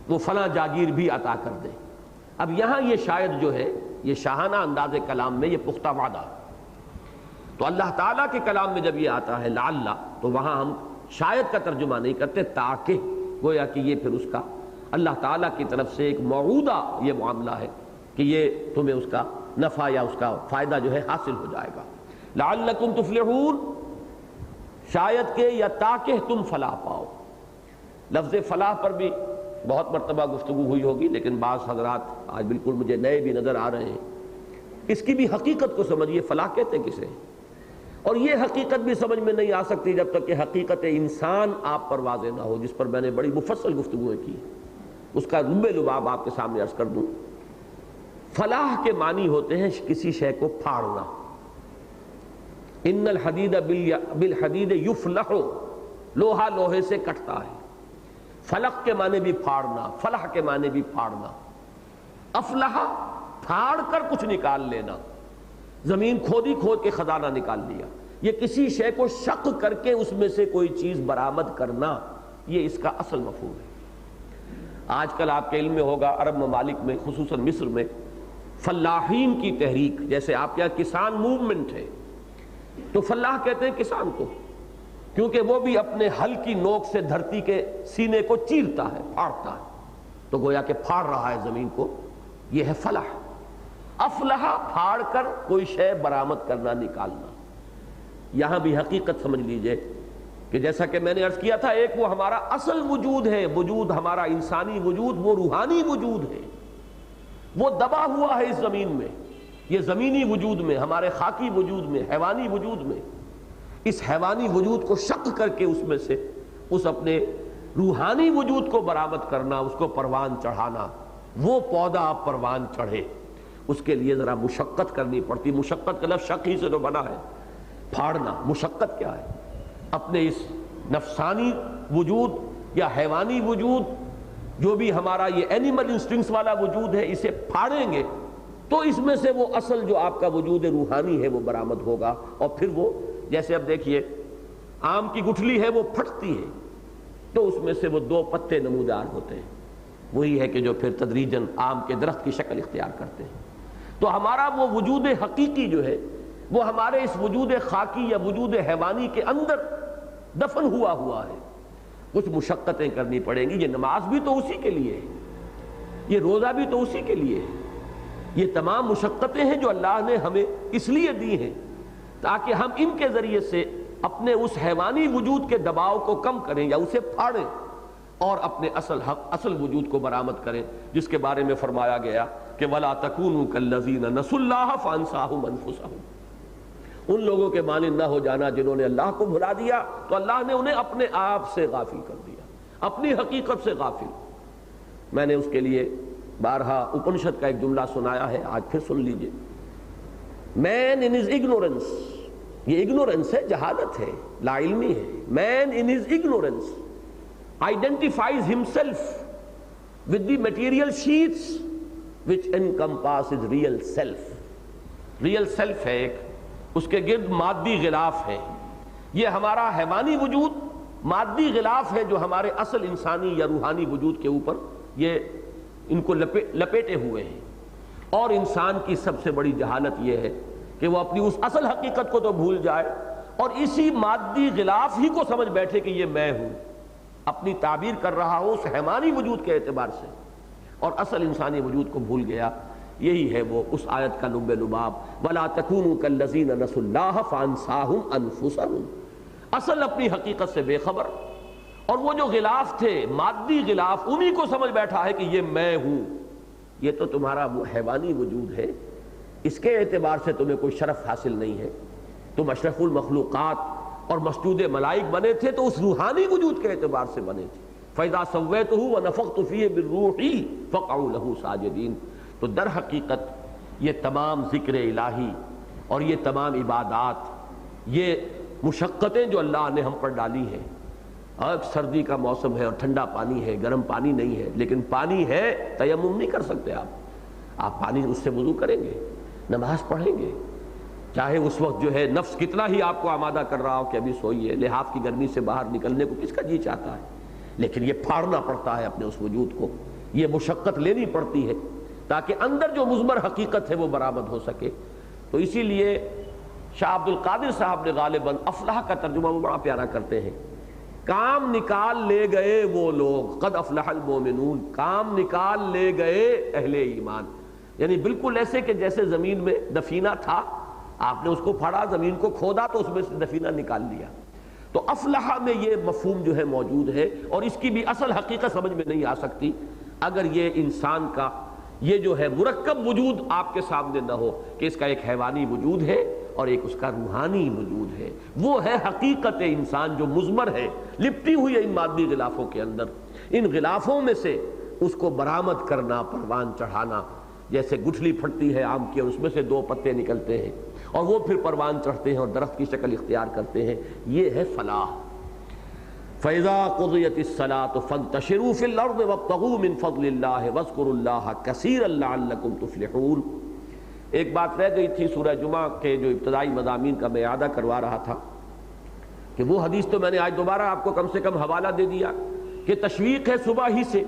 وہ فلاں جاگیر بھی عطا کر دیں۔ اب یہاں یہ شاید جو ہے یہ شاہانہ انداز کلام میں یہ پختہ وعدہ، تو اللہ تعالیٰ کے کلام میں جب یہ آتا ہے لعلہ، تو وہاں ہم شاید کا ترجمہ نہیں کرتے، تاکہ، گویا کہ یہ پھر اس کا اللہ تعالیٰ کی طرف سے ایک موعودہ یہ معاملہ ہے کہ یہ تمہیں اس کا نفع یا اس کا فائدہ جو ہے حاصل ہو جائے گا۔ لعلکم تفلحون، شاید کہ یا تاکہ تم فلاح پاؤ۔ لفظ فلاح پر بھی بہت مرتبہ گفتگو ہوئی ہوگی، لیکن بعض حضرات آج بالکل مجھے نئے بھی نظر آ رہے ہیں اس کی بھی حقیقت کو سمجھیے، فلاح کہتے کسے؟ اور یہ حقیقت بھی سمجھ میں نہیں آ سکتی جب تک کہ حقیقت انسان آپ پر واضح نہ ہو، جس پر میں نے بڑی مفصل گفتگویں کی۔ اس کا لب لباب آپ کے سامنے عرض کر دوں۔ فلاح کے معنی ہوتے ہیں کسی شے کو پھاڑنا۔ ان الحدید بالحدید یفلح، لوہا لوہے سے کٹتا ہے۔ فلق کے معنی بھی پھاڑنا، فلح کے معنی بھی پھاڑنا۔ افلح پھاڑ کر کچھ نکال لینا، زمین کھودی کھود کے خزانہ نکال لیا۔ یہ کسی شے کو شق کر کے اس میں سے کوئی چیز برآمد کرنا، یہ اس کا اصل مفہوم ہے۔ آج کل آپ کے علم میں ہوگا عرب ممالک میں، خصوصاً مصر میں، فلاحین کی تحریک، جیسے آپ کے یہاں کسان موومنٹ ہے، تو فلاح کہتے ہیں کسان کو، کیونکہ وہ بھی اپنے ہل کی نوک سے دھرتی کے سینے کو چیرتا ہے، پھاڑتا ہے، تو گویا کہ پھاڑ رہا ہے زمین کو، یہ ہے فلاح۔ افلح پھاڑ کر کوئی شے برآمد کرنا، نکالنا۔ یہاں بھی حقیقت سمجھ لیجئے کہ جیسا کہ میں نے عرض کیا تھا، ایک وہ ہمارا اصل وجود ہے، وجود ہمارا انسانی وجود، وہ روحانی وجود ہے، وہ دبا ہوا ہے اس زمین میں، یہ زمینی وجود میں، ہمارے خاکی وجود میں، حیوانی وجود میں۔ اس حیوانی وجود کو شق کر کے اس میں سے اس اپنے روحانی وجود کو برآمد کرنا، اس کو پروان چڑھانا، وہ پودا پروان چڑھے، اس کے لیے ذرا مشقت کرنی پڑتی۔ مشقت کا لفظ شق ہی سے تو بنا ہے، پھاڑنا۔ مشقت کیا ہے؟ اپنے اس نفسانی وجود یا حیوانی وجود، جو بھی ہمارا یہ اینیمل انسٹنکٹس والا وجود ہے، اسے پھاڑیں گے تو اس میں سے وہ اصل جو آپ کا وجود روحانی ہے وہ برآمد ہوگا۔ اور پھر وہ، جیسے اب دیکھیے آم کی گٹھلی ہے، وہ پھٹتی ہے تو اس میں سے وہ دو پتے نمودار ہوتے ہیں، وہی ہے کہ جو پھر تدریجاً آم کے درخت کی شکل اختیار کرتے ہیں۔ تو ہمارا وہ وجود حقیقی جو ہے، وہ ہمارے اس وجود خاکی یا وجود حیوانی کے اندر دفن ہوا ہے۔ کچھ مشقتیں کرنی پڑیں گی۔ یہ نماز بھی تو اسی کے لیے ہے، یہ روزہ بھی تو اسی کے لیے ہے۔ یہ تمام مشقتیں ہیں جو اللہ نے ہمیں اس لیے دی ہیں تاکہ ہم ان کے ذریعے سے اپنے اس حیوانی وجود کے دباؤ کو کم کریں یا اسے پھاڑیں اور اپنے اصل وجود کو برآمد کریں، جس کے بارے میں فرمایا گیا کہ وَلَا تَكُونُوا كَالَّذِينَ نَسُوا اللَّهَ فَأَنسَاهُمْ أَنفُسَهُمْ۔ ان لوگوں کے مانند نہ ہو جانا جنہوں نے اللہ کو بھلا دیا تو اللہ نے انہیں اپنے آپ سے غافل کر دیا، اپنی حقیقت سے غافل۔ میں نے اس کے لیے بارہا اپنشد کا ایک جملہ سنایا ہے، آج پھر سن لیجئے۔ مین ان ہز اگنورنس، یہ اگنورنس ہے، جہالت ہے، لا علمی ہے۔ Man in his ignorance identifies himself with the material sheets which encompasses real self۔ real self ہے ایک، اس کے گرد مادی غلاف ہے۔ یہ ہمارا حیوانی وجود مادی غلاف ہے جو ہمارے اصل انسانی یا روحانی وجود کے اوپر یہ ان کو لپیٹے ہوئے ہیں۔ اور انسان کی سب سے بڑی جہالت یہ ہے کہ وہ اپنی اس اصل حقیقت کو تو بھول جائے اور اسی مادی غلاف ہی کو سمجھ بیٹھے کہ یہ میں ہوں، اپنی تعبیر کر رہا ہوں اس حیوانی وجود کے اعتبار سے، اور اصل انسانی وجود کو بھول گیا۔ یہی ہے وہ اس آیت کا لب لباب، وَلَا تَكُونُوا كَالَّذِينَ نَسُوا اللَّهَ فَأَنسَاهُمْ أَنفُسَهُمْ۔ اصل اپنی حقیقت سے بے خبر، اور وہ جو غلاف تھے مادی غلاف، انہی کو سمجھ بیٹھا ہے کہ یہ میں ہوں۔ یہ تو تمہارا وہ حیوانی وجود ہے، اس کے اعتبار سے تمہیں کوئی شرف حاصل نہیں ہے۔ تم اشرف المخلوقات اور مسجود ملائک بنے تھے تو اس روحانی وجود کے اعتبار سے بنے تھے۔ فَإِذَا سَوَّيْتُهُ وَنَفَخْتُ فِيهِ مِن رُّوحِي فَقَعُوا لَهُ سَاجِدِينَ۔ تو در حقیقت یہ تمام ذکر الہی اور یہ تمام عبادات، یہ مشقتیں جو اللہ نے ہم پر ڈالی ہیں، اب سردی کا موسم ہے اور ٹھنڈا پانی ہے، گرم پانی نہیں ہے، لیکن پانی ہے، تیمم نہیں کر سکتے آپ پانی اس سے وضو کریں گے، نماز پڑھیں گے، چاہے اس وقت جو ہے نفس کتنا ہی آپ کو آمادہ کر رہا ہو کہ ابھی سوئیے، لحاف کی گرمی سے باہر نکلنے کو کس کا جی چاہتا ہے، لیکن یہ پھاڑنا پڑتا ہے اپنے اس وجود کو، یہ مشقت لینی پڑتی ہے تاکہ اندر جو مضمر حقیقت ہے وہ برآمد ہو سکے۔ تو اسی لیے شاہ عبد القادر صاحب نے غالباً افلاح کا ترجمہ وہ بڑا پیارا کرتے ہیں، کام نکال لے گئے وہ لوگ، قد افلح المومنون، کام نکال لے گئے اہل ایمان، یعنی بالکل ایسے کہ جیسے زمین میں دفینہ تھا، آپ نے اس کو پھاڑا، زمین کو کھودا تو اس میں سے دفینہ نکال لیا۔ تو افلح میں یہ مفہوم جو ہے موجود ہے، اور اس کی بھی اصل حقیقت سمجھ میں نہیں آ سکتی اگر یہ انسان کا یہ جو ہے مرکب وجود آپ کے سامنے نہ ہو کہ اس کا ایک حیوانی وجود ہے اور ایک اس کا روحانی وجود ہے. وہ ہے حقیقت انسان جو مضمر ہے، لپٹی ہوئی ہے ان مادی غلافوں کے اندر. ان غلافوں میں سے اس کو برآمد کرنا، پروان چڑھانا، جیسے گٹھلی پھٹتی ہے آم کی اور اس میں سے 2 پتے نکلتے ہیں اور وہ پھر پروان چڑھتے ہیں اور درخت کی شکل اختیار کرتے ہیں. یہ ہے فلاح. فَإِذَا قُضِيَتِ الصَّلَاةُ فَانتَشِرُوا فِي الْأَرْضِ وَابْتَغُوا مِنْ فَضْلِ اللَّهِ وَاذْكُرُوا اللَّهَ كَثِيرًا لَعَلَّكُمْ تُفْلِحُونَ. ایک بات رہ گئی تھی سورہ جمعہ کے جو ابتدائی مضامین کا میں اعادہ کروا رہا تھا کہ وہ حدیث تو میں نے آج دوبارہ آپ کو کم سے کم حوالہ دے دیا کہ تشویق ہے صبح ہی سے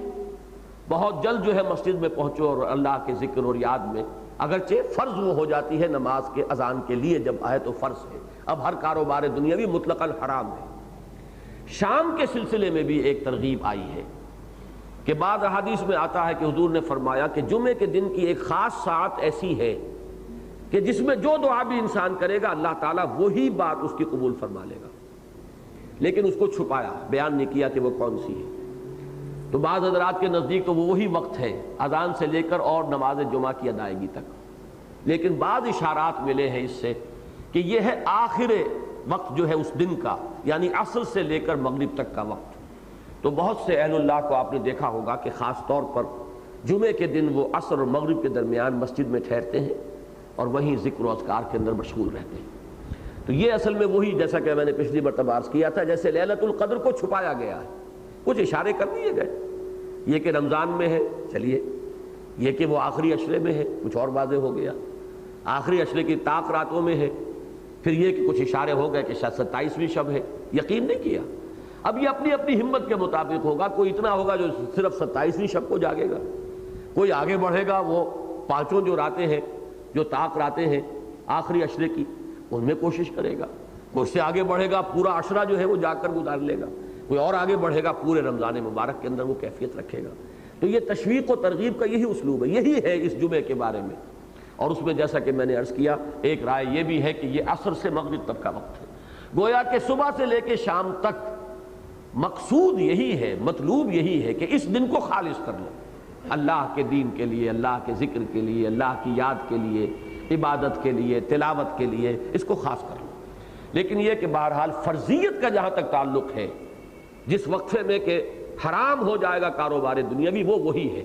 بہت جلد جو ہے مسجد میں پہنچو اور اللہ کے ذکر اور یاد میں. اگرچہ فرض وہ ہو جاتی ہے نماز کے اذان کے لیے جب آئے تو فرض ہے. اب ہر کاروبار دنیاوی مطلقاً حرام ہے. شام کے سلسلے میں بھی ایک ترغیب آئی ہے کہ بعض احادیث میں آتا ہے کہ حضور نے فرمایا کہ جمعے کے دن کی ایک خاص ساعت ایسی ہے کہ جس میں جو دعا بھی انسان کرے گا اللہ تعالیٰ وہی بات اس کی قبول فرما لے گا. لیکن اس کو چھپایا، بیان نہیں کیا کہ وہ کون سی ہے. تو بعض حضرات کے نزدیک تو وہ وہی وقت ہے اذان سے لے کر اور نماز جمعہ کی ادائیگی تک. لیکن بعض اشارات ملے ہیں اس سے کہ یہ ہے آخر وقت جو ہے اس دن کا، یعنی عصر سے لے کر مغرب تک کا وقت. تو بہت سے اہل اللہ کو آپ نے دیکھا ہوگا کہ خاص طور پر جمعے کے دن وہ عصر اور مغرب کے درمیان مسجد میں ٹھہرتے ہیں اور وہیں ذکر و اذکار کے اندر مشغول رہتے ہیں. تو یہ اصل میں وہی، جیسا کہ میں نے پچھلی مرتبہ عرض کیا تھا، جیسے لیلۃ القدر کو چھپایا گیا ہے. کچھ اشارے کر دیے گئے، یہ کہ رمضان میں ہے چلیے، یہ کہ وہ آخری عشرے میں ہے کچھ اور واضح ہو گیا، آخری عشرے کی طاق راتوں میں ہے. پھر یہ کہ کچھ اشارے ہو گئے کہ شاید 27ویں شب ہے. یقین نہیں کیا. اب یہ اپنی اپنی ہمت کے مطابق ہوگا. کوئی اتنا ہوگا جو صرف 27ویں شب کو جاگے گا، کوئی آگے بڑھے گا وہ 5 جو راتیں ہیں جو طاق راتیں ہیں آخری عشرے کی ان میں کوشش کرے گا. کوئی اس سے آگے بڑھے گا پورا عشرہ جو ہے وہ جا کر گزار لے گا. کوئی اور آگے بڑھے گا پورے رمضان مبارک کے اندر وہ کیفیت رکھے گا. تو یہ تشویق و ترغیب کا یہی اسلوب ہے، یہی ہے اس جمعے کے بارے میں. اور اس میں جیسا کہ میں نے عرض کیا ایک رائے یہ بھی ہے کہ یہ عصر سے مغرب تک کا وقت ہے. گویا کہ صبح سے لے کے شام تک مقصود یہی ہے، مطلوب یہی ہے کہ اس دن کو خالص کر لو اللہ کے دین کے لیے، اللہ کے ذکر کے لیے، اللہ کی یاد کے لیے، عبادت کے لیے، تلاوت کے لیے، اس کو خاص کر لو. لیکن یہ کہ بہرحال فرضیت کا جہاں تک تعلق ہے، جس وقفے میں کہ حرام ہو جائے گا کاروبار دنیاوی، وہ وہی ہے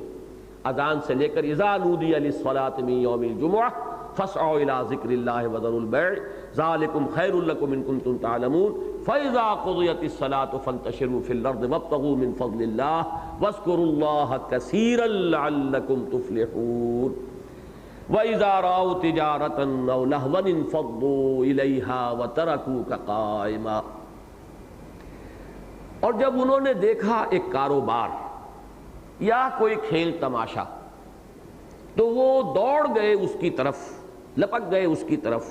اذان سے لے کر اذا نودی للصلاة من یوم الجمعہ فاسعوا الى ذکر اللہ وذروا البیع ذالکم خیر لکم ان کنتم تعلمون فاذا قضیت الصلاة فانتشروا فی الارض وابتغوا من فضل اللہ واذکروا اللہ کثیرا لعلکم تفلحون وَإِذَا رَأَوْا تِجَارَةً أَوْ لَهْوًا انفضوا إِلَيْهَا وَتَرَكُوكَ قَائِمًا. اور جب انہوں نے دیکھا ایک کاروبار یا کوئی کھیل تماشا تو وہ دوڑ گئے اس کی طرف، لپک گئے اس کی طرف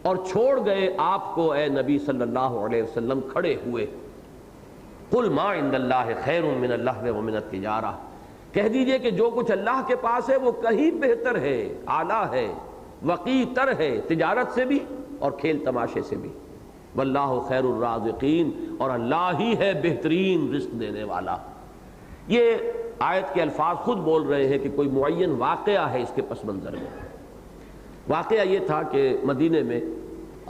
اور چھوڑ گئے آپ کو اے نبی صلی اللہ علیہ وسلم کھڑے ہوئے. قُلْ مَا عِنْدَ اللَّهِ خَيْرٌ مِّنَ اللَّهْوِ وَمِنَ التِّجَارَةِ، کہہ دیجئے کہ جو کچھ اللہ کے پاس ہے وہ کہیں بہتر ہے، اعلیٰ ہے، وقی تر ہے تجارت سے بھی اور کھیل تماشے سے بھی. واللہ خیر الرازقین، اور اللہ ہی ہے بہترین رزق دینے والا. یہ آیت کے الفاظ خود بول رہے ہیں کہ کوئی معین واقعہ ہے اس کے پس منظر میں. واقعہ یہ تھا کہ مدینے میں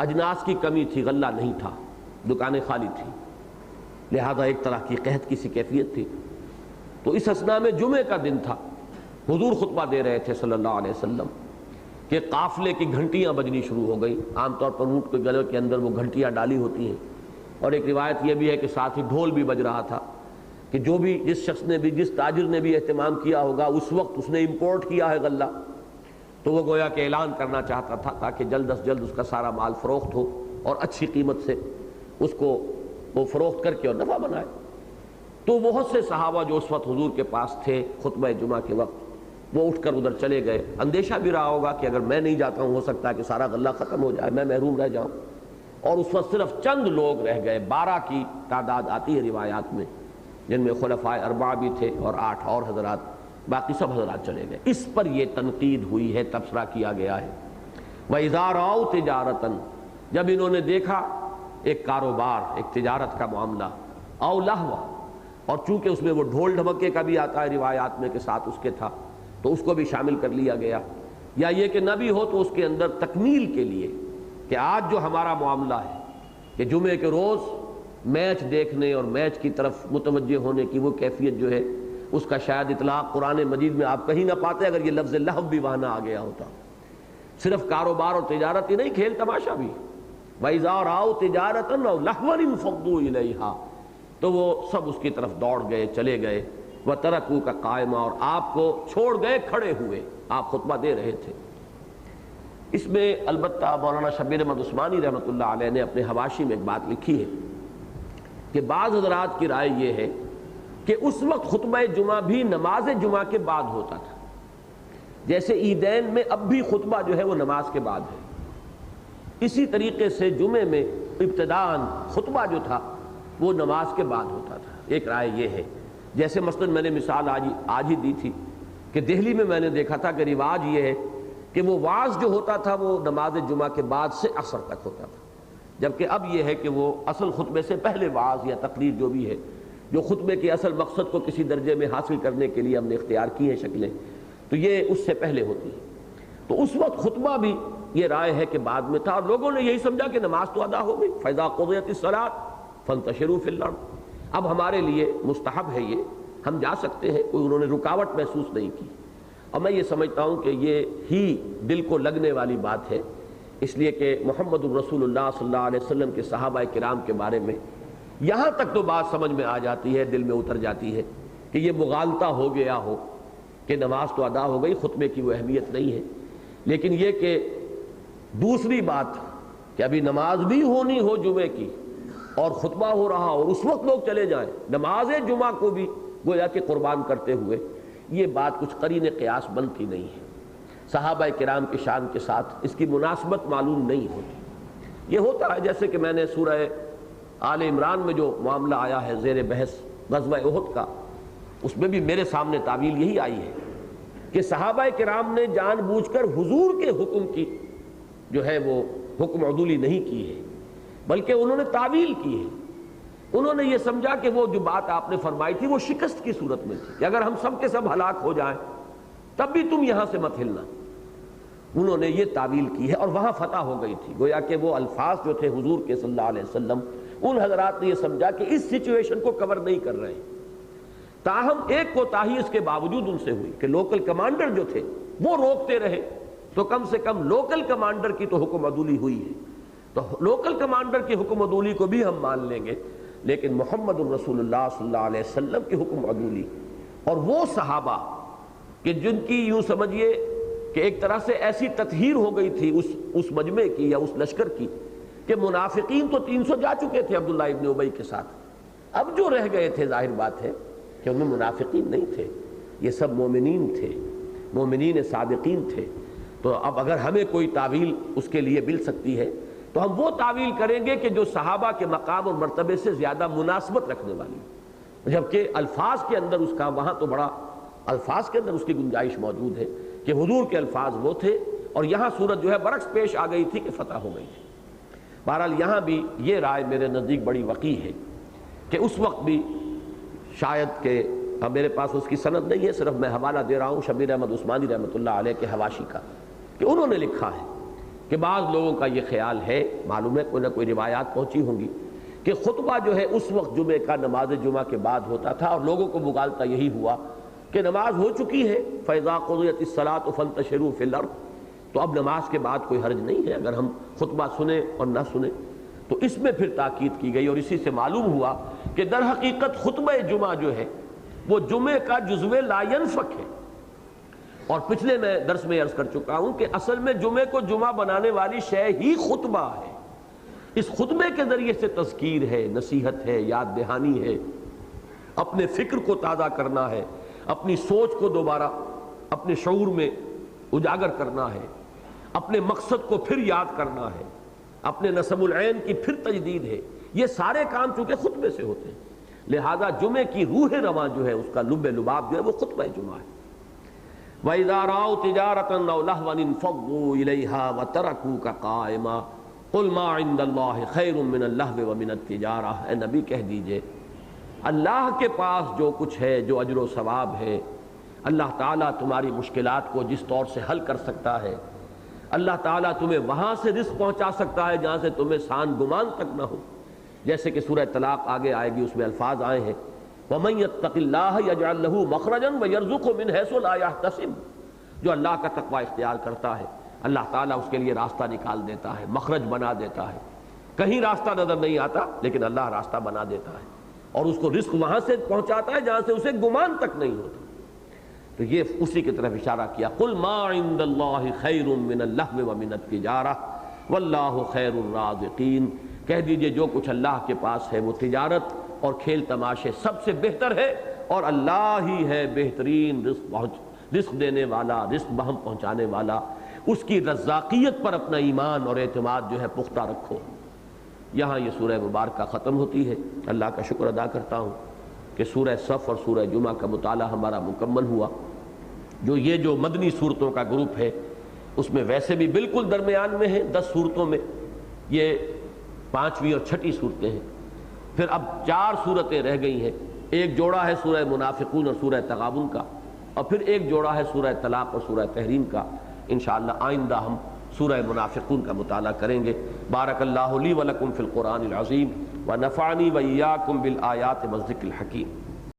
اجناس کی کمی تھی، غلہ نہیں تھا، دکانیں خالی تھیں، لہذا ایک طرح کی قحط کی سی کیفیت تھی. تو اس اثنا میں جمعے کا دن تھا، حضور خطبہ دے رہے تھے صلی اللہ علیہ وسلم کہ قافلے کی گھنٹیاں بجنی شروع ہو گئی. عام طور پر اونٹ کے گلے کے اندر وہ گھنٹیاں ڈالی ہوتی ہیں، اور ایک روایت یہ بھی ہے کہ ساتھ ہی ڈھول بھی بج رہا تھا کہ جو بھی جس شخص نے بھی، جس تاجر نے بھی اہتمام کیا ہوگا اس وقت اس نے امپورٹ کیا ہے غلہ، تو وہ گویا کہ اعلان کرنا چاہتا تھا تاکہ جلد از جلد اس کا سارا مال فروخت ہو اور اچھی قیمت سے اس کو وہ فروخت کر کے اور نفع بنائے. تو بہت سے صحابہ جو اس وقت حضور کے پاس تھے خطبہ جمعہ کے وقت، وہ اٹھ کر ادھر چلے گئے. اندیشہ بھی رہا ہوگا کہ اگر میں نہیں جاتا ہوں ہو سکتا ہے کہ سارا غلہ ختم ہو جائے، میں محروم رہ جاؤں. اور اس وقت صرف چند لوگ رہ گئے، 12 کی تعداد آتی ہے روایات میں، جن میں خلفائے اربعہ بھی تھے اور 8 اور حضرات، باقی سب حضرات چلے گئے. اس پر یہ تنقید ہوئی ہے، تبصرہ کیا گیا ہے. وَإِذَا رَأَوْا تِجَارَةً، جب انہوں نے دیکھا ایک کاروبار، ایک تجارت کا معاملہ، أَوْ لَهْوًا، اور چونکہ اس میں وہ ڈھول ڈھمکے کا بھی آتا ہے روایات میں کہ ساتھ اس کے تھا، تو اس کو بھی شامل کر لیا گیا، یا یہ کہ نہ بھی ہو تو اس کے اندر تکمیل کے لیے کہ آج جو ہمارا معاملہ ہے کہ جمعے کے روز میچ دیکھنے اور میچ کی طرف متوجہ ہونے کی وہ کیفیت جو ہے اس کا شاید اطلاق قرآن مجید میں آپ کہیں نہ پاتے اگر یہ لفظ لہو بھی وہاں نہ آ گیا ہوتا۔ صرف کاروبار اور تجارت ہی نہیں، کھیل تماشا بھی، وَإِذَا رَأَوْا تِجَارَةً أَوْ لَهْوًا انفَضُّوا إِلَيْهَا، تو وہ سب اس کی طرف دوڑ گئے، چلے گئے، وَتَرَكُوكَ قَائِمًا، اور آپ کو چھوڑ گئے کھڑے ہوئے، آپ خطبہ دے رہے تھے۔ اس میں البتہ مولانا شبیر احمد عثمانی رحمۃ اللہ علیہ نے اپنے حواشی میں ایک بات لکھی ہے کہ بعض حضرات کی رائے یہ ہے کہ اس وقت خطبہ جمعہ بھی نماز جمعہ کے بعد ہوتا تھا، جیسے عیدین میں اب بھی خطبہ جو ہے وہ نماز کے بعد ہے، اسی طریقے سے جمعے میں ابتداءً خطبہ جو تھا وہ نماز کے بعد ہوتا تھا۔ ایک رائے یہ ہے، جیسے مثلا میں نے مثال آج ہی دی تھی کہ دہلی میں میں نے دیکھا تھا کہ رواج یہ ہے کہ وہ واعظ جو ہوتا تھا وہ نماز جمعہ کے بعد سے عصر تک ہوتا تھا، جبکہ اب یہ ہے کہ وہ اصل خطبے سے پہلے واعظ یا تقریر جو بھی ہے، جو خطبے کے اصل مقصد کو کسی درجے میں حاصل کرنے کے لیے ہم نے اختیار کی ہیں شکلیں، تو یہ اس سے پہلے ہوتی ہے۔ تو اس وقت خطبہ بھی یہ رائے ہے کہ بعد میں تھا، اور لوگوں نے یہی سمجھا کہ نماز تو ادا ہو گئی، فَإِذَا قُضِيَتِ الصَّلَاةُ فَانتَشِرُوا فِي الْأَرْضِ، اب ہمارے لیے مستحب ہے، یہ ہم جا سکتے ہیں، کوئی انہوں نے رکاوٹ محسوس نہیں کی۔ اور میں یہ سمجھتا ہوں کہ یہ ہی دل کو لگنے والی بات ہے، اس لیے کہ محمد الرسول اللہ صلی اللہ علیہ وسلم کے صحابہ کرام کے بارے میں یہاں تک تو بات سمجھ میں آ جاتی ہے، دل میں اتر جاتی ہے کہ یہ مغالطہ ہو گیا ہو کہ نماز تو ادا ہو گئی، خطبے کی وہ اہمیت نہیں ہے، لیکن یہ کہ دوسری بات کہ ابھی نماز بھی ہونی ہو جمعے کی اور خطبہ ہو رہا اور اس وقت لوگ چلے جائیں نماز جمعہ کو بھی گویا کہ قربان کرتے ہوئے، یہ بات کچھ قرین قیاس بنتی نہیں ہے، صحابہ کرام کی شان کے ساتھ اس کی مناسبت معلوم نہیں ہوتی۔ یہ ہوتا ہے جیسے کہ میں نے سورہ آل عمران میں جو معاملہ آیا ہے زیر بحث غزوہ احد کا، اس میں بھی میرے سامنے تعویل یہی آئی ہے کہ صحابہ کرام نے جان بوجھ کر حضور کے حکم کی جو ہے وہ حکم عدولی نہیں کی ہے، بلکہ انہوں نے تعویل کی ہے۔ انہوں نے یہ سمجھا کہ وہ جو بات آپ نے فرمائی تھی وہ شکست کی صورت میں تھی کہ اگر ہم سب کے سب ہلاک ہو جائیں تب بھی تم یہاں سے مت ہلنا، انہوں نے یہ تعویل کی ہے، اور وہاں فتح ہو گئی تھی۔ گویا کہ وہ الفاظ جو تھے حضور کے صلی اللہ علیہ وسلم، ان حضرات نے یہ سمجھا کہ اس سچویشن کو کور نہیں کر رہے ہیں، تاہم ایک کوتاہی اس کے باوجود ان سے ہوئی کہ لوکل کمانڈر جو تھے وہ روکتے رہے، تو کم سے کم لوکل کمانڈر کی تو حکم عدولی ہوئی ہے، تو لوکل کمانڈر کی حکم عدولی کو بھی ہم مان لیں گے، لیکن محمد الرسول اللہ صلی اللہ علیہ وسلم کی حکم عدولی اور وہ صحابہ کہ جن کی یوں سمجھیے کہ ایک طرح سے ایسی تطہیر ہو گئی تھی اس مجمع کی یا اس لشکر کی کہ منافقین تو 300 جا چکے تھے عبداللہ ابن ابی کے ساتھ، اب جو رہ گئے تھے ظاہر بات ہے کہ ان میں منافقین نہیں تھے، یہ سب مومنین تھے، مومنین صادقین تھے۔ تو اب اگر ہمیں کوئی تعویل اس کے لیے مل سکتی ہے تو ہم وہ تعویل کریں گے کہ جو صحابہ کے مقام اور مرتبے سے زیادہ مناسبت رکھنے والی، جبکہ الفاظ کے اندر اس کا وہاں تو بڑا الفاظ کے اندر اس کی گنجائش موجود ہے کہ حضور کے الفاظ وہ تھے، اور یہاں صورت جو ہے برعکس پیش آ گئی تھی کہ فتح ہو گئی تھی۔ بہرحال یہاں بھی یہ رائے میرے نزدیک بڑی وقیع ہے کہ اس وقت بھی شاید کہ میرے پاس اس کی سند نہیں ہے، صرف میں حوالہ دے رہا ہوں شبیر احمد عثمانی رحمۃ اللہ علیہ کے حواشی کا، کہ انہوں نے لکھا ہے کہ بعض لوگوں کا یہ خیال ہے، معلوم ہے کوئی نہ کوئی روایات پہنچی ہوں گی، کہ خطبہ جو ہے اس وقت جمعے کا نماز جمعہ کے بعد ہوتا تھا، اور لوگوں کو مغالطہ یہی ہوا کہ نماز ہو چکی ہے، فَإِذَا قُضِيَتِ الصَّلَاةُ فَانتَشِرُوا فِي الْأَرْضِ، تو اب نماز کے بعد کوئی حرج نہیں ہے اگر ہم خطبہ سنیں اور نہ سنیں۔ تو اس میں پھر تاکید کی گئی، اور اسی سے معلوم ہوا کہ در حقیقت خطبہ جمعہ جو ہے وہ جمعے کا جزو لا ینفک ہے، اور پچھلے میں درس میں عرض کر چکا ہوں کہ اصل میں جمعے کو جمعہ بنانے والی شے ہی خطبہ ہے، اس خطبے کے ذریعے سے تذکیر ہے، نصیحت ہے، یاد دہانی ہے، اپنے فکر کو تازہ کرنا ہے، اپنی سوچ کو دوبارہ اپنے شعور میں اجاگر کرنا ہے، اپنے مقصد کو پھر یاد کرنا ہے، اپنے نصب العین کی پھر تجدید ہے، یہ سارے کام چونکہ خطبے سے ہوتے ہیں، لہذا جمعے کی روح رواں جو ہے اس کا لب لباب جو ہے وہ خطبہ جمعہ ہے۔ وَإِذَا رَأَوْا تِجَارَةً أَوْ لَهْوًا انفَضُّوا إِلَيْهَا وَتَرَكُوكَ قَائِمًا قُلْ مَا عِندَ اللَّهِ خَيْرٌ مِّنَ اللَّهْوِ وَمِنَ التِّجَارَةِ، اے نبی کہہ دیجئے اللہ کے پاس جو کچھ ہے، جو اجر و ثواب ہے، اللہ تعالیٰ تمہاری مشکلات کو جس طور سے حل کر سکتا ہے، اللہ تعالیٰ تمہیں وہاں سے رزق پہنچا سکتا ہے جہاں سے تمہیں سان گمان تک نہ ہو. جیسے کہ سورہ طلاق آگے آئے گی، اس میں الفاظ آئے ہیں وَمَن يَتَّقِ اللَّهَ يَجْعَل لَّهُ مَخْرَجًا وَيَرْزُقْهُ مِنْ حَيْثُ لَا يَحْتَسِبُ. جو اللہ کا تقوی اختیار کرتا ہے اللہ تعالیٰ اس کے لیے راستہ نکال دیتا ہے، مخرج بنا دیتا ہے. کہیں راستہ نظر نہیں آتا لیکن اللہ راستہ بنا دیتا ہے اور اس کو رزق وہاں سے پہنچاتا ہے جہاں سے اسے گمان تک نہیں ہوتا. تو یہ اسی کی طرف اشارہ کیا، قُلْ مَا عِندَ اللَّهِ خَيْرٌ مِّنَ اللَّهْوِ وَمِنَ التِّجَارَةِ وَاللَّهُ خَيْرُ الرَّازِقِينَ. کہہ دیجئے جو کچھ اللہ کے پاس ہے وہ تجارت اور کھیل تماشے سب سے بہتر ہے، اور اللہ ہی ہے بہترین رزق دینے والا، رزق بہم پہنچانے والا. اس کی رزاقیت پر اپنا ایمان اور اعتماد جو ہے پختہ رکھو. یہاں یہ سورہ مبارکہ ختم ہوتی ہے. اللہ کا شکر ادا کرتا ہوں کہ سورہ صف اور سورہ جمعہ کا مطالعہ ہمارا مکمل ہوا. جو مدنی صورتوں کا گروپ ہے اس میں ویسے بھی بالکل درمیان میں ہے، 10 صورتوں میں یہ 5ویں اور 6ٹھی صورتیں ہیں. پھر اب 4 صورتیں رہ گئی ہیں. ایک جوڑا ہے سورہ منافقون اور سورہ تغابن کا، اور پھر ایک جوڑا ہے سورہ طلاق اور سورہ تحریم کا. انشاءاللہ آئندہ ہم سورہ منافقون کا مطالعہ کریں گے. بارک اللہ لی ولکم فی القرآن العظیم ونفعنی وإیاکم بالآیات والذکر الحکیم.